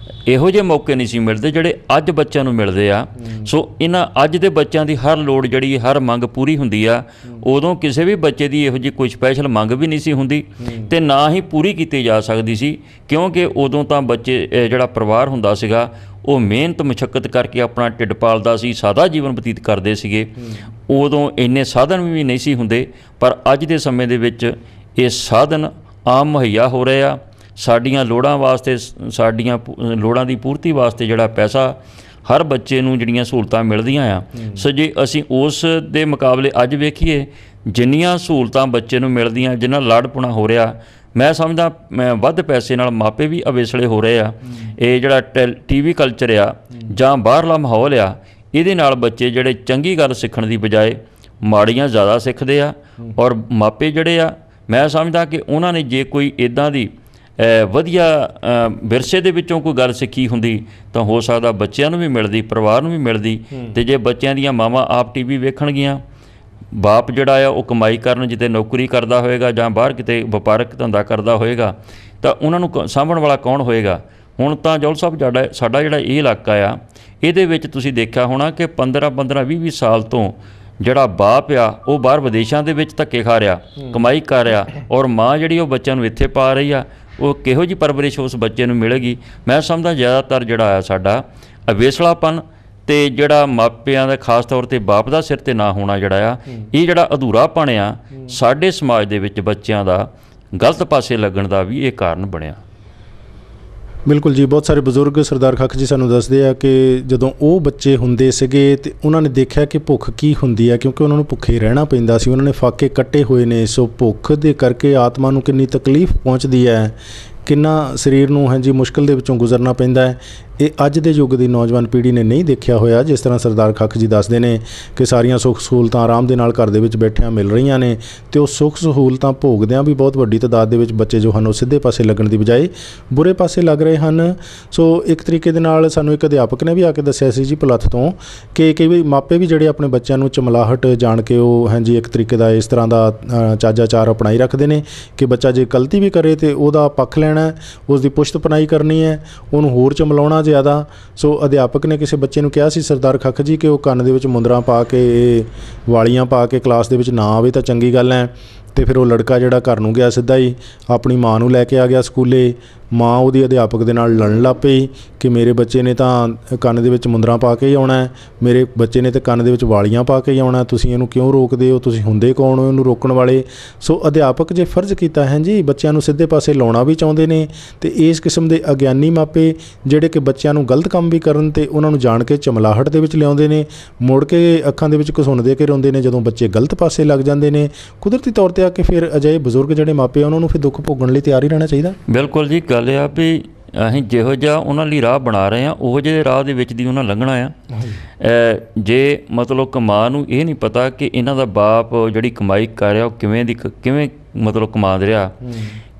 ਇਹੋ ਜਿਹੇ ਮੌਕੇ ਨਹੀਂ ਸੀ ਮਿਲਦੇ ਜਿਹੜੇ ਅੱਜ ਬੱਚਿਆਂ ਨੂੰ ਮਿਲਦੇ ਆ। ਸੋ ਇਹਨਾਂ ਅੱਜ ਦੇ ਬੱਚਿਆਂ ਦੀ ਹਰ ਲੋੜ ਜਿਹੜੀ ਹਰ ਮੰਗ ਪੂਰੀ ਹੁੰਦੀ ਆ। ਉਦੋਂ ਕਿਸੇ ਵੀ ਬੱਚੇ ਦੀ ਇਹੋ ਜਿਹੀ ਕੋਈ ਸਪੈਸ਼ਲ ਮੰਗ ਵੀ ਨਹੀਂ ਸੀ ਹੁੰਦੀ ਅਤੇ ਨਾ ਹੀ ਪੂਰੀ ਕੀਤੀ ਜਾ ਸਕਦੀ ਸੀ, ਕਿਉਂਕਿ ਉਦੋਂ ਤਾਂ ਬੱਚੇ ਜਿਹੜਾ ਪਰਿਵਾਰ ਹੁੰਦਾ ਸੀਗਾ ਉਹ ਮਿਹਨਤ ਮੁਸ਼ੱਕਤ ਕਰਕੇ ਆਪਣਾ ਢਿੱਡ ਪਾਲਦਾ ਸੀ, ਸਾਦਾ ਜੀਵਨ ਬਤੀਤ ਕਰਦੇ ਸੀਗੇ। ਉਦੋਂ ਇੰਨੇ ਸਾਧਨ ਵੀ ਨਹੀਂ ਸੀ ਹੁੰਦੇ, ਪਰ ਅੱਜ ਦੇ ਸਮੇਂ ਦੇ ਵਿੱਚ ਇਹ ਸਾਧਨ ਆਮ ਮੁਹੱਈਆ ਹੋ ਰਹੇ ਆ। ਸਾਡੀਆਂ ਲੋੜਾਂ ਵਾਸਤੇ, ਸਾਡੀਆਂ ਲੋੜਾਂ ਦੀ ਪੂਰਤੀ ਵਾਸਤੇ ਜਿਹੜਾ ਪੈਸਾ ਹਰ ਬੱਚੇ ਨੂੰ ਜਿਹੜੀਆਂ ਸਹੂਲਤਾਂ ਮਿਲਦੀਆਂ ਆ। ਸੋ ਜੇ ਅਸੀਂ ਉਸ ਦੇ ਮੁਕਾਬਲੇ ਅੱਜ ਵੇਖੀਏ ਜਿੰਨੀਆਂ ਸਹੂਲਤਾਂ ਬੱਚੇ ਨੂੰ ਮਿਲਦੀਆਂ, ਜਿੰਨਾ ਲਾਡਪੁਣਾ ਹੋ ਰਿਹਾ, ਮੈਂ ਸਮਝਦਾ ਵੱਧ ਪੈਸੇ ਨਾਲ ਮਾਪੇ ਵੀ ਅਵੇਸਲੇ ਹੋ ਰਹੇ ਆ। ਇਹ ਜਿਹੜਾ TV ਕਲਚਰ ਆ ਜਾਂ ਬਾਹਰਲਾ ਮਾਹੌਲ ਆ, ਇਹਦੇ ਨਾਲ ਬੱਚੇ ਜਿਹੜੇ ਚੰਗੀ ਗੱਲ ਸਿੱਖਣ ਦੀ ਬਜਾਏ ਮਾੜੀਆਂ ਜ਼ਿਆਦਾ ਸਿੱਖਦੇ ਆ। ਔਰ ਮਾਪੇ ਜਿਹੜੇ ਆ, ਮੈਂ ਸਮਝਦਾ ਕਿ ਉਹਨਾਂ ਨੇ ਜੇ ਕੋਈ ਇੱਦਾਂ ਦੀ ਵਧੀਆ ਵਿਰਸੇ ਦੇ ਵਿੱਚੋਂ ਕੋਈ ਗੱਲ ਸਿੱਖੀ ਹੁੰਦੀ ਤਾਂ ਹੋ ਸਕਦਾ ਬੱਚਿਆਂ ਨੂੰ ਵੀ ਮਿਲਦੀ, ਪਰਿਵਾਰ ਨੂੰ ਵੀ ਮਿਲਦੀ। ਅਤੇ ਜੇ ਬੱਚਿਆਂ ਦੀਆਂ ਮਾਵਾਂ ਆਪ TV ਵੇਖਣਗੀਆਂ, ਬਾਪ ਜਿਹੜਾ ਆ ਉਹ ਕਮਾਈ ਕਰਨ ਜਿੱਤੇ ਨੌਕਰੀ ਕਰਦਾ ਹੋਏਗਾ ਜਾਂ ਬਾਹਰ ਕਿਤੇ ਵਪਾਰਕ ਧੰਦਾ ਕਰਦਾ ਹੋਏਗਾ, ਤਾਂ ਉਹਨਾਂ ਨੂੰ ਸਾਂਭਣ ਵਾਲਾ ਕੌਣ ਹੋਏਗਾ। ਹੁਣ ਤਾਂ ਜੌਲ ਸਾਹਿਬ ਸਾਡਾ ਜਿਹੜਾ ਇਹ ਇਲਾਕਾ ਆ, ਇਹਦੇ ਵਿੱਚ ਤੁਸੀਂ ਦੇਖਿਆ ਹੋਣਾ ਕਿ 15-15, 20-20 ਸਾਲ ਤੋਂ ਜਿਹੜਾ ਬਾਪ ਆ ਉਹ ਬਾਹਰ ਵਿਦੇਸ਼ਾਂ ਦੇ ਵਿੱਚ ਧੱਕੇ ਖਾ ਰਿਹਾ, ਕਮਾਈ ਕਰ ਰਿਹਾ, ਔਰ ਮਾਂ ਜਿਹੜੀ ਉਹ ਬੱਚਿਆਂ ਨੂੰ ਇੱਥੇ ਪਾ ਰਹੀ ਆ। ਉਹ ਕਿਹੋ ਜਿਹੀ ਪਰਵਰਿਸ਼ ਉਸ ਬੱਚੇ ਨੂੰ ਮਿਲੇਗੀ। ਮੈਂ ਸਮਝਦਾ ਜ਼ਿਆਦਾਤਰ ਜਿਹੜਾ ਆ ਸਾਡਾ ਅਵੇਸਲਾਪਨ ਅਤੇ ਜਿਹੜਾ ਮਾਪਿਆਂ ਦਾ ਖਾਸ ਤੌਰ 'ਤੇ ਬਾਪ ਦਾ ਸਿਰ 'ਤੇ ਨਾ ਹੋਣਾ ਜਿਹੜਾ ਆ, ਇਹ ਜਿਹੜਾ ਅਧੂਰਾਪਣ ਆ ਸਾਡੇ ਸਮਾਜ ਦੇ ਵਿੱਚ ਬੱਚਿਆਂ ਦਾ ਗਲਤ ਪਾਸੇ ਲੱਗਣ ਦਾ ਵੀ ਇਹ ਕਾਰਨ ਬਣਿਆ। ਬਿਲਕੁਲ ਜੀ, ਬਹੁਤ ਸਾਰੇ ਬਜ਼ੁਰਗ ਸਰਦਾਰ ਖੱਖ ਜੀ ਸਾਨੂੰ ਦੱਸਦੇ ਆ ਕਿ ਜਦੋਂ ਉਹ ਬੱਚੇ ਹੁੰਦੇ ਸੀਗੇ ਤੇ ਉਹਨਾਂ ਨੇ ਦੇਖਿਆ ਕਿ ਭੁੱਖ ਕੀ ਹੁੰਦੀ ਹੈ, ਕਿਉਂਕਿ ਉਹਨਾਂ ਨੂੰ ਭੁੱਖੇ ਰਹਿਣਾ ਪੈਂਦਾ ਸੀ, ਉਹਨਾਂ ਨੇ ਫਾਕੇ ਕੱਟੇ ਹੋਏ ਨੇ। ਸੋ ਭੁੱਖ ਦੇ ਕਰਕੇ ਆਤਮਾ ਨੂੰ ਕਿੰਨੀ ਤਕਲੀਫ ਪਹੁੰਚਦੀ ਹੈ, ਕਿੰਨਾ ਸਰੀਰ ਨੂੰ ਹਾਂਜੀ ਮੁਸ਼ਕਿਲ ਦੇ ਵਿੱਚੋਂ ਗੁਜ਼ਰਨਾ ਪੈਂਦਾ ਹੈ। ਇਹ ਅੱਜ ਦੇ ਯੁੱਗ ਦੀ ਨੌਜਵਾਨ ਪੀੜ੍ਹੀ ਨੇ ਨਹੀਂ ਦੇਖਿਆ ਹੋਇਆ। ਜਿਸ ਤਰ੍ਹਾਂ ਸਰਦਾਰ ਖੱਖ ਜੀ ਦੱਸਦੇ ਨੇ ਕਿ ਸਾਰੀਆਂ ਸੁੱਖ ਸਹੂਲਤਾਂ ਆਰਾਮ ਦੇ ਨਾਲ ਘਰ ਦੇ ਵਿੱਚ ਬੈਠਿਆਂ ਮਿਲ ਰਹੀਆਂ ਨੇ ਅਤੇ ਉਹ ਸੁੱਖ ਸਹੂਲਤਾਂ ਭੋਗਦਿਆਂ ਵੀ ਬਹੁਤ ਵੱਡੀ ਤਾਦਾਦ ਦੇ ਵਿੱਚ ਬੱਚੇ ਜੋ ਹਨ ਉਹ ਸਿੱਧੇ ਪਾਸੇ ਲੱਗਣ ਦੀ ਬਜਾਏ ਬੁਰੇ ਪਾਸੇ ਲੱਗ ਰਹੇ ਹਨ। ਸੋ ਇੱਕ ਤਰੀਕੇ ਦੇ ਨਾਲ ਸਾਨੂੰ ਇੱਕ ਅਧਿਆਪਕ ਨੇ ਵੀ ਆ ਕੇ ਦੱਸਿਆ ਸੀ ਜੀ ਭੁਲੱਥ ਤੋਂ ਕਿ ਕਈ ਵਾਰੀ ਮਾਪੇ ਵੀ ਜਿਹੜੇ ਆਪਣੇ ਬੱਚਿਆਂ ਨੂੰ ਚਮਲਾਹਟ ਜਾਣ ਕੇ ਉਹ ਹਾਂਜੀ ਇੱਕ ਤਰੀਕੇ ਦਾ ਇਸ ਤਰ੍ਹਾਂ ਦਾ ਚਾਜਾਚਾਰ ਅਪਣਾਈ ਰੱਖਦੇ ਨੇ ਕਿ ਬੱਚਾ ਜੇ ਗਲਤੀ ਵੀ ਕਰੇ ਤਾਂ ਉਹਦਾ ਪੱਖ ਲੈਣਾ, ਉਸ ਦੀ ਪੁਸ਼ਤ ਪਨਾਈ ਕਰਨੀ ਹੈ, ਉਹਨੂੰ ਹੋਰ ਚਮਲਾਉਣਾ ਜ਼ਿਆਦਾ। ਸੋ ਅਧਿਆਪਕ ਨੇ ਕਿਸੇ ਬੱਚੇ ਨੂੰ ਕਿਹਾ ਸੀ ਸਰਦਾਰ ਖੱਖ ਜੀ ਕਿ ਉਹ ਕੰਨ ਦੇ ਵਿੱਚ ਮੁੰਦਰਾਂ ਪਾ ਕੇ ਵਾਲੀਆਂ ਪਾ ਕੇ ਕਲਾਸ ਦੇ ਵਿੱਚ ਨਾ ਆਵੇ ਤਾਂ ਚੰਗੀ ਗੱਲ ਹੈ। ਅਤੇ ਫਿਰ ਉਹ ਲੜਕਾ ਜਿਹੜਾ ਘਰ ਨੂੰ ਗਿਆ ਸਿੱਧਾ ਹੀ ਆਪਣੀ ਮਾਂ ਨੂੰ ਲੈ ਕੇ ਆ ਗਿਆ ਸਕੂਲੇ। ਮਾਂ ਉਹਦੀ ਅਧਿਆਪਕ ਦੇ ਨਾਲ ਲੜਨ ਲੱਗ ਪਈ ਕਿ ਮੇਰੇ ਬੱਚੇ ਨੇ ਤਾਂ ਕੰਨ ਦੇ ਵਿੱਚ ਮੁੰਦਰਾਂ ਪਾ ਕੇ ਹੀ ਆਉਣਾ, ਮੇਰੇ ਬੱਚੇ ਨੇ ਤਾਂ ਕੰਨ ਦੇ ਵਿੱਚ ਵਾਲੀਆਂ ਪਾ ਕੇ ਹੀ ਆਉਣਾ, ਤੁਸੀਂ ਇਹਨੂੰ ਕਿਉਂ ਰੋਕਦੇ ਹੋ, ਤੁਸੀਂ ਹੁੰਦੇ ਕੌਣ ਹੋ ਇਹਨੂੰ ਰੋਕਣ ਵਾਲੇ। ਸੋ ਅਧਿਆਪਕ ਜੇ ਫਰਜ਼ ਕੀਤਾ ਹੈ ਜੀ ਬੱਚਿਆਂ ਨੂੰ ਸਿੱਧੇ ਪਾਸੇ ਲਾਉਣਾ ਵੀ ਚਾਹੁੰਦੇ ਨੇ ਅਤੇ ਇਸ ਕਿਸਮ ਦੇ ਅਗਿਆਨੀ ਮਾਪੇ ਜਿਹੜੇ ਕਿ ਬੱਚਿਆਂ ਨੂੰ ਗਲਤ ਕੰਮ ਵੀ ਕਰਨ ਅਤੇ ਉਹਨਾਂ ਨੂੰ ਜਾਣ ਕੇ ਚਮਲਾਹਟ ਦੇ ਵਿੱਚ ਲਿਆਉਂਦੇ ਨੇ, ਮੁੜ ਕੇ ਅੱਖਾਂ ਦੇ ਵਿੱਚ ਘਸੁੰਨ ਦੇ ਕੇ ਰੋਂਦੇ ਨੇ ਜਦੋਂ ਬੱਚੇ ਗਲਤ ਪਾਸੇ ਲੱਗ ਜਾਂਦੇ ਨੇ। ਕੁਦਰਤੀ ਤੌਰ 'ਤੇ ਆ ਕੇ ਫਿਰ ਅਜਿਹੇ ਬਜ਼ੁਰਗ ਜਿਹੜੇ ਮਾਪੇ ਉਹਨਾਂ ਨੂੰ ਫਿਰ ਦੁੱਖ ਭੋਗਣ ਲਈ ਤਿਆਰ ਹੀ ਰਹਿਣਾ ਚਾਹੀਦਾ। ਬਿਲਕੁਲ ਜੀ, ਗੱਲ ਆ ਵੀ ਅਸੀਂ ਜਿਹੋ ਜਿਹਾ ਉਹਨਾਂ ਲਈ ਰਾਹ ਬਣਾ ਰਹੇ ਹਾਂ ਉਹੋ ਜਿਹੇ ਰਾਹ ਦੇ ਵਿੱਚ ਦੀ ਉਹਨਾਂ ਲੰਘਣਾ ਆ। ਜੇ ਮਤਲਬ ਕਮਾਂ ਨੂੰ ਇਹ ਨਹੀਂ ਪਤਾ ਕਿ ਇਹਨਾਂ ਦਾ ਬਾਪ ਜਿਹੜੀ ਕਮਾਈ ਕਰ ਰਿਹਾ ਉਹ ਕਿਵੇਂ ਮਤਲਬ ਕਮਾ ਰਿਹਾ,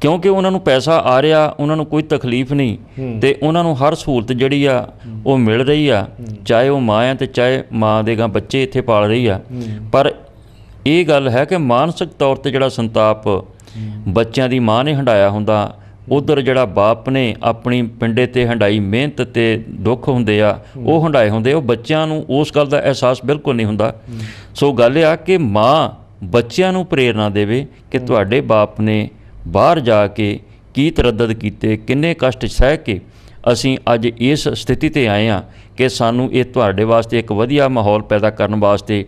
ਕਿਉਂਕਿ ਉਹਨਾਂ ਨੂੰ ਪੈਸਾ ਆ ਰਿਹਾ, ਉਹਨਾਂ ਨੂੰ ਕੋਈ ਤਕਲੀਫ ਨਹੀਂ ਅਤੇ ਉਹਨਾਂ ਨੂੰ ਹਰ ਸਹੂਲਤ ਜਿਹੜੀ ਆ ਉਹ ਮਿਲ ਰਹੀ ਆ, ਚਾਹੇ ਉਹ ਮਾਂ ਆ ਅਤੇ ਚਾਹੇ ਮਾਂ ਦੇ ਗਾਂ ਬੱਚੇ ਇੱਥੇ ਪਾਲ ਰਹੀ ਆ। ਪਰ ਇਹ ਗੱਲ ਹੈ ਕਿ ਮਾਨਸਿਕ ਤੌਰ 'ਤੇ ਜਿਹੜਾ ਸੰਤਾਪ ਬੱਚਿਆਂ ਦੀ ਮਾਂ ਨੇ ਹੰਢਾਇਆ ਹੁੰਦਾ, ਉੱਧਰ ਜਿਹੜਾ ਬਾਪ ਨੇ ਆਪਣੀ ਪਿੰਡੇ 'ਤੇ ਹੰਢਾਈ ਮਿਹਨਤ ਅਤੇ ਦੁੱਖ ਹੁੰਦੇ ਆ ਉਹ ਹੰਢਾਏ ਹੁੰਦੇ, ਉਹ ਬੱਚਿਆਂ ਨੂੰ ਉਸ ਗੱਲ ਦਾ ਅਹਿਸਾਸ ਬਿਲਕੁਲ ਨਹੀਂ ਹੁੰਦਾ। ਸੋ ਗੱਲ ਇਹ ਆ ਕਿ ਮਾਂ ਬੱਚਿਆਂ ਨੂੰ ਪ੍ਰੇਰਨਾ ਦੇਵੇ ਕਿ ਤੁਹਾਡੇ ਬਾਪ ਨੇ ਬਾਹਰ ਜਾ ਕੇ ਕੀ ਤਰੱਦਦ ਕੀਤੇ, ਕਿੰਨੇ ਕਸ਼ਟ ਸਹਿ ਕੇ ਅਸੀਂ ਅੱਜ ਇਸ ਸਥਿਤੀ 'ਤੇ ਆਏ ਹਾਂ ਕਿ ਸਾਨੂੰ ਇਹ ਤੁਹਾਡੇ ਵਾਸਤੇ ਇੱਕ ਵਧੀਆ ਮਾਹੌਲ ਪੈਦਾ ਕਰਨ ਵਾਸਤੇ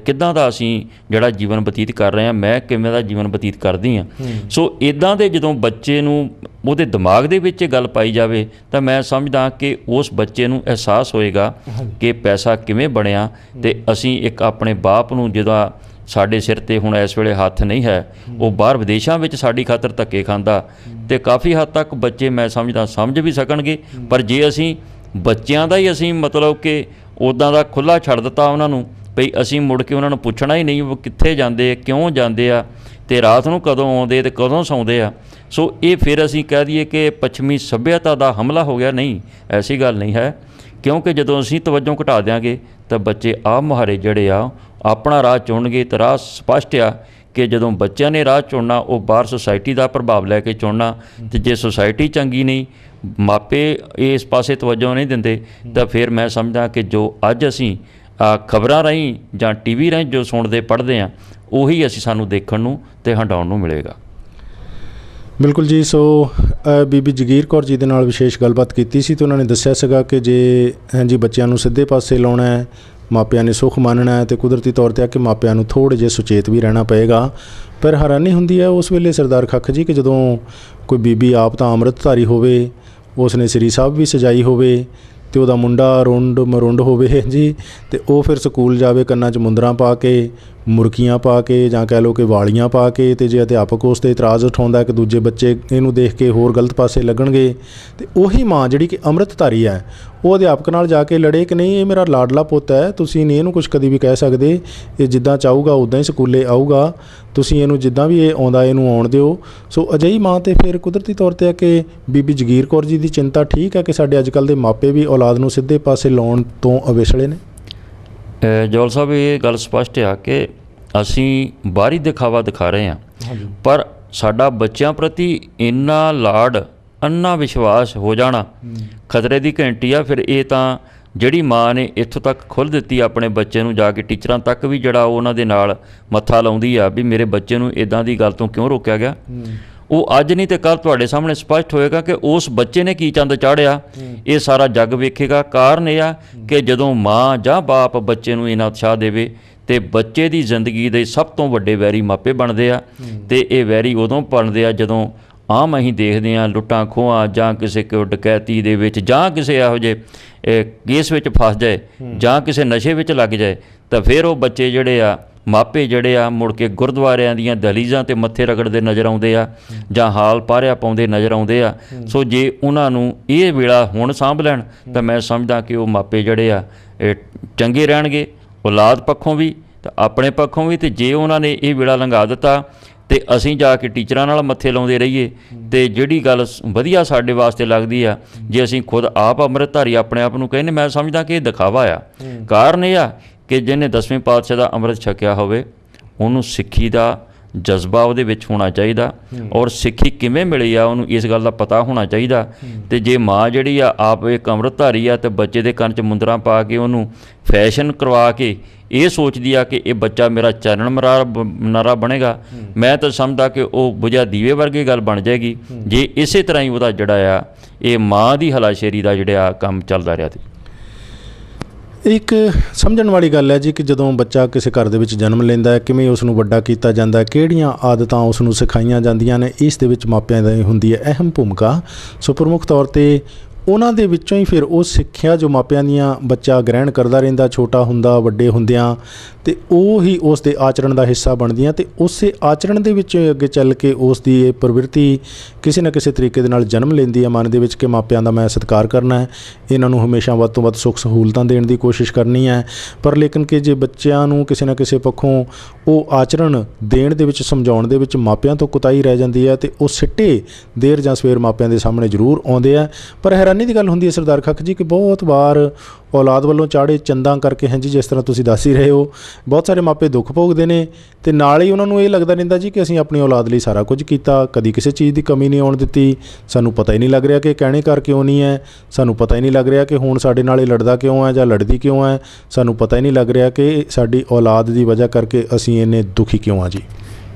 ਕਿੱਦਾਂ ਦਾ ਅਸੀਂ ਜਿਹੜਾ ਜੀਵਨ ਬਤੀਤ ਕਰ ਰਹੇ ਹਾਂ, ਮੈਂ ਕਿਵੇਂ ਦਾ ਜੀਵਨ ਬਤੀਤ ਕਰਦੀ ਹਾਂ। ਸੋ ਇੱਦਾਂ ਦੇ ਜਦੋਂ ਬੱਚੇ ਨੂੰ ਉਹਦੇ ਦਿਮਾਗ ਦੇ ਵਿੱਚ ਇਹ ਗੱਲ ਪਾਈ ਜਾਵੇ ਤਾਂ ਮੈਂ ਸਮਝਦਾ ਕਿ ਉਸ ਬੱਚੇ ਨੂੰ ਅਹਿਸਾਸ ਹੋਏਗਾ ਕਿ ਪੈਸਾ ਕਿਵੇਂ ਬਣਿਆ ਅਤੇ ਅਸੀਂ ਇੱਕ ਆਪਣੇ ਬਾਪ ਨੂੰ ਜਿਹਦਾ ਸਾਡੇ ਸਿਰ 'ਤੇ ਹੁਣ ਇਸ ਵੇਲੇ ਹੱਥ ਨਹੀਂ ਹੈ, ਉਹ ਬਾਹਰ ਵਿਦੇਸ਼ਾਂ ਵਿੱਚ ਸਾਡੀ ਖਾਤਰ ਧੱਕੇ ਖਾਂਦਾ ਅਤੇ ਕਾਫੀ ਹੱਦ ਤੱਕ ਬੱਚੇ ਮੈਂ ਸਮਝਦਾ ਸਮਝ ਵੀ ਸਕਣਗੇ। ਪਰ ਜੇ ਅਸੀਂ ਬੱਚਿਆਂ ਦਾ ਹੀ ਅਸੀਂ ਮਤਲਬ ਕਿ ਉੱਦਾਂ ਦਾ ਖੁੱਲ੍ਹਾ ਛੱਡ ਦਿੱਤਾ ਉਹਨਾਂ ਨੂੰ ਭਈ ਅਸੀਂ ਮੁੜ ਕੇ ਉਹਨਾਂ ਨੂੰ ਪੁੱਛਣਾ ਹੀ ਨਹੀਂ ਉਹ ਕਿੱਥੇ ਜਾਂਦੇ, ਕਿਉਂ ਜਾਂਦੇ ਆ ਅਤੇ ਰਾਤ ਨੂੰ ਕਦੋਂ ਆਉਂਦੇ ਅਤੇ ਕਦੋਂ ਸੌਂਦੇ ਆ। ਸੋ ਇਹ ਫਿਰ ਅਸੀਂ ਕਹਿ ਦਈਏ ਕਿ ਪੱਛਮੀ ਸੱਭਿਅਤਾ ਦਾ ਹਮਲਾ ਹੋ ਗਿਆ, ਨਹੀਂ, ਐਸੀ ਗੱਲ ਨਹੀਂ ਹੈ। ਕਿਉਂਕਿ ਜਦੋਂ ਅਸੀਂ ਤਵੱਜੋਂ ਘਟਾ ਦਿਆਂਗੇ ਤਾਂ ਬੱਚੇ ਆਪ ਮੁਹਾਰੇ ਜਿਹੜੇ ਆ ਆਪਣਾ ਰਾਹ ਚੁਣਨਗੇ। ਤਾਂ ਰਾਹ ਸਪਸ਼ਟ ਆ ਕਿ ਜਦੋਂ ਬੱਚਿਆਂ ਨੇ ਰਾਹ ਚੁਣਨਾ ਉਹ ਬਾਹਰ ਸੁਸਾਇਟੀ ਦਾ ਪ੍ਰਭਾਵ ਲੈ ਕੇ ਚੁਣਨਾ, ਅਤੇ ਜੇ ਸੁਸਾਇਟੀ ਚੰਗੀ ਨਹੀਂ, ਮਾਪੇ ਇਸ ਪਾਸੇ ਤਵੱਜੋ ਨਹੀਂ ਦਿੰਦੇ, ਤਾਂ ਫਿਰ ਮੈਂ ਸਮਝਦਾ ਕਿ ਜੋ ਅੱਜ ਅਸੀਂ ਖਬਰਾਂ ਰਾਹੀਂ ਜਾਂ TV ਰਾਹੀਂ ਜੋ ਸੁਣਦੇ ਪੜ੍ਹਦੇ ਹਾਂ ਉਹੀ ਅਸੀਂ ਸਾਨੂੰ ਦੇਖਣ ਨੂੰ ਅਤੇ ਹੰਡਾਉਣ ਨੂੰ ਮਿਲੇਗਾ। ਬਿਲਕੁਲ ਜੀ। ਸੋ ਬੀਬੀ ਜਗੀਰ ਕੌਰ ਜੀ ਦੇ ਨਾਲ ਵਿਸ਼ੇਸ਼ ਗੱਲਬਾਤ ਕੀਤੀ ਸੀ ਅਤੇ ਉਹਨਾਂ ਨੇ ਦੱਸਿਆ ਸੀਗਾ ਕਿ ਜੇ ਹਾਂਜੀ ਬੱਚਿਆਂ ਨੂੰ ਸਿੱਧੇ ਪਾਸੇ ਲਾਉਣਾ ਹੈ, ਮਾਪਿਆਂ ਨੇ ਸੁੱਖ ਮੰਨਣਾ ਹੈ ਅਤੇ ਕੁਦਰਤੀ ਤੌਰ 'ਤੇ ਆ ਕਿ ਮਾਪਿਆਂ ਨੂੰ ਥੋੜ੍ਹੇ ਜਿਹੇ ਸੁਚੇਤ ਵੀ ਰਹਿਣਾ ਪਏਗਾ। ਪਰ ਹੈਰਾਨੀ ਹੁੰਦੀ ਹੈ ਉਸ ਵੇਲੇ ਸਰਦਾਰ ਖੱਖ ਜੀ ਕਿ ਜਦੋਂ ਕੋਈ ਬੀਬੀ ਆਪ ਤਾਂ ਅੰਮ੍ਰਿਤਧਾਰੀ ਹੋਵੇ, ਉਸ ਨੇ ਸ੍ਰੀ ਸਾਹਿਬ ਵੀ ਸਜਾਈ ਹੋਵੇ ਅਤੇ ਉਹਦਾ ਮੁੰਡਾ ਮਰੁੰਡ ਹੋਵੇ ਜੀ, ਅਤੇ ਉਹ ਫਿਰ ਸਕੂਲ ਜਾਵੇ ਕੰਨਾਂ 'ਚ ਮੁੰਦਰਾਂ ਪਾ ਕੇ, ਮੁਰਕੀਆਂ ਪਾ ਕੇ, ਜਾਂ ਕਹਿ ਲਓ ਕਿ ਵਾਲੀਆਂ ਪਾ ਕੇ, ਅਤੇ ਜੇ ਅਧਿਆਪਕ ਉਸ 'ਤੇ ਇਤਰਾਜ਼ ਉਠਾਉਂਦਾ ਕਿ ਦੂਜੇ ਬੱਚੇ ਇਹਨੂੰ ਦੇਖ ਕੇ ਹੋਰ ਗਲਤ ਪਾਸੇ ਲੱਗਣਗੇ, ਅਤੇ ਉਹੀ ਮਾਂ ਜਿਹੜੀ ਕਿ ਅੰਮ੍ਰਿਤਧਾਰੀ ਹੈ ਉਹ ਅਧਿਆਪਕ ਨਾਲ ਜਾ ਕੇ ਲੜੇ ਕਿ ਨਹੀਂ ਇਹ ਮੇਰਾ ਲਾਡਲਾ ਪੁੱਤ ਹੈ, ਤੁਸੀਂ ਨਹੀਂ ਇਹਨੂੰ ਕੁਛ ਕਦੀ ਵੀ ਕਹਿ ਸਕਦੇ, ਇਹ ਜਿੱਦਾਂ ਚਾਹੂਗਾ ਉੱਦਾਂ ਹੀ ਸਕੂਲੇ ਆਊਗਾ, ਤੁਸੀਂ ਇਹਨੂੰ ਜਿੱਦਾਂ ਵੀ ਇਹ ਆਉਂਦਾ ਇਹਨੂੰ ਆਉਣ ਦਿਓ। ਸੋ ਅਜਿਹੀ ਮਾਂ 'ਤੇ ਫਿਰ ਕੁਦਰਤੀ ਤੌਰ 'ਤੇ ਹੈ ਕਿ ਬੀਬੀ ਜਗੀਰ ਕੌਰ ਜੀ ਦੀ ਚਿੰਤਾ ਠੀਕ ਹੈ ਕਿ ਸਾਡੇ ਅੱਜ ਕੱਲ੍ਹ ਦੇ ਮਾਪੇ ਵੀ ਔਲਾਦ ਨੂੰ ਸਿੱਧੇ ਪਾਸੇ ਲਾਉਣ ਤੋਂ ਅਵੇਸਲੇ ਨੇ। ਜੌਲ ਸਾਹਿਬ ਇਹ ਗੱਲ ਸਪਸ਼ਟ ਆ ਕਿ ਅਸੀਂ ਬਾਹਰੀ ਦਿਖਾਵਾ ਦਿਖਾ ਰਹੇ ਹਾਂ, ਪਰ ਸਾਡਾ ਬੱਚਿਆਂ ਪ੍ਰਤੀ ਇੰਨਾ ਲਾਡ, ਅੰਨਾ ਵਿਸ਼ਵਾਸ ਹੋ ਜਾਣਾ ਖਤਰੇ ਦੀ ਘੰਟੀ ਆ। ਫਿਰ ਇਹ ਤਾਂ ਜਿਹੜੀ ਮਾਂ ਨੇ ਇੱਥੋਂ ਤੱਕ ਖੁੱਲ੍ਹ ਦਿੱਤੀ ਆਪਣੇ ਬੱਚੇ ਨੂੰ ਜਾ ਕੇ ਟੀਚਰਾਂ ਤੱਕ ਵੀ ਜਿਹੜਾ ਉਹਨਾਂ ਦੇ ਨਾਲ ਮੱਥਾ ਲਾਉਂਦੀ ਆ ਵੀ ਮੇਰੇ ਬੱਚੇ ਨੂੰ ਇੱਦਾਂ ਦੀ ਗੱਲ ਤੋਂ ਕਿਉਂ ਰੋਕਿਆ ਗਿਆ, ਉਹ ਅੱਜ ਨਹੀਂ ਤੇ ਕੱਲ੍ਹ ਤੁਹਾਡੇ ਸਾਹਮਣੇ ਸਪਸ਼ਟ ਹੋਏਗਾ ਕਿ ਉਸ ਬੱਚੇ ਨੇ ਕੀ ਚੰਦ ਚਾੜਿਆ। ਇਹ ਸਾਰਾ ਜੱਗ ਵੇਖੇਗਾ। ਕਾਰਨ ਇਹ ਆ ਕਿ ਜਦੋਂ ਮਾਂ ਜਾਂ ਬਾਪ ਬੱਚੇ ਨੂੰ ਇੰਨਾ ਉਤਸ਼ਾਹ ਦੇਵੇ ਤੇ ਬੱਚੇ ਦੀ ਜ਼ਿੰਦਗੀ ਦੇ ਸਭ ਤੋਂ ਵੱਡੇ ਵੈਰੀ ਮਾਪੇ ਬਣਦੇ ਆ। ਤੇ ਇਹ ਵੈਰੀ ਉਦੋਂ ਬਣਦੇ ਆ ਜਦੋਂ ਆਮ ਅਸੀਂ ਦੇਖਦੇ ਹਾਂ ਲੁੱਟਾਂ ਖੋਹਾਂ ਜਾਂ ਕਿਸੇ ਕੋ ਡਕੈਤੀ ਦੇ ਵਿੱਚ ਜਾਂ ਕਿਸੇ ਇਹੋ ਜਿਹੇ ਕੇਸ ਵਿੱਚ ਫਸ ਜਾਏ ਜਾਂ ਕਿਸੇ ਨਸ਼ੇ ਵਿੱਚ ਲੱਗ ਜਾਏ, ਤਾਂ ਫਿਰ ਉਹ ਬੱਚੇ ਜਿਹੜੇ ਆ ਮਾਪੇ ਜਿਹੜੇ ਆ ਮੁੜ ਕੇ ਗੁਰਦੁਆਰਿਆਂ ਦੀਆਂ ਦਹਲੀਜ਼ਾਂ 'ਤੇ ਮੱਥੇ ਰਗੜਦੇ ਨਜ਼ਰ ਆਉਂਦੇ ਆ ਜਾਂ ਹਾਲ ਪਾਰਿਆ ਪਾਉਂਦੇ ਨਜ਼ਰ ਆਉਂਦੇ ਆ। ਸੋ ਜੇ ਉਹਨਾਂ ਨੂੰ ਇਹ ਵੇਲਾ ਹੁਣ ਸਾਂਭ ਲੈਣ ਤਾਂ ਮੈਂ ਸਮਝਦਾ ਕਿ ਉਹ ਮਾਪੇ ਜਿਹੜੇ ਆ ਇਹ ਚੰਗੇ ਰਹਿਣਗੇ, ਔਲਾਦ ਪੱਖੋਂ ਵੀ ਤੇ ਆਪਣੇ ਪੱਖੋਂ ਵੀ। ਅਤੇ ਜੇ ਉਹਨਾਂ ਨੇ ਇਹ ਵੇਲਾ ਲੰਘਾ ਦਿੱਤਾ ਅਤੇ ਅਸੀਂ ਜਾ ਕੇ ਟੀਚਰਾਂ ਨਾਲ ਮੱਥੇ ਲਾਉਂਦੇ ਰਹੀਏ, ਅਤੇ ਜਿਹੜੀ ਗੱਲ ਵਧੀਆ ਸਾਡੇ ਵਾਸਤੇ ਲੱਗਦੀ ਆ, ਜੇ ਅਸੀਂ ਖੁਦ ਆਪ ਅੰਮ੍ਰਿਤਧਾਰੀ ਆਪਣੇ ਆਪ ਨੂੰ ਕਹਿੰਦੇ, ਮੈਂ ਸਮਝਦਾ ਕਿ ਇਹ ਦਿਖਾਵਾ ਆ। ਕਾਰਨ ਇਹ ਆ ਕਿ ਜਿਹਨੇ 10ਵੇਂ ਪਾਤਸ਼ਾਹ ਦਾ ਅੰਮ੍ਰਿਤ ਛਕਿਆ ਹੋਵੇ ਉਹਨੂੰ ਸਿੱਖੀ ਦਾ ਜਜ਼ਬਾ ਉਹਦੇ ਵਿੱਚ ਹੋਣਾ ਚਾਹੀਦਾ, ਔਰ ਸਿੱਖੀ ਕਿਵੇਂ ਮਿਲੀ ਆ ਉਹਨੂੰ ਇਸ ਗੱਲ ਦਾ ਪਤਾ ਹੋਣਾ ਚਾਹੀਦਾ। ਅਤੇ ਜੇ ਮਾਂ ਜਿਹੜੀ ਆ ਆਪ ਇੱਕ ਅੰਮ੍ਰਿਤਧਾਰੀ ਆ ਅਤੇ ਬੱਚੇ ਦੇ ਕੰਨ 'ਚ ਮੁੰਦਰਾਂ ਪਾ ਕੇ ਉਹਨੂੰ ਫੈਸ਼ਨ ਕਰਵਾ ਕੇ ਇਹ ਸੋਚਦੀ ਆ ਕਿ ਇਹ ਬੱਚਾ ਮੇਰਾ ਚਾਨਣ ਮਨਾਰਾ ਬਣੇਗਾ, ਮੈਂ ਤਾਂ ਸਮਝਦਾ ਕਿ ਉਹ ਬੁਝਾ ਦੀਵੇ ਵਰਗੀ ਗੱਲ ਬਣ ਜਾਏਗੀ ਜੇ ਇਸੇ ਤਰ੍ਹਾਂ ਹੀ ਉਹਦਾ ਜਿਹੜਾ ਆ ਇਹ ਮਾਂ ਦੀ ਹਲਾਸ਼ੇਰੀ ਦਾ ਜਿਹੜਾ ਕੰਮ ਚੱਲਦਾ ਰਿਹਾ। ਤੇ ਇੱਕ ਸਮਝਣ ਵਾਲੀ ਗੱਲ ਹੈ ਜੀ ਕਿ ਜਦੋਂ ਬੱਚਾ ਕਿਸੇ ਘਰ ਦੇ ਵਿੱਚ ਜਨਮ ਲੈਂਦਾ ਹੈ, ਕਿਵੇਂ ਉਸ ਨੂੰ ਵੱਡਾ ਕੀਤਾ ਜਾਂਦਾ ਹੈ, ਕਿਹੜੀਆਂ ਆਦਤਾਂ ਉਸ ਨੂੰ ਸਿਖਾਈਆਂ ਜਾਂਦੀਆਂ ਨੇ, ਇਸ ਦੇ ਵਿੱਚ ਮਾਪਿਆਂ ਦੀ ਹੁੰਦੀ ਹੈ ਅਹਿਮ ਭੂਮਿਕਾ। ਸੋ ਪ੍ਰਮੁੱਖ ਤੌਰ 'ਤੇ ਉਹਨਾਂ ਦੇ ਵਿੱਚੋਂ ਹੀ ਫਿਰ ਉਹ ਸਿੱਖਿਆ ਜੋ ਮਾਪਿਆਂ ਦੀਆਂ ਬੱਚਾ ਗ੍ਰਹਿਣ ਕਰਦਾ ਰਹਿੰਦਾ ਛੋਟਾ ਹੁੰਦਾ ਵੱਡੇ ਹੁੰਦਿਆਂ, ਅਤੇ ਉਹ ਹੀ ਉਸ ਦੇ ਆਚਰਣ ਦਾ ਹਿੱਸਾ ਬਣਦੀਆਂ, ਅਤੇ ਉਸੇ ਆਚਰਣ ਦੇ ਵਿੱਚੋਂ ਹੀ ਅੱਗੇ ਚੱਲ ਕੇ ਉਸ ਦੀ ਇਹ ਪ੍ਰਵਿਰਤੀ ਕਿਸੇ ਨਾ ਕਿਸੇ ਤਰੀਕੇ ਦੇ ਨਾਲ ਜਨਮ ਲੈਂਦੀ ਹੈ ਮਨ ਦੇ ਵਿੱਚ ਕਿ ਮਾਪਿਆਂ ਦਾ ਮੈਂ ਸਤਿਕਾਰ ਕਰਨਾ ਹੈ, ਇਹਨਾਂ ਨੂੰ ਹਮੇਸ਼ਾ ਵੱਧ ਤੋਂ ਵੱਧ ਸੁੱਖ ਸਹੂਲਤਾਂ ਦੇਣ ਦੀ ਕੋਸ਼ਿਸ਼ ਕਰਨੀ ਹੈ। ਪਰ ਲੇਕਿਨ ਕਿ ਜੇ ਬੱਚਿਆਂ ਨੂੰ ਕਿਸੇ ਨਾ ਕਿਸੇ ਪੱਖੋਂ ਉਹ ਆਚਰਣ ਦੇਣ ਦੇ ਵਿੱਚ ਸਮਝਾਉਣ ਦੇ ਵਿੱਚ ਮਾਪਿਆਂ ਤੋਂ ਕੁਤਾਹੀ ਰਹਿ ਜਾਂਦੀ ਹੈ, ਅਤੇ ਉਹ ਸਿੱਟੇ ਦੇਰ ਜਾਂ ਸਵੇਰ ਮਾਪਿਆਂ ਦੇ ਸਾਹਮਣੇ ਜ਼ਰੂਰ ਆਉਂਦੇ ਆ। ਪਰ ਹੈਰਾਨੀ ਦੀ ਗੱਲ ਹੁੰਦੀ ਹੈ ਸਰਦਾਰ ਖੱਖ ਜੀ ਕਿ ਬਹੁਤ ਵਾਰ ਔਲਾਦ ਵੱਲੋਂ ਚਾੜੇ ਚੰਦਾਂ ਕਰਕੇ ਜੀ ਜਿਸ ਤਰ੍ਹਾਂ ਤੁਸੀਂ ਦੱਸ ਹੀ ਰਹੇ ਹੋ, ਬਹੁਤ ਸਾਰੇ ਮਾਪੇ ਦੁੱਖ ਭੋਗਦੇ ਨੇ, ਅਤੇ ਨਾਲ ਹੀ ਉਹਨਾਂ ਨੂੰ ਇਹ ਲੱਗਦਾ ਰਹਿੰਦਾ ਜੀ ਕਿ ਅਸੀਂ ਆਪਣੀ ਔਲਾਦ ਲਈ ਸਾਰਾ ਕੁਝ ਕੀਤਾ, ਕਦੀ ਕਿਸੇ ਚੀਜ਼ ਦੀ ਕਮੀ ਨਹੀਂ ਆਉਣ ਦਿੱਤੀ, ਸਾਨੂੰ ਪਤਾ ਹੀ ਨਹੀਂ ਲੱਗ ਰਿਹਾ ਕਿ ਕਹਿਣੇ ਕਰ ਕਿਉਂ ਨਹੀਂ ਹੈ, ਸਾਨੂੰ ਪਤਾ ਹੀ ਨਹੀਂ ਲੱਗ ਰਿਹਾ ਕਿ ਹੁਣ ਸਾਡੇ ਨਾਲ ਇਹ ਲੜਦਾ ਕਿਉਂ ਹੈ ਜਾਂ ਲੜਦੀ ਕਿਉਂ ਹੈ, ਸਾਨੂੰ ਪਤਾ ਹੀ ਨਹੀਂ ਲੱਗ ਰਿਹਾ ਕਿ ਸਾਡੀ ਔਲਾਦ ਦੀ ਵਜ੍ਹਾ ਕਰਕੇ ਅਸੀਂ ਇੰਨੇ ਦੁਖੀ ਕਿਉਂ ਆ ਜੀ।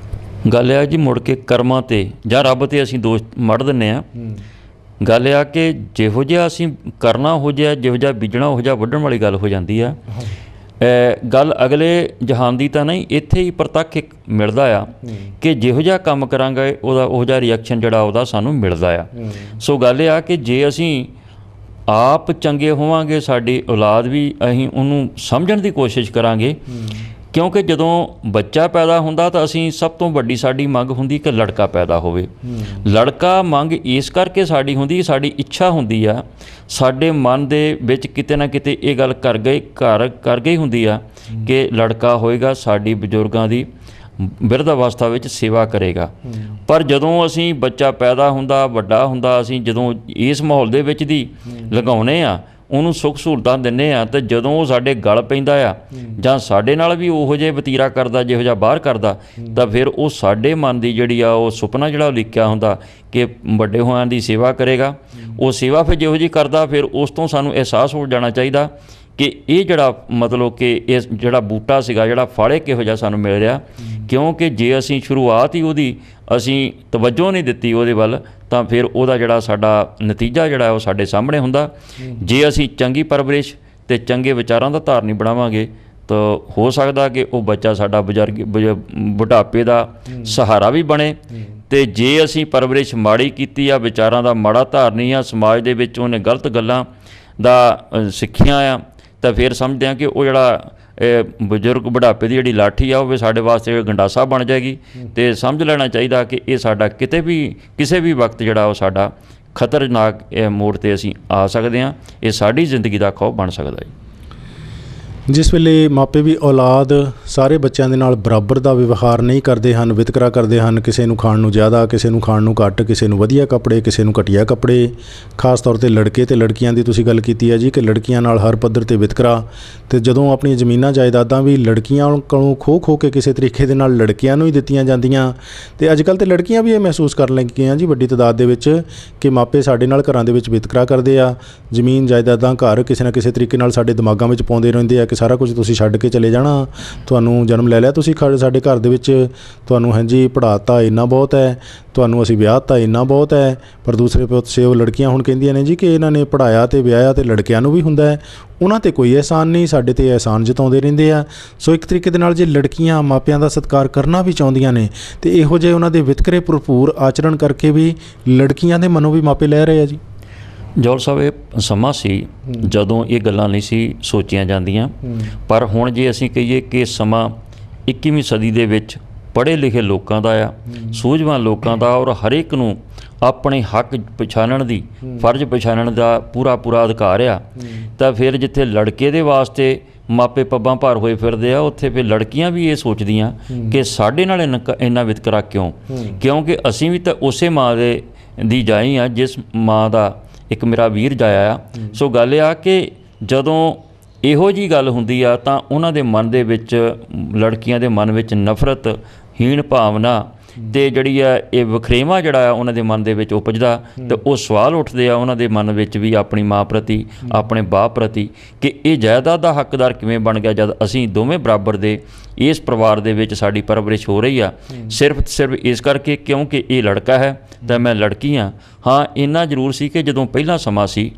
ਗੱਲ ਆ ਜੀ ਮੁੜ ਕੇ ਕਰਮਾਂ 'ਤੇ ਜਾਂ ਰੱਬ 'ਤੇ ਅਸੀਂ ਦੋਸ਼ ਮੜ ਦਿੰਦੇ ਹਾਂ। ਗੱਲ ਆ ਕਿ ਜਿਹੋ ਜਿਹਾ ਅਸੀਂ ਕਰਨਾ ਹੋ ਜਿਹਾ, ਜਿਹੋ ਜਿਹਾ ਬੀਜਣਾ ਉਹ ਜਿਹਾ ਵੱਢਣ ਵਾਲੀ ਗੱਲ ਹੋ ਜਾਂਦੀ ਆ। ਗੱਲ ਅਗਲੇ ਜਹਾਨ ਦੀ ਤਾਂ ਨਹੀਂ, ਇੱਥੇ ਹੀ ਪ੍ਰਤੱਖ ਇੱਕ ਮਿਲਦਾ ਆ ਕਿ ਜਿਹੋ ਜਿਹਾ ਕੰਮ ਕਰਾਂਗੇ ਉਹਦਾ ਉਹ ਜਿਹਾ ਰਿਐਕਸ਼ਨ ਜਿਹੜਾ ਉਹਦਾ ਸਾਨੂੰ ਮਿਲਦਾ ਆ। ਸੋ ਗੱਲ ਇਹ ਆ ਕਿ ਜੇ ਅਸੀਂ ਆਪ ਚੰਗੇ ਹੋਵਾਂਗੇ, ਸਾਡੀ ਔਲਾਦ ਵੀ ਅਸੀਂ ਉਹਨੂੰ ਸਮਝਣ ਦੀ ਕੋਸ਼ਿਸ਼ ਕਰਾਂਗੇ, ਕਿਉਂਕਿ ਜਦੋਂ ਬੱਚਾ ਪੈਦਾ ਹੁੰਦਾ ਤਾਂ ਅਸੀਂ ਸਭ ਤੋਂ ਵੱਡੀ ਸਾਡੀ ਮੰਗ ਹੁੰਦੀ ਕਿ ਲੜਕਾ ਪੈਦਾ ਹੋਵੇ। ਲੜਕਾ ਮੰਗ ਇਸ ਕਰਕੇ ਸਾਡੀ ਹੁੰਦੀ, ਸਾਡੀ ਇੱਛਾ ਹੁੰਦੀ ਆ, ਸਾਡੇ ਮਨ ਦੇ ਵਿੱਚ ਕਿਤੇ ਨਾ ਕਿਤੇ ਇਹ ਗੱਲ ਕਰ ਗਈ ਹੁੰਦੀ ਆ ਕਿ ਲੜਕਾ ਹੋਏਗਾ ਸਾਡੀ ਬਜ਼ੁਰਗਾਂ ਦੀ ਬਿਰਧ ਅਵਸਥਾ ਵਿੱਚ ਸੇਵਾ ਕਰੇਗਾ। ਪਰ ਜਦੋਂ ਅਸੀਂ ਬੱਚਾ ਪੈਦਾ ਹੁੰਦਾ ਵੱਡਾ ਹੁੰਦਾ, ਅਸੀਂ ਜਦੋਂ ਇਸ ਮਾਹੌਲ ਦੇ ਵਿੱਚ ਦੀ ਲਗਾਉਂਦੇ ਆ, ਉਹਨੂੰ ਸੁੱਖ ਸਹੂਲਤਾਂ ਦਿੰਦੇ ਆ, ਅਤੇ ਜਦੋਂ ਉਹ ਸਾਡੇ ਗਲ ਪੈਂਦਾ ਆ ਜਾਂ ਸਾਡੇ ਨਾਲ ਵੀ ਉਹੋ ਜਿਹੇ ਵਤੀਰਾ ਕਰਦਾ ਜਿਹੋ ਜਿਹਾ ਬਾਹਰ ਕਰਦਾ, ਤਾਂ ਫਿਰ ਉਹ ਸਾਡੇ ਮਨ ਦੀ ਜਿਹੜੀ ਆ ਉਹ ਸੁਪਨਾ ਜਿਹੜਾ ਲਿਖਿਆ ਹੁੰਦਾ ਕਿ ਵੱਡੇ ਹੋਇਆਂ ਦੀ ਸੇਵਾ ਕਰੇਗਾ, ਉਹ ਸੇਵਾ ਫਿਰ ਜਿਹੋ ਜਿਹੀ ਕਰਦਾ, ਫਿਰ ਉਸ ਤੋਂ ਸਾਨੂੰ ਅਹਿਸਾਸ ਹੋ ਜਾਣਾ ਚਾਹੀਦਾ ਕਿ ਇਹ ਜਿਹੜਾ ਮਤਲਬ ਕਿ ਇਹ ਜਿਹੜਾ ਬੂਟਾ ਸੀਗਾ, ਜਿਹੜਾ ਫਲ ਕਿਹੋ ਜਿਹਾ ਸਾਨੂੰ ਮਿਲ ਰਿਹਾ। ਕਿਉਂਕਿ ਜੇ ਅਸੀਂ ਸ਼ੁਰੂਆਤ ਹੀ ਉਹਦੀ ਅਸੀਂ ਤਵੱਜੋ ਨਹੀਂ ਦਿੱਤੀ ਉਹਦੇ ਵੱਲ, ਤਾਂ ਫਿਰ ਉਹਦਾ ਜਿਹੜਾ ਸਾਡਾ ਨਤੀਜਾ ਜਿਹੜਾ ਉਹ ਸਾਡੇ ਸਾਹਮਣੇ ਹੁੰਦਾ। ਜੇ ਅਸੀਂ ਚੰਗੀ ਪਰਵਰਿਸ਼ ਅਤੇ ਚੰਗੇ ਵਿਚਾਰਾਂ ਦਾ ਧਾਰਨੀ ਬਣਾਵਾਂਗੇ ਤਾਂ ਹੋ ਸਕਦਾ ਕਿ ਉਹ ਬੱਚਾ ਸਾਡਾ ਬੁਢਾਪੇ ਦਾ ਸਹਾਰਾ ਵੀ ਬਣੇ। ਅਤੇ ਜੇ ਅਸੀਂ ਪਰਵਰਿਸ਼ ਮਾੜੀ ਕੀਤੀ ਆ, ਵਿਚਾਰਾਂ ਦਾ ਮਾੜਾ ਧਾਰਨੀ ਆ, ਸਮਾਜ ਦੇ ਵਿੱਚ ਉਹਨੇ ਗਲਤ ਗੱਲਾਂ ਦਾ ਸਿੱਖਿਆ ਆ, ਤਾਂ ਫਿਰ ਸਮਝਦੇ ਹਾਂ ਕਿ ਉਹ ਜਿਹੜਾ ਬਜ਼ੁਰਗ ਬੁਢਾਪੇ ਦੀ ਜਿਹੜੀ ਲਾਠੀ ਆ ਉਹ ਵੀ ਸਾਡੇ ਵਾਸਤੇ ਗੰਡਾਸਾ ਬਣ ਜਾਏਗੀ। ਅਤੇ ਸਮਝ ਲੈਣਾ ਚਾਹੀਦਾ ਕਿ ਇਹ ਸਾਡਾ ਕਿਸੇ ਵੀ ਵਕਤ ਜਿਹੜਾ ਉਹ ਸਾਡਾ ਖਤਰਨਾਕ ਮੋੜ 'ਤੇ ਅਸੀਂ ਆ ਸਕਦੇ ਹਾਂ, ਇਹ ਸਾਡੀ ਜ਼ਿੰਦਗੀ ਦਾ ਖੌਫ ਬਣ ਸਕਦਾ ਹੈ। ਜਿਸ ਵੇਲੇ ਮਾਪੇ ਵੀ ਔਲਾਦ ਸਾਰੇ ਬੱਚਿਆਂ ਦੇ ਨਾਲ ਬਰਾਬਰ ਦਾ ਵਿਵਹਾਰ ਨਹੀਂ ਕਰਦੇ ਹਨ, ਵਿਤਕਰਾ ਕਰਦੇ ਹਨ, ਕਿਸੇ ਨੂੰ ਖਾਣ ਨੂੰ ਜ਼ਿਆਦਾ, ਕਿਸੇ ਨੂੰ ਖਾਣ ਨੂੰ ਘੱਟ, ਕਿਸੇ ਨੂੰ ਵਧੀਆ ਕੱਪੜੇ, ਕਿਸੇ ਨੂੰ ਘਟੀਆ ਕੱਪੜੇ, ਖਾਸ ਤੌਰ 'ਤੇ ਲੜਕੇ ਅਤੇ ਲੜਕੀਆਂ ਦੀ ਤੁਸੀਂ ਗੱਲ ਕੀਤੀ ਹੈ ਜੀ ਕਿ ਲੜਕੀਆਂ ਨਾਲ ਹਰ ਪੱਧਰ 'ਤੇ ਵਿਤਕਰਾ, ਅਤੇ ਜਦੋਂ ਆਪਣੀਆਂ ਜ਼ਮੀਨਾਂ ਜਾਇਦਾਦਾਂ ਵੀ ਲੜਕੀਆਂ ਕੋਲੋਂ ਖੋਹ ਕੇ ਕਿਸੇ ਤਰੀਕੇ ਦੇ ਨਾਲ ਲੜਕਿਆਂ ਨੂੰ ਹੀ ਦਿੱਤੀਆਂ ਜਾਂਦੀਆਂ। ਅਤੇ ਅੱਜ ਕੱਲ੍ਹ ਤਾਂ ਲੜਕੀਆਂ ਵੀ ਇਹ ਮਹਿਸੂਸ ਕਰਨ ਲੱਗੀਆਂ ਜੀ ਵੱਡੀ ਤਾਦਾਦ ਦੇ ਵਿੱਚ ਕਿ ਮਾਪੇ ਸਾਡੇ ਨਾਲ ਘਰਾਂ ਦੇ ਵਿੱਚ ਵਿਤਕਰਾ ਕਰਦੇ ਆ, ਜ਼ਮੀਨ ਜਾਇਦਾਦਾਂ ਘਰ ਕਿਸੇ ਨਾ ਕਿਸੇ ਤਰੀਕੇ ਨਾਲ ਸਾਡੇ ਦਿਮਾਗਾਂ ਵਿੱਚ ਪਾਉਂਦੇ ਰਹਿੰਦੇ ਆ ਕਿ ਸਾਰਾ ਕੁਝ ਤੁਸੀਂ ਛੱਡ ਕੇ ਚਲੇ ਜਾਣਾ, ਤੁਹਾਨੂੰ ਜਨਮ ਲੈ ਲਿਆ ਤੁਸੀਂ ਸਾਡੇ ਘਰ ਦੇ ਵਿੱਚ, ਤੁਹਾਨੂੰ ਹਾਂਜੀ ਪੜ੍ਹਾਤਾ ਇੰਨਾ ਬਹੁਤ ਹੈ, ਤੁਹਾਨੂੰ ਅਸੀਂ ਵਿਆਹਤਾ ਇੰਨਾ ਬਹੁਤ ਹੈ। ਪਰ ਦੂਸਰੇ ਪਾਸੇ ਉਹ ਲੜਕੀਆਂ ਹੁਣ ਕਹਿੰਦੀਆਂ ਨੇ ਜੀ ਕਿ ਇਹਨਾਂ ਨੇ ਪੜ੍ਹਾਇਆ ਅਤੇ ਵਿਆਹਿਆ ਅਤੇ ਲੜਕਿਆਂ ਨੂੰ ਵੀ ਹੁੰਦਾ ਹੈ, ਉਹਨਾਂ 'ਤੇ ਕੋਈ ਅਹਿਸਾਨ ਨਹੀਂ, ਸਾਡੇ 'ਤੇ ਅਹਿਸਾਨ ਜਤਾਉਂਦੇ ਰਹਿੰਦੇ ਆ। ਸੋ ਇੱਕ ਤਰੀਕੇ ਦੇ ਨਾਲ ਜੇ ਲੜਕੀਆਂ ਮਾਪਿਆਂ ਦਾ ਸਤਿਕਾਰ ਕਰਨਾ ਵੀ ਚਾਹੁੰਦੀਆਂ ਨੇ ਅਤੇ ਇਹੋ ਜਿਹੇ ਉਹਨਾਂ ਦੇ ਵਿਤਕਰੇ ਭਰਪੂਰ ਆਚਰਣ ਕਰਕੇ ਵੀ ਲੜਕੀਆਂ ਦੇ ਮਨੋਂ ਵੀ ਮਾਪੇ ਲੈ ਰਹੇ ਆ ਜੀ। ਜੌਹਲ ਸਾਹਿਬ, ਇਹ ਸਮਾਂ ਸੀ ਜਦੋਂ ਇਹ ਗੱਲਾਂ ਨਹੀਂ ਸੀ ਸੋਚੀਆਂ ਜਾਂਦੀਆਂ, ਪਰ ਹੁਣ ਜੇ ਅਸੀਂ ਕਹੀਏ ਕਿ ਸਮਾਂ 21ਵੀਂ ਸਦੀ ਦੇ ਵਿੱਚ ਪੜ੍ਹੇ ਲਿਖੇ ਲੋਕਾਂ ਦਾ ਆ, ਸੂਝਵਾਨ ਲੋਕਾਂ ਦਾ, ਔਰ ਹਰੇਕ ਨੂੰ ਆਪਣੇ ਹੱਕ ਪਛਾਣਨ ਦੀ, ਫਰਜ਼ ਪਛਾਣਨ ਦਾ ਪੂਰਾ ਅਧਿਕਾਰ ਆ, ਤਾਂ ਫਿਰ ਜਿੱਥੇ ਲੜਕੇ ਦੇ ਵਾਸਤੇ ਮਾਪੇ ਪੱਬਾਂ ਭਾਰ ਹੋਏ ਫਿਰਦੇ ਆ, ਉੱਥੇ ਫਿਰ ਲੜਕੀਆਂ ਵੀ ਇਹ ਸੋਚਦੀਆਂ ਕਿ ਸਾਡੇ ਨਾਲ ਇੰਨਾ ਵਿਤਕਰਾ ਕਿਉਂ, ਕਿਉਂਕਿ ਅਸੀਂ ਵੀ ਤਾਂ ਉਸੇ ਮਾਂ ਦੀ ਜਾਈ ਆ ਜਿਸ ਮਾਂ ਦਾ ਇੱਕ ਮੇਰਾ ਵੀਰ ਜਾਇਆ ਆ। ਸੋ ਗੱਲ ਇਹ ਆ ਕਿ ਜਦੋਂ ਇਹੋ ਜਿਹੀ ਗੱਲ ਹੁੰਦੀ ਆ ਤਾਂ ਉਹਨਾਂ ਦੇ ਮਨ ਦੇ ਵਿੱਚ, ਲੜਕੀਆਂ ਦੇ ਮਨ ਵਿੱਚ ਨਫ਼ਰਤ, ਹੀਣ ਭਾਵਨਾ ਅਤੇ ਜਿਹੜੀ ਆ ਇਹ ਵਖਰੇਵਾਂ ਜਿਹੜਾ ਆ ਉਹਨਾਂ ਦੇ ਮਨ ਦੇ ਵਿੱਚ ਉਪਜਦਾ, ਅਤੇ ਉਹ ਸਵਾਲ ਉੱਠਦੇ ਆ ਉਹਨਾਂ ਦੇ ਮਨ ਵਿੱਚ ਵੀ ਆਪਣੀ ਮਾਂ ਪ੍ਰਤੀ, ਆਪਣੇ ਬਾਪ ਪ੍ਰਤੀ, ਕਿ ਇਹ ਜਾਇਦਾਦ ਦਾ ਹੱਕਦਾਰ ਕਿਵੇਂ ਬਣ ਗਿਆ ਜਦ ਅਸੀਂ ਦੋਵੇਂ ਬਰਾਬਰ ਦੇ ਇਸ ਪਰਿਵਾਰ ਦੇ ਵਿੱਚ ਸਾਡੀ ਪਰਵਰਿਸ਼ ਹੋ ਰਹੀ ਆ, ਸਿਰਫ ਇਸ ਕਰਕੇ ਕਿਉਂਕਿ ਇਹ ਲੜਕਾ ਹੈ ਤਾਂ ਮੈਂ ਲੜਕੀ ਹਾਂ। ਹਾਂ, ਇੰਨਾ ਜ਼ਰੂਰ ਸੀ ਕਿ ਜਦੋਂ ਪਹਿਲਾਂ ਸਮਾਂ ਸੀ,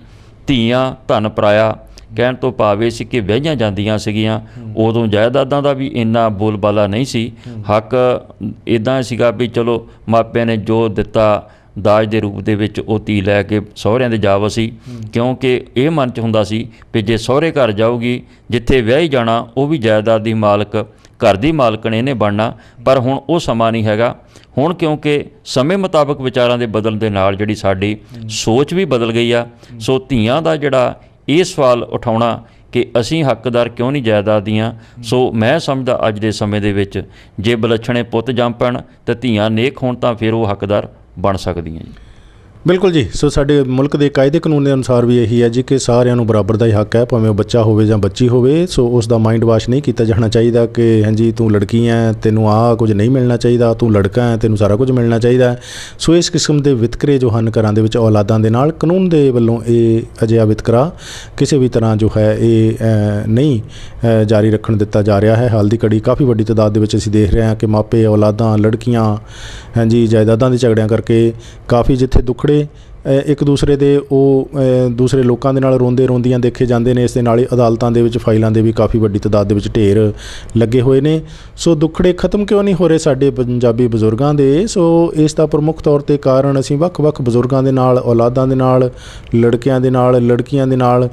ਧੀਆਂ ਧਨ ਪਰਾਇਆ ਕਹਿਣ ਤੋਂ ਭਾਵ ਇਹ ਸੀ ਕਿ ਵਿਆਹੀਆਂ ਜਾਂਦੀਆਂ ਸੀਗੀਆਂ, ਉਦੋਂ ਜਾਇਦਾਦਾਂ ਦਾ ਵੀ ਇੰਨਾ ਬੋਲਬਾਲਾ ਨਹੀਂ ਸੀ। ਹੱਕ ਇੱਦਾਂ ਸੀਗਾ ਵੀ ਚਲੋ ਮਾਪਿਆਂ ਨੇ ਜੋ ਦਿੱਤਾ ਦਾਜ ਦੇ ਰੂਪ ਦੇ ਵਿੱਚ ਉਹ ਧੀ ਲੈ ਕੇ ਸਹੁਰਿਆਂ ਦੇ ਜਾ ਵਸੀ, ਕਿਉਂਕਿ ਇਹ ਮਨ 'ਚ ਹੁੰਦਾ ਸੀ ਵੀ ਜੇ ਸਹੁਰੇ ਘਰ ਜਾਊਗੀ, ਜਿੱਥੇ ਵਿਆਹੀ ਜਾਣਾ ਉਹ ਵੀ ਜਾਇਦਾਦ ਦੀ ਮਾਲਕ, ਘਰ ਦੀ ਮਾਲਕਣ ਇਹਨੇ ਬਣਨਾ। ਪਰ ਹੁਣ ਉਹ ਸਮਾਂ ਨਹੀਂ ਹੈਗਾ। ਹੁਣ ਕਿਉਂਕਿ ਸਮੇਂ ਮੁਤਾਬਕ ਵਿਚਾਰਾਂ ਦੇ ਬਦਲਣ ਦੇ ਨਾਲ ਜਿਹੜੀ ਸਾਡੀ ਸੋਚ ਵੀ ਬਦਲ ਗਈ ਆ। ਸੋ ਧੀਆਂ ਦਾ ਜਿਹੜਾ ਇਹ ਸਵਾਲ ਉਠਾਉਣਾ ਕਿ ਅਸੀਂ ਹੱਕਦਾਰ ਕਿਉਂ ਨਹੀਂ ਜਾਇਦਾਦ ਦੀਆਂ, ਸੋ ਮੈਂ ਸਮਝਦਾ ਅੱਜ ਦੇ ਸਮੇਂ ਦੇ ਵਿੱਚ ਜੇ ਵਿਲੱਛਣੇ ਪੁੱਤ ਜੰਮ ਪੈਣ ਅਤੇ ਧੀਆਂ ਨੇਕ ਹੋਣ ਤਾਂ ਫਿਰ ਉਹ ਹੱਕਦਾਰ ਬਣ ਸਕਦੀਆਂ ਜੀ। ਬਿਲਕੁਲ ਜੀ। ਸੋ ਸਾਡੇ ਮੁਲਕ ਦੇ ਕਾਇਦੇ ਕਾਨੂੰਨ ਦੇ ਅਨੁਸਾਰ ਵੀ ਇਹੀ ਹੈ ਜੀ ਕਿ ਸਾਰਿਆਂ ਨੂੰ ਬਰਾਬਰ ਦਾ ਹੀ ਹੱਕ ਹੈ, ਭਾਵੇਂ ਉਹ ਬੱਚਾ ਹੋਵੇ ਜਾਂ ਬੱਚੀ ਹੋਵੇ। ਸੋ ਉਸ ਦਾ ਮਾਈਂਡ ਵਾਸ਼ ਨਹੀਂ ਕੀਤਾ ਜਾਣਾ ਚਾਹੀਦਾ ਕਿ ਹਾਂਜੀ ਤੂੰ ਲੜਕੀ ਹੈ, ਤੈਨੂੰ ਆਹ ਕੁਝ ਨਹੀਂ ਮਿਲਣਾ ਚਾਹੀਦਾ, ਤੂੰ ਲੜਕਾ ਹੈ, ਤੈਨੂੰ ਸਾਰਾ ਕੁਝ ਮਿਲਣਾ ਚਾਹੀਦਾ। ਸੋ ਇਸ ਕਿਸਮ ਦੇ ਵਿਤਕਰੇ ਜੋ ਹਨ ਘਰਾਂ ਦੇ ਵਿੱਚ ਔਲਾਦਾਂ ਦੇ ਨਾਲ, ਕਾਨੂੰਨ ਦੇ ਵੱਲੋਂ ਇਹ ਅਜਿਹਾ ਵਿਤਕਰਾ ਕਿਸੇ ਵੀ ਤਰ੍ਹਾਂ ਜੋ ਹੈ ਇਹ ਨਹੀਂ ਜਾਰੀ ਰੱਖਣ ਦਿੱਤਾ ਜਾ ਰਿਹਾ ਹੈ। ਹਾਲ ਦੀ ਘੜੀ ਕਾਫੀ ਵੱਡੀ ਤਾਦਾਦ ਦੇ ਵਿੱਚ ਅਸੀਂ ਦੇਖ ਰਹੇ ਹਾਂ ਕਿ ਮਾਪੇ, ਔਲਾਦਾਂ, ਲੜਕੀਆਂ ਹਾਂਜੀ ਜਾਇਦਾਦਾਂ ਦੇ ਝਗੜਿਆਂ ਕਰਕੇ ਕਾਫੀ ਜਿੱਥੇ ਦੁੱਖੜੇ ਇੱਕ ਦੂਸਰੇ ਦੇ ਉਹ ਦੂਸਰੇ ਲੋਕਾਂ ਦੇ ਨਾਲ ਰੋਂਦੀਆਂ ਦੇਖੇ ਜਾਂਦੇ ਨੇ। ਇਸ ਦੇ ਨਾਲ ਹੀ ਅਦਾਲਤਾਂ ਦੇ ਵਿੱਚ ਫਾਈਲਾਂ ਦੇ ਵੀ ਕਾਫੀ ਵੱਡੀ ਤਾਦਾਦ ਦੇ ਵਿੱਚ ਢੇਰ ਲੱਗੇ ਹੋਏ ਨੇ। ਸੋ ਦੁੱਖੜੇ ਖਤਮ ਕਿਉਂ ਨਹੀਂ ਹੋ ਰਹੇ ਸਾਡੇ ਪੰਜਾਬੀ ਬਜ਼ੁਰਗਾਂ ਦੇ? ਸੋ ਇਸ ਦਾ ਪ੍ਰਮੁੱਖ ਤੌਰ 'ਤੇ ਕਾਰਨ ਅਸੀਂ ਵੱਖ-ਵੱਖ ਬਜ਼ੁਰਗਾਂ ਦੇ ਨਾਲ, ਔਲਾਦਾਂ ਦੇ ਨਾਲ, ਲੜਕਿਆਂ ਦੇ ਨਾਲ, ਲੜਕੀਆਂ ਦੇ ਨਾਲ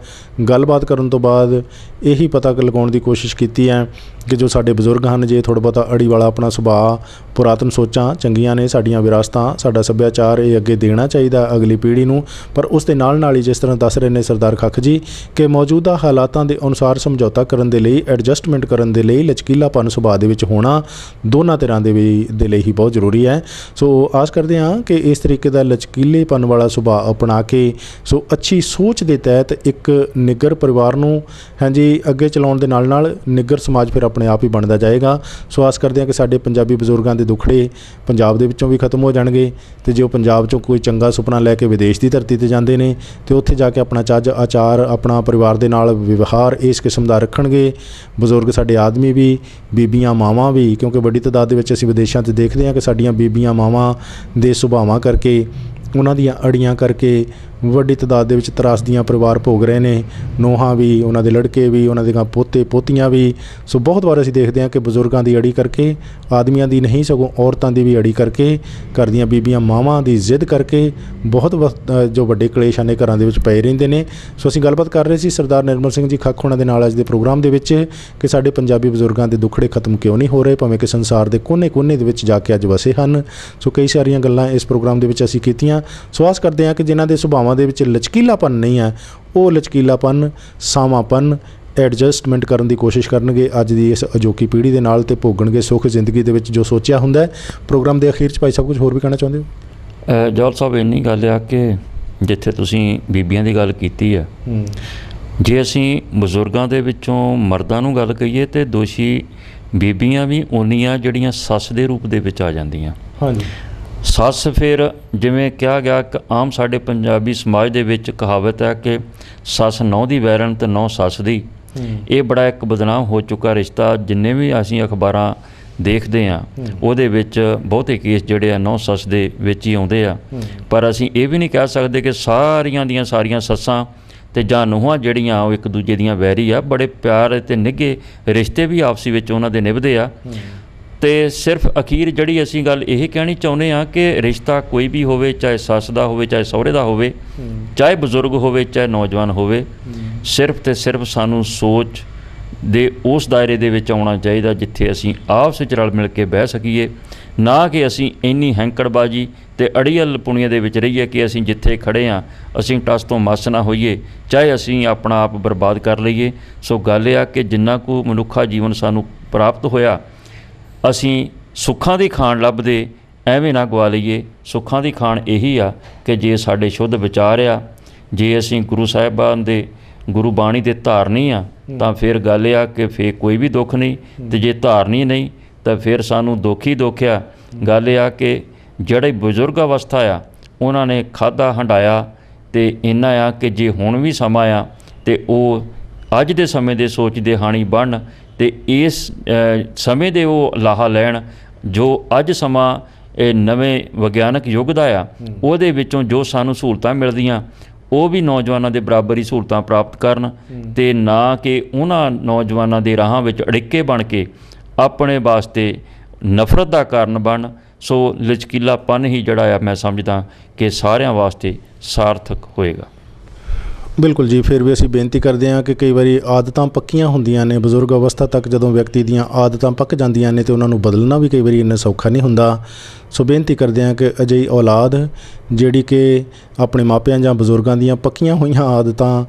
ਗੱਲਬਾਤ ਕਰਨ ਤੋਂ ਬਾਅਦ ਇਹੀ ਪਤਾ ਲਗਾਉਣ ਦੀ ਕੋਸ਼ਿਸ਼ ਕੀਤੀ ਹੈ ਕਿ ਜੋ ਸਾਡੇ ਬਜ਼ੁਰਗ ਹਨ, ਜੇ ਥੋੜ੍ਹਾ ਬਹੁਤਾ ਅੜੀ ਵਾਲਾ ਆਪਣਾ ਸੁਭਾਅ, ਪੁਰਾਤਨ ਸੋਚਾਂ ਚੰਗੀਆਂ ਨੇ, ਸਾਡੀਆਂ ਵਿਰਾਸਤਾਂ, ਸਾਡਾ ਸੱਭਿਆਚਾਰ ਇਹ ਅੱਗੇ ਦੇਣਾ ਚਾਹੀਦਾ ਅਗਲੀ ਪੀੜ੍ਹੀ ਨੂੰ। ਪਰ ਉਸ ਦੇ ਨਾਲ ਹੀ ਜਿਸ ਤਰ੍ਹਾਂ ਦੱਸ ਰਹੇ ਨੇ ਸਰਦਾਰ ਖੱਖ ਜੀ ਕਿ ਮੌਜੂਦਾ ਹਾਲਾਤਾਂ ਦੇ ਅਨੁਸਾਰ ਸਮਝੌਤਾ ਕਰਨ ਦੇ ਲਈ, ਐਡਜਸਟਮੈਂਟ ਕਰਨ ਦੇ ਲਈ ਲਚਕੀਲਾਪਨ ਸੁਭਾਅ ਦੇ ਵਿੱਚ ਹੋਣਾ ਦੋਨਾਂ ਧਿਰਾਂ ਦੇ ਲਈ ਹੀ ਬਹੁਤ ਜ਼ਰੂਰੀ ਹੈ। ਸੋ ਆਸ ਕਰਦੇ ਹਾਂ ਕਿ ਇਸ ਤਰੀਕੇ ਦਾ ਲਚਕੀਲੇਪਨ ਵਾਲਾ ਸੁਭਾਅ ਅਪਣਾ ਕੇ ਸੋ ਅੱਛੀ ਸੋਚ ਦੇ ਤਹਿਤ ਇੱਕ ਨਿੱਗਰ ਪਰਿਵਾਰ ਨੂੰ ਹਾਂਜੀ ਅੱਗੇ ਚਲਾਉਣ ਦੇ ਨਾਲ ਨਿੱਗਰ ਸਮਾਜ ਫਿਰ ਆਪਣੇ ਆਪ ਹੀ ਬਣਦਾ ਜਾਏਗਾ। ਸੋ ਆਸ ਕਰਦੇ ਹਾਂ ਕਿ ਸਾਡੇ ਪੰਜਾਬੀ ਬਜ਼ੁਰਗਾਂ ਦੇ ਦੁੱਖੜੇ ਪੰਜਾਬ ਦੇ ਵਿੱਚੋਂ ਵੀ ਖਤਮ ਹੋ ਜਾਣਗੇ, ਅਤੇ ਜੇ ਉਹ ਪੰਜਾਬ 'ਚੋਂ ਕੋਈ ਚੰਗਾ ਸੁਪਨਾ ਲੈ ਕੇ ਵਿਦੇਸ਼ ਦੀ ਧਰਤੀ 'ਤੇ ਜਾਂਦੇ ਨੇ ਅਤੇ ਉੱਥੇ ਜਾ ਕੇ ਆਪਣਾ ਚੱਜ, ਆਚਾਰ, ਆਪਣਾ ਪਰਿਵਾਰ ਦੇ ਨਾਲ ਵਿਵਹਾਰ ਇਸ ਕਿਸਮ ਦਾ ਰੱਖਣਗੇ। ਬਜ਼ੁਰਗ ਸਾਡੇ ਆਦਮੀ ਵੀ, ਬੀਬੀਆਂ ਮਾਵਾਂ ਵੀ, ਕਿਉਂਕਿ ਵੱਡੀ ਤਾਦਾਦ ਦੇ ਵਿੱਚ ਅਸੀਂ ਵਿਦੇਸ਼ਾਂ 'ਤੇ ਦੇਖਦੇ ਹਾਂ ਕਿ ਸਾਡੀਆਂ ਬੀਬੀਆਂ ਮਾਵਾਂ ਦੇ ਸੁਭਾਵਾਂ ਕਰਕੇ, ਉਹਨਾਂ ਦੀਆਂ ਅੜੀਆਂ ਕਰਕੇ ਵੱਡੀ ਤਾਦਾਦ ਦੇ ਵਿੱਚ ਤਰਾਸਦੀਆਂ ਪਰਿਵਾਰ ਭੋਗ ਰਹੇ ਨੇ। ਨੂੰਹਾਂ ਵੀ, ਉਹਨਾਂ ਦੇ ਲੜਕੇ ਵੀ, ਉਹਨਾਂ ਦੀਆਂ ਪੋਤੇ ਪੋਤੀਆਂ ਵੀ। ਸੋ ਬਹੁਤ ਵਾਰ ਅਸੀਂ ਦੇਖਦੇ ਹਾਂ ਕਿ ਬਜ਼ੁਰਗਾਂ ਦੀ ਅੜੀ ਕਰਕੇ, ਆਦਮੀਆਂ ਦੀ ਨਹੀਂ ਸਗੋਂ ਔਰਤਾਂ ਦੀ ਵੀ ਅੜੀ ਕਰਕੇ, ਘਰ ਦੀਆਂ ਬੀਬੀਆਂ ਮਾਵਾਂ ਦੀ ਜ਼ਿੱਦ ਕਰਕੇ ਬਹੁਤ ਜੋ ਵੱਡੇ ਕਲੇਸ਼ ਨੇ ਘਰਾਂ ਦੇ ਵਿੱਚ ਪਏ ਰਹਿੰਦੇ ਨੇ। ਸੋ ਅਸੀਂ ਗੱਲਬਾਤ ਕਰ ਰਹੇ ਸੀ ਸਰਦਾਰ ਨਿਰਮਲ ਸਿੰਘ ਜੀ ਖੱਖ ਹੋਣਾ ਦੇ ਨਾਲ ਅੱਜ ਦੇ ਪ੍ਰੋਗਰਾਮ ਦੇ ਵਿੱਚ ਕਿ ਸਾਡੇ ਪੰਜਾਬੀ ਬਜ਼ੁਰਗਾਂ ਦੇ ਦੁੱਖੜੇ ਖਤਮ ਕਿਉਂ ਨਹੀਂ ਹੋ ਰਹੇ, ਭਾਵੇਂ ਕਿ ਸੰਸਾਰ ਦੇ ਕੋਨੇ-ਕੋਨੇ ਦੇ ਵਿੱਚ ਜਾ ਕੇ ਅੱਜ ਵਸੇ ਹਨ। ਸੋ ਕਈ ਸਾਰੀਆਂ ਗੱਲਾਂ ਇਸ ਪ੍ਰੋਗਰਾਮ ਦੇ ਵਿੱਚ ਅਸੀਂ ਕੀਤੀਆਂ। ਸੋ ਆਸ ਕਰਦੇ ਹਾਂ ਕਿ ਜਿਨ੍ਹਾਂ ਦੇ ਸੁਭਾਵਾਂ ਦੇ ਵਿੱਚ ਲਚਕੀਲਾਪਨ ਨਹੀਂ ਹੈ, ਉਹ ਲਚਕੀਲਾਪਨ, ਸਾਵਾਂਪਨ, ਐਡਜਸਟਮੈਂਟ ਕਰਨ ਦੀ ਕੋਸ਼ਿਸ਼ ਕਰਨਗੇ ਅੱਜ ਦੀ ਇਸ ਅਜੋਕੀ ਪੀੜ੍ਹੀ ਦੇ ਨਾਲ, ਅਤੇ ਭੋਗਣਗੇ ਸੁੱਖ ਜ਼ਿੰਦਗੀ ਦੇ ਵਿੱਚ ਜੋ ਸੋਚਿਆ ਹੁੰਦਾ ਹੈ। ਪ੍ਰੋਗਰਾਮ ਦੇ ਅਖੀਰ 'ਚ ਭਾਈ ਸਾਹਿਬ ਕੁਝ ਹੋਰ ਵੀ ਕਹਿਣਾ ਚਾਹੁੰਦੇ ਹੋ? ਜੌਹਲ ਸਾਹਿਬ, ਇੰਨੀ ਗੱਲ ਆ ਕਿ ਜਿੱਥੇ ਤੁਸੀਂ ਬੀਬੀਆਂ ਦੀ ਗੱਲ ਕੀਤੀ ਆ, ਜੇ ਅਸੀਂ ਬਜ਼ੁਰਗਾਂ ਦੇ ਵਿੱਚੋਂ ਮਰਦਾਂ ਨੂੰ ਗੱਲ ਕਹੀਏ ਤਾਂ ਦੋਸ਼ੀ ਬੀਬੀਆਂ ਵੀ ਉਨੀਆਂ ਜਿਹੜੀਆਂ ਸੱਸ ਦੇ ਰੂਪ ਦੇ ਵਿੱਚ ਆ ਜਾਂਦੀਆਂ। ਹਾਂਜੀ। ਸੱਸ ਫਿਰ ਜਿਵੇਂ ਕਿਹਾ ਗਿਆ ਕਿ ਆਮ ਸਾਡੇ ਪੰਜਾਬੀ ਸਮਾਜ ਦੇ ਵਿੱਚ ਕਹਾਵਤ ਹੈ ਕਿ ਸੱਸ ਨਹੁੰ ਦੀ ਵੈਰਨ ਅਤੇ ਨਹੁੰ ਸੱਸ ਦੀ। ਇਹ ਬੜਾ ਇੱਕ ਬਦਨਾਮ ਹੋ ਚੁੱਕਾ ਰਿਸ਼ਤਾ। ਜਿੰਨੇ ਵੀ ਅਸੀਂ ਅਖਬਾਰਾਂ ਦੇਖਦੇ ਹਾਂ ਉਹਦੇ ਵਿੱਚ ਬਹੁਤੇ ਕੇਸ ਜਿਹੜੇ ਆ ਨੌ ਸੱਸ ਦੇ ਵਿੱਚ ਹੀ ਆਉਂਦੇ ਆ। ਪਰ ਅਸੀਂ ਇਹ ਵੀ ਨਹੀਂ ਕਹਿ ਸਕਦੇ ਕਿ ਸਾਰੀਆਂ ਦੀਆਂ ਸਾਰੀਆਂ ਸੱਸਾਂ ਤੇ ਜਾਂ ਨੂੰਹਾਂ ਜਿਹੜੀਆਂ ਉਹ ਇੱਕ ਦੂਜੇ ਦੀਆਂ ਵੈਰੀ ਆ। ਬੜੇ ਪਿਆਰ ਤੇ ਨਿੱਘੇ ਰਿਸ਼ਤੇ ਵੀ ਆਪਸੀ ਵਿੱਚ ਉਹਨਾਂ ਦੇ ਨਿਭਦੇ ਆ। ਤੇ ਸਿਰਫ ਅਖੀਰ ਜਿਹੜੀ ਅਸੀਂ ਗੱਲ ਇਹ ਕਹਿਣੀ ਚਾਹੁੰਦੇ ਹਾਂ ਕਿ ਰਿਸ਼ਤਾ ਕੋਈ ਵੀ ਹੋਵੇ, ਚਾਹੇ ਸੱਸ ਦਾ ਹੋਵੇ, ਚਾਹੇ ਸਹੁਰੇ ਦਾ ਹੋਵੇ, ਚਾਹੇ ਬਜ਼ੁਰਗ ਹੋਵੇ, ਚਾਹੇ ਨੌਜਵਾਨ ਹੋਵੇ, ਸਿਰਫ ਤੇ ਸਿਰਫ ਸਾਨੂੰ ਸੋਚ ਦੇ ਉਸ ਦਾਇਰੇ ਦੇ ਵਿੱਚ ਆਉਣਾ ਚਾਹੀਦਾ ਜਿੱਥੇ ਅਸੀਂ ਆਪਸ ਵਿੱਚ ਰਲ ਮਿਲ ਕੇ ਬਹਿ ਸਕੀਏ, ਨਾ ਕਿ ਅਸੀਂ ਇੰਨੀ ਹੈਂਕੜਬਾਜੀ ਤੇ ਅੜੀਅਲ ਪੁਣੀਆਂ ਦੇ ਵਿੱਚ ਰਹੀਏ ਕਿ ਅਸੀਂ ਜਿੱਥੇ ਖੜ੍ਹੇ ਹਾਂ ਅਸੀਂ ਟਸ ਤੋਂ ਮਸ ਨਾ ਹੋਈਏ, ਚਾਹੇ ਅਸੀਂ ਆਪਣਾ ਆਪ ਬਰਬਾਦ ਕਰ ਲਈਏ। ਸੋ ਗੱਲ ਇਹ ਆ ਕਿ ਜਿੰਨਾ ਕੁ ਮਨੁੱਖਾ ਜੀਵਨ ਸਾਨੂੰ ਪ੍ਰਾਪਤ ਹੋਇਆ ਅਸੀਂ ਸੁੱਖਾਂ ਦੀ ਖਾਣ ਲੱਭਦੇ ਐਵੇਂ ਨਾ ਗਵਾ ਲਈਏ। ਸੁੱਖਾਂ ਦੀ ਖਾਣ ਇਹੀ ਆ ਕਿ ਜੇ ਸਾਡੇ ਸ਼ੁੱਧ ਵਿਚਾਰ ਆ, ਜੇ ਅਸੀਂ ਗੁਰੂ ਸਾਹਿਬਾਨ ਦੇ ਗੁਰੂ ਬਾਣੀ ਦੇ ਧਾਰਨੀ ਆ ਤਾਂ ਫਿਰ ਗੱਲ ਇਹ ਆ ਕਿ ਫਿਰ ਕੋਈ ਵੀ ਦੁੱਖ ਨਹੀਂ, ਤੇ ਜੇ ਧਾਰਨੀ ਨਹੀਂ ਤਾਂ ਫਿਰ ਸਾਨੂੰ ਦੁੱਖ ਹੀ ਦੁੱਖ ਆ। ਗੱਲ ਇਹ ਆ ਕਿ ਜਿਹੜੇ ਬਜ਼ੁਰਗ ਅਵਸਥਾ ਆ ਉਹਨਾਂ ਨੇ ਖਾਧਾ ਹੰਡਾਇਆ ਤੇ ਇੰਨਾ ਆ ਕਿ ਜੇ ਹੁਣ ਵੀ ਸਮਾਂ ਆ ਤੇ ਉਹ ਅੱਜ ਦੇ ਸਮੇਂ ਦੇ ਸੋਚਦੇ ਹਾਣੀ ਬਣਨ ਤੇ ਇਸ ਸਮੇਂ ਦੇ ਉਹ ਲਾਹਾ ਲੈਣ ਜੋ ਅੱਜ ਸਮਾਂ ਇਹ ਨਵੇਂ ਵਿਗਿਆਨਕ ਯੁੱਗ ਦਾ ਆ। ਉਹਦੇ ਵਿੱਚੋਂ ਜੋ ਸਾਨੂੰ ਸਹੂਲਤਾਂ ਮਿਲਦੀਆਂ ਉਹ ਵੀ ਨੌਜਵਾਨਾਂ ਦੇ ਬਰਾਬਰ ਹੀ ਸਹੂਲਤਾਂ ਪ੍ਰਾਪਤ ਕਰਨ, ਤੇ ਨਾ ਕਿ ਉਹਨਾਂ ਨੌਜਵਾਨਾਂ ਦੇ ਰਾਹਾਂ ਵਿੱਚ ਅੜਿੱਕੇ ਬਣ ਕੇ ਆਪਣੇ ਵਾਸਤੇ ਨਫ਼ਰਤ ਦਾ ਕਾਰਨ ਬਣ। ਸੋ ਲਚਕੀਲਾਪਨ ਹੀ ਜਿਹੜਾ ਆ ਮੈਂ ਸਮਝਦਾ ਕਿ ਸਾਰਿਆਂ ਵਾਸਤੇ ਸਾਰਥਕ ਹੋਏਗਾ। ਬਿਲਕੁਲ ਜੀ। ਫਿਰ ਵੀ ਅਸੀਂ ਬੇਨਤੀ ਕਰਦੇ ਹਾਂ ਕਿ ਕਈ ਵਾਰੀ ਆਦਤਾਂ ਪੱਕੀਆਂ ਹੁੰਦੀਆਂ ਨੇ, ਬਜ਼ੁਰਗ ਅਵਸਥਾ ਤੱਕ ਜਦੋਂ ਵਿਅਕਤੀ ਦੀਆਂ ਆਦਤਾਂ ਪੱਕ ਜਾਂਦੀਆਂ ਨੇ ਤੇ ਉਹਨਾਂ ਨੂੰ ਬਦਲਣਾ ਵੀ ਕਈ ਵਾਰੀ ਇੰਨਾ ਸੌਖਾ ਨਹੀਂ ਹੁੰਦਾ। ਸੋ ਬੇਨਤੀ ਕਰਦੇ ਹਾਂ ਕਿ ਅਜਿਹੀ ਔਲਾਦ ਜਿਹੜੀ ਕਿ ਆਪਣੇ ਮਾਪਿਆਂ ਜਾਂ ਬਜ਼ੁਰਗਾਂ ਦੀਆਂ ਪੱਕੀਆਂ ਹੋਈਆਂ ਆਦਤਾਂ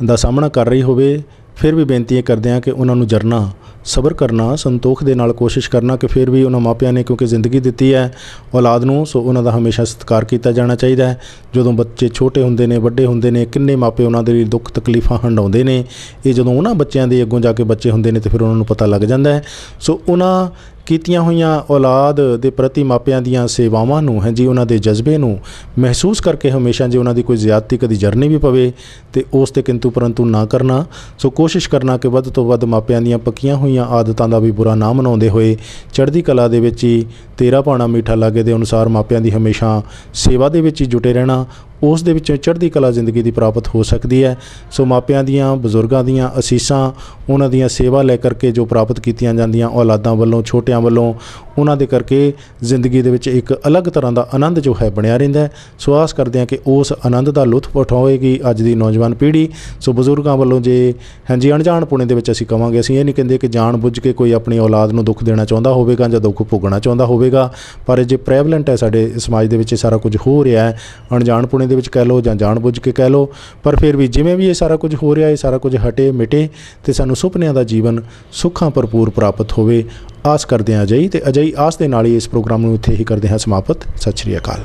ਦਾ ਸਾਹਮਣਾ ਕਰ ਰਹੀ ਹੋਵੇ, ਫਿਰ ਵੀ ਬੇਨਤੀ ਕਰਦੇ ਹਾਂ ਕਿ ਉਹਨਾਂ ਨੂੰ ਜਰਨਾ, ਸਬਰ ਕਰਨਾ, ਸੰਤੋਖ ਦੇ ਨਾਲ ਕੋਸ਼ਿਸ਼ ਕਰਨਾ ਕਿ ਫਿਰ ਵੀ ਉਹਨਾਂ ਮਾਪਿਆਂ ਨੇ ਕਿਉਂਕਿ ਜ਼ਿੰਦਗੀ ਦਿੱਤੀ ਹੈ ਔਲਾਦ ਨੂੰ, ਸੋ ਉਹਨਾਂ ਦਾ ਹਮੇਸ਼ਾ ਸਤਿਕਾਰ ਕੀਤਾ ਜਾਣਾ ਚਾਹੀਦਾ ਹੈ। ਜਦੋਂ ਬੱਚੇ ਛੋਟੇ ਹੁੰਦੇ ਨੇ, ਵੱਡੇ ਹੁੰਦੇ ਨੇ, ਕਿੰਨੇ ਮਾਪੇ ਉਹਨਾਂ ਦੇ ਲਈ ਦੁੱਖ ਤਕਲੀਫਾਂ ਹੰਡਾਉਂਦੇ ਨੇ। ਇਹ ਜਦੋਂ ਉਹਨਾਂ ਬੱਚਿਆਂ ਦੇ ਅੱਗੋਂ ਜਾ ਕੇ ਬੱਚੇ ਹੁੰਦੇ ਨੇ ਤੇ ਫਿਰ ਉਹਨਾਂ ਨੂੰ ਪਤਾ ਲੱਗ ਜਾਂਦਾ ਹੈ। ਸੋ ਉਹਨਾਂ ਕੀਤੀਆਂ ਹੋਈਆਂ ਔਲਾਦ ਦੇ ਪ੍ਰਤੀ ਮਾਪਿਆਂ ਦੀਆਂ ਸੇਵਾਵਾਂ ਨੂੰ ਹੈ ਜੀ, ਉਹਨਾਂ ਦੇ ਜਜ਼ਬੇ ਨੂੰ ਮਹਿਸੂਸ ਕਰਕੇ ਹਮੇਸ਼ਾ ਜੇ ਉਹਨਾਂ ਦੀ ਕੋਈ ਜ਼ਿਆਦਤੀ ਕਦੀ ਜਰਨੀ ਵੀ ਪਵੇ ਤੇ ਉਸ 'ਤੇ ਕਿੰਤੂ ਪਰੰਤੂ ਨਾ ਕਰਨਾ। ਸੋ ਕੋਸ਼ਿਸ਼ ਕਰਨਾ ਕਿ ਵੱਧ ਤੋਂ ਵੱਧ ਮਾਪਿਆਂ ਦੀਆਂ ਪੱਕੀਆਂ ਹੋਈਆਂ ਆਦਤਾਂ ਦਾ ਵੀ ਬੁਰਾ ਨਾ ਮਨਾਉਂਦੇ ਹੋਏ ਚੜ੍ਹਦੀ ਕਲਾ ਦੇ ਵਿੱਚ ਹੀ ਤੇਰਾ ਭਾਣਾ ਮੀਠਾ ਲਾਗੇ ਦੇ ਅਨੁਸਾਰ ਮਾਪਿਆਂ ਦੀ ਹਮੇਸ਼ਾ ਸੇਵਾ ਦੇ ਵਿੱਚ ਹੀ ਜੁਟੇ ਰਹਿਣਾ, ਉਸ ਦੇ ਵਿੱਚੋਂ ਚੜ੍ਹਦੀ ਕਲਾ ਜ਼ਿੰਦਗੀ ਦੀ ਪ੍ਰਾਪਤ ਹੋ ਸਕਦੀ ਹੈ। ਸੋ ਮਾਪਿਆਂ ਦੀਆਂ, ਬਜ਼ੁਰਗਾਂ ਦੀਆਂ ਅਸੀਸਾਂ, ਉਹਨਾਂ ਦੀਆਂ ਸੇਵਾ ਲੈ ਕਰਕੇ ਜੋ ਪ੍ਰਾਪਤ ਕੀਤੀਆਂ ਜਾਂਦੀਆਂ ਔਲਾਦਾਂ ਵੱਲੋਂ, ਛੋਟਿਆਂ ਵੱਲੋਂ, ਉਹਨਾਂ ਦੇ ਕਰਕੇ ਜ਼ਿੰਦਗੀ ਦੇ ਵਿੱਚ ਇੱਕ ਅਲੱਗ ਤਰ੍ਹਾਂ ਦਾ ਆਨੰਦ ਜੋ ਹੈ ਬਣਿਆ ਰਹਿੰਦਾ ਹੈ। ਸੋ ਆਸ ਕਰਦੇ ਹਾਂ ਕਿ ਉਸ ਆਨੰਦ ਦਾ ਲੁਤਫ ਉਠਾਵੇਗੀ ਅੱਜ ਦੀ ਨੌਜਵਾਨ ਪੀੜ੍ਹੀ। ਸੋ ਬਜ਼ੁਰਗਾਂ ਵੱਲੋਂ ਜੇ ਹਾਂਜੀ ਅਣਜਾਣ ਪੁਣੇ ਦੇ ਵਿੱਚ ਅਸੀਂ ਕਹਾਂਗੇ, ਅਸੀਂ ਇਹ ਨਹੀਂ ਕਹਿੰਦੇ ਕਿ ਜਾਣ ਬੁੱਝ ਕੇ ਕੋਈ ਆਪਣੀ ਔਲਾਦ ਨੂੰ ਦੁੱਖ ਦੇਣਾ ਚਾਹੁੰਦਾ ਹੋਵੇਗਾ ਜਾਂ ਦੁੱਖ ਭੋਗਣਾ ਚਾਹੁੰਦਾ ਹੋਵੇਗਾ, ਪਰ ਜੇ ਪ੍ਰੈਵਲੈਂਟ ਹੈ ਸਾਡੇ ਸਮਾਜ ਦੇ ਵਿੱਚ ਇਹ ਸਾਰਾ ਕੁਝ ਹੋ ਰਿਹਾ ਹੈ, ਅਣਜਾਣ ਪੁਣੇ ਦੇ ਵਿੱਚ ਕਹਿ ਲਓ ਜਾਂ ਜਾਣ ਬੁੱਝ ਕੇ ਕਹਿ ਲਓ, ਪਰ ਫਿਰ ਵੀ ਜਿਵੇਂ ਵੀ ਇਹ ਸਾਰਾ ਕੁਝ ਹੋ ਰਿਹਾ, ਇਹ ਸਾਰਾ ਕੁਝ ਹਟੇ ਮਿਟੇ ਤੇ ਸਾਨੂੰ ਸੁਪਨਿਆਂ ਦਾ ਜੀਵਨ ਸੁੱਖਾਂ ਭਰਪੂਰ ਪ੍ਰਾਪਤ ਹੋਵੇ। ਆਸ ਕਰਦੇ ਹਾਂ ਅਜਿਹੀ, ਤੇ ਅਜਿਹੀ ਆਸ ਦੇ ਨਾਲ ਹੀ ਇਸ ਪ੍ਰੋਗਰਾਮ ਨੂੰ ਇੱਥੇ ਹੀ ਕਰਦੇ ਹਾਂ ਸਮਾਪਤ। ਸਤਿ ਸ਼੍ਰੀ ਅਕਾਲ।